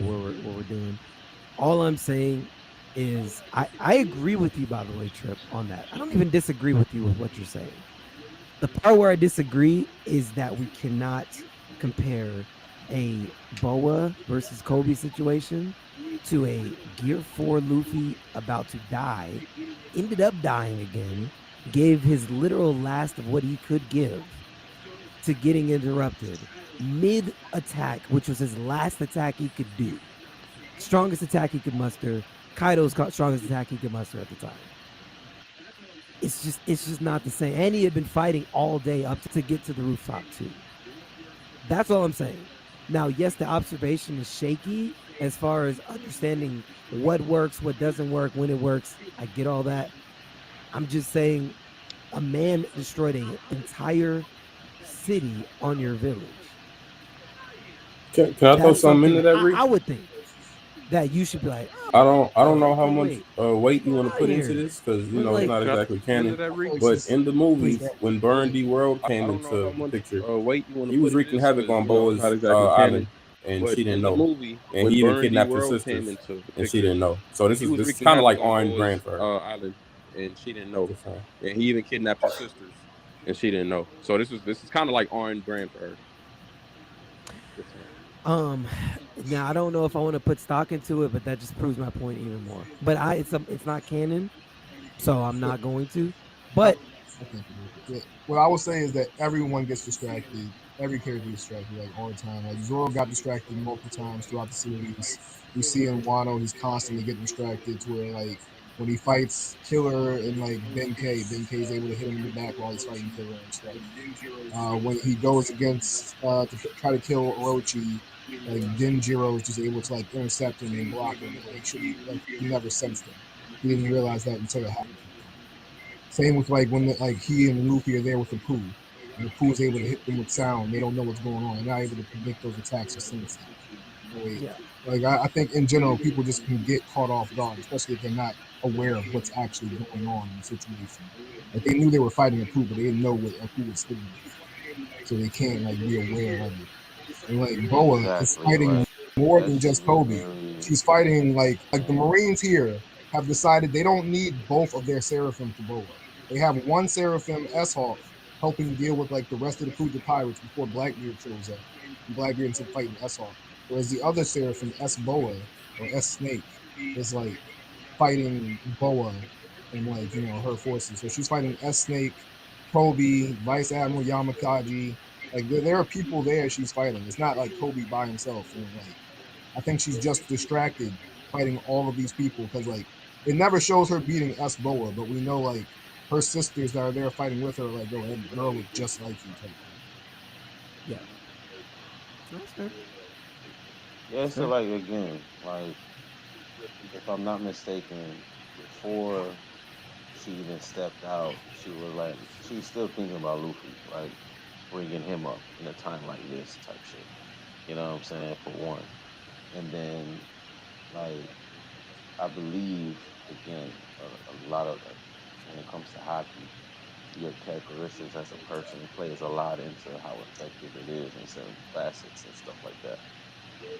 [SPEAKER 5] where we're doing. All I'm saying is I agree with you, by the way, Trip, on that. I don't even disagree with you with what you're saying. The part where I disagree is that we cannot compare a Boa versus Kobe situation to a Gear 4 Luffy about to die, ended up dying again, gave his literal last of what he could give to getting interrupted mid attack, which was his last attack he could do. Strongest attack he could muster, Kaido's strongest attack he could muster at the time. It's just not the same. And he had been fighting all day up to get to the rooftop too. That's all I'm saying. Now, yes, the observation is shaky as far as understanding what works, what doesn't work, when it works. I get all that. I'm just saying a man destroyed an entire city on your village.
[SPEAKER 10] Can I throw
[SPEAKER 5] That's
[SPEAKER 10] something into that,
[SPEAKER 5] I
[SPEAKER 10] Reek?
[SPEAKER 5] would think that you should be like,
[SPEAKER 10] I don't know how much
[SPEAKER 5] wait,
[SPEAKER 10] weight you want to
[SPEAKER 5] out
[SPEAKER 10] put
[SPEAKER 5] here.
[SPEAKER 10] into this because
[SPEAKER 5] But,
[SPEAKER 10] it's
[SPEAKER 5] like,
[SPEAKER 10] not
[SPEAKER 16] Can I
[SPEAKER 10] exactly
[SPEAKER 16] throw into
[SPEAKER 10] canon.
[SPEAKER 16] that, Reek?
[SPEAKER 10] But in the movie,
[SPEAKER 14] Please.
[SPEAKER 10] when Burn D World
[SPEAKER 16] I
[SPEAKER 10] came
[SPEAKER 16] don't know how
[SPEAKER 10] into the
[SPEAKER 16] much
[SPEAKER 10] picture,
[SPEAKER 16] weight you want
[SPEAKER 10] he
[SPEAKER 16] to
[SPEAKER 10] was
[SPEAKER 16] put in
[SPEAKER 10] wreaking
[SPEAKER 16] this
[SPEAKER 10] havoc
[SPEAKER 16] because
[SPEAKER 10] on
[SPEAKER 16] it's
[SPEAKER 10] Boa's
[SPEAKER 16] not exactly
[SPEAKER 10] island,
[SPEAKER 16] canon.
[SPEAKER 10] and
[SPEAKER 16] But
[SPEAKER 10] she didn't
[SPEAKER 16] in the
[SPEAKER 10] know.
[SPEAKER 16] movie,
[SPEAKER 10] And
[SPEAKER 16] when
[SPEAKER 10] he even
[SPEAKER 16] Burn D
[SPEAKER 10] kidnapped her
[SPEAKER 16] World came
[SPEAKER 10] sisters,
[SPEAKER 16] into the
[SPEAKER 10] and she
[SPEAKER 16] picture,
[SPEAKER 10] didn't know. So this
[SPEAKER 16] he
[SPEAKER 10] is
[SPEAKER 16] was
[SPEAKER 10] this is
[SPEAKER 16] wreaking
[SPEAKER 10] kind of
[SPEAKER 16] havoc
[SPEAKER 10] like
[SPEAKER 16] on
[SPEAKER 10] Orange
[SPEAKER 16] Boa's
[SPEAKER 10] Brand for her.
[SPEAKER 16] island, and she didn't know.
[SPEAKER 10] Just saying.
[SPEAKER 16] And he even kidnapped her sisters, and she didn't know. So this is kind of like Orange Brand for her. Just saying.
[SPEAKER 5] Now I don't know if I want to put stock into it, but that just proves my point even more. But it's not canon, so I'm not going to. But
[SPEAKER 14] Yeah. What I would say is that everyone gets distracted. Every character gets distracted, like all the time. Like Zoro got distracted multiple times throughout the series. We see in Wano, he's constantly getting distracted to where like when he fights Killer and like Ben K is able to hit him in the back while he's fighting Killer and stuff. When he goes against to try to kill Orochi, like Denjiro is just able to like intercept him and block him. He never sensed him. He didn't realize that until it happened. Same with like when he and Luffy are there with the Pooh, and the Pooh is able to hit them with sound. They don't know what's going on. They're not able to predict those attacks or sense it.
[SPEAKER 5] Yeah.
[SPEAKER 14] Like I think in general, people just can get caught off guard, especially if they're not aware of what's actually going on in the situation. Like they knew they were fighting a Pooh, but they didn't know what a Pooh was doing, so they can't like be aware of it. And like Boa is
[SPEAKER 1] Exactly.
[SPEAKER 14] fighting
[SPEAKER 1] Like
[SPEAKER 14] more
[SPEAKER 1] that
[SPEAKER 14] than
[SPEAKER 1] shit
[SPEAKER 14] just
[SPEAKER 1] was
[SPEAKER 14] Kobe.
[SPEAKER 1] very.
[SPEAKER 14] She's fighting like the Marines here have decided they don't need both of their Seraphim for Boa. They have one Seraphim S-Hawk helping deal with like the rest of the Kuja pirates before Blackbeard shows up. And Blackbeard ends up fighting S-Hawk. Whereas the other Seraphim, S-Boa or S-Snake, is like fighting Boa and like, her forces. So she's fighting S-Snake, Kobe, Vice Admiral Yamakaji. Like there are people there she's fighting. It's not like Kobe by himself. And like I think she's just distracted fighting all of these people because like it never shows her beating S-Boa, but we know like her sisters that are there fighting with her, like, yo, that girl was just like you type thing.
[SPEAKER 5] Yeah. That's fair.
[SPEAKER 1] Yeah, so like again, like if I'm not mistaken, before she even stepped out, she was still thinking about Luffy, like bringing him up in a time like this type shit. You know what I'm saying? For one, and then like I believe again a lot of when it comes to hockey, your characteristics as a person plays a lot into how effective it is in certain facets and stuff like that.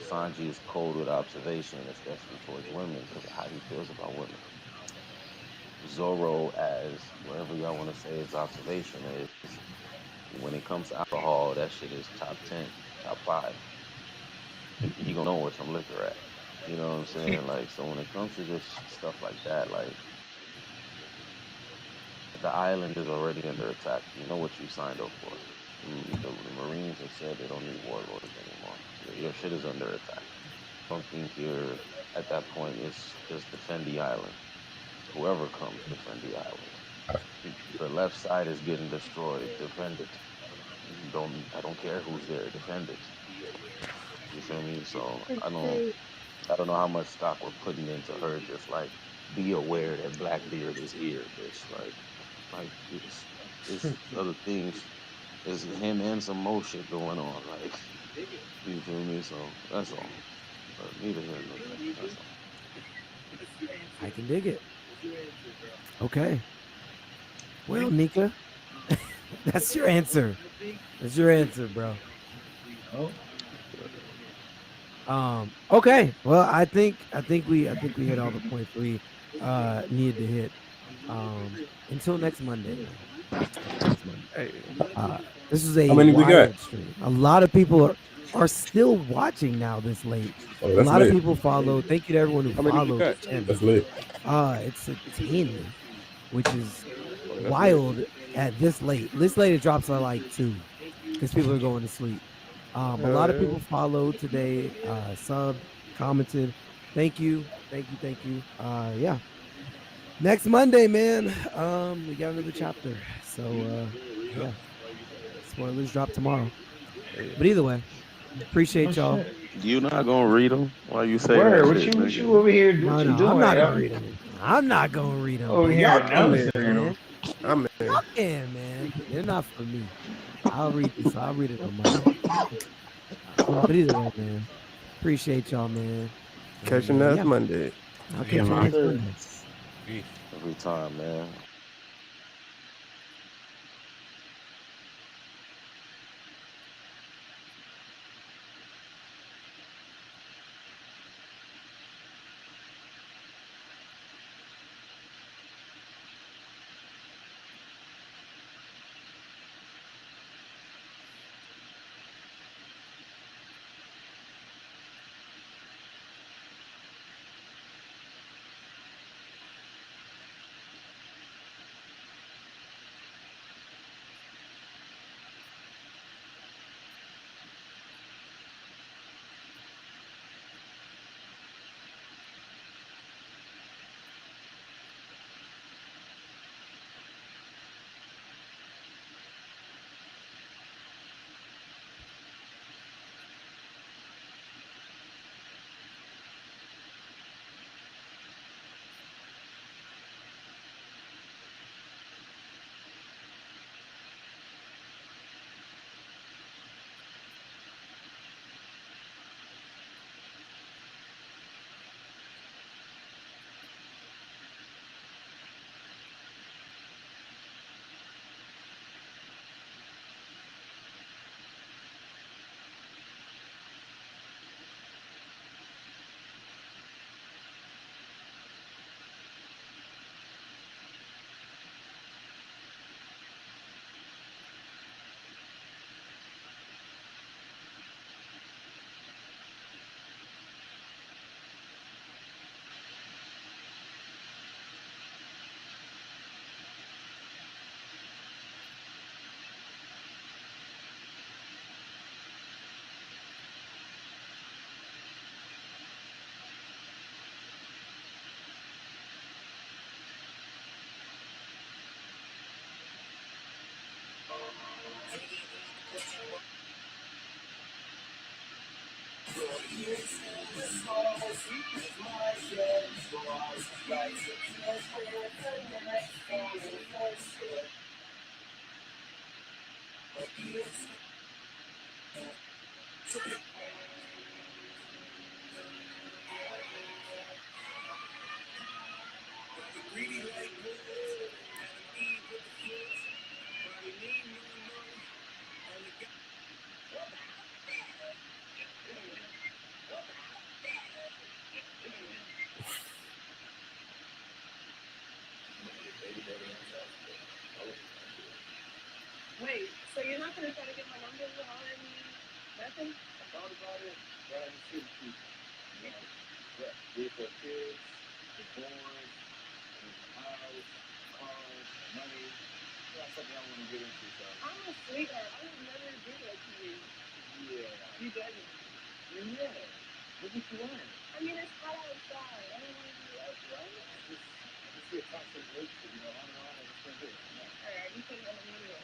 [SPEAKER 1] Sanji is cold with observation, especially towards women, because of how he feels about women. Zoro, as whatever y'all want to say his observation is, when it comes to alcohol, that shit is top 10, top 5. He gonna know where some liquor at. You know what I'm saying? Like, so when it comes to just stuff like that, like, the island is already under attack. You know what you signed up for. The Marines have said they don't need warlords anymore. Your shit is under attack. I don't think you're at that point. It's just defend the island. Whoever comes, defend the island. The left side is getting destroyed. Defend it. I don't care who's there. Defend it. You feel me? So I don't know how much stock we're putting into her. Just like be aware that Blackbeard is here, bitch. Like it's other things. It's him and some more shit going on. Like you feel me? So that's all. But neither here nor there. That's all.
[SPEAKER 5] I can dig it. Okay. Well, Nika, that's your answer. That's your answer, bro. Okay. Well, I think we hit all the points we needed to hit. Until next Monday, man. Until next Monday. This is a
[SPEAKER 10] How many we got?
[SPEAKER 5] wild stream. A lot of people are still watching now this late.
[SPEAKER 10] Oh,
[SPEAKER 5] A
[SPEAKER 10] that's
[SPEAKER 5] lot of
[SPEAKER 10] lit.
[SPEAKER 5] people follow. Thank you to everyone who
[SPEAKER 16] How many we
[SPEAKER 5] followed
[SPEAKER 16] got?
[SPEAKER 5] the channel.
[SPEAKER 10] That's lit.
[SPEAKER 5] It's Henley, which is
[SPEAKER 16] Oh, that's lit.
[SPEAKER 5] wild at this late. This late it drops at like 2 because people are going to sleep. A lot of people followed today, subbed, commented. Thank you. Yeah. Next Monday, man. We got another chapter. So yeah. Spoilers drop tomorrow. But either way, appreciate y'all.
[SPEAKER 1] You not gonna read them? Why you say
[SPEAKER 4] Word,
[SPEAKER 1] that
[SPEAKER 4] what
[SPEAKER 1] shit,
[SPEAKER 4] you
[SPEAKER 1] nigga?
[SPEAKER 4] over here?
[SPEAKER 5] No,
[SPEAKER 4] What you
[SPEAKER 5] I'm
[SPEAKER 4] doing,
[SPEAKER 5] not
[SPEAKER 4] yo?
[SPEAKER 5] gonna read them. I'm not gonna read them.
[SPEAKER 4] Over here
[SPEAKER 5] Y'all can,
[SPEAKER 4] announcing them.
[SPEAKER 5] man.
[SPEAKER 3] I'm in.
[SPEAKER 5] Y'all can, man. They're not for me. I'll read this. I'll read it on Monday. But either way, man. Appreciate y'all, man.
[SPEAKER 3] Catch you
[SPEAKER 5] And,
[SPEAKER 3] next
[SPEAKER 5] yeah,
[SPEAKER 3] Monday.
[SPEAKER 5] I'll catch you next Monday.
[SPEAKER 1] Every time, man.
[SPEAKER 6] Wait, so you're not gonna try to get my number behind nothing? I'm a sweetheart. I would never do that to you. You judging me. I mean, it's hot outside. I don't want to be like, what? Alright, you put it on the video.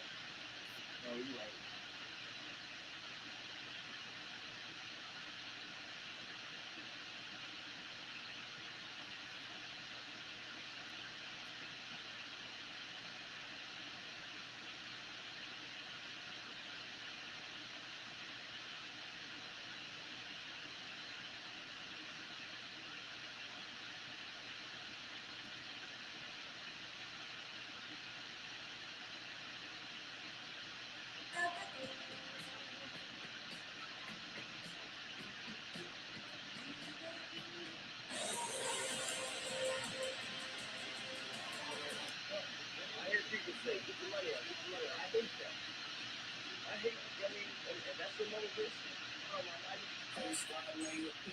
[SPEAKER 15] You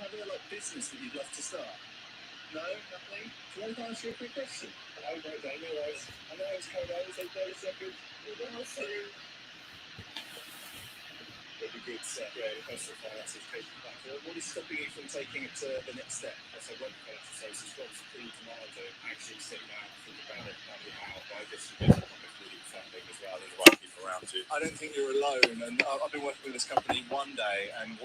[SPEAKER 15] have a business that you'd love to start? No, nothing. Do you want to answer you a quick question? I know, Daniel. I know it's coming out. It's 30 seconds. It'd be good to create a personal finance education platform. What is stopping you from taking it to the next step? As I work with financial services, what's the key demand to actually sit down and think about it, plan it out? I guess you get really funding as well, and the right people around you. I don't think you're alone, and I've been working with this company one day, and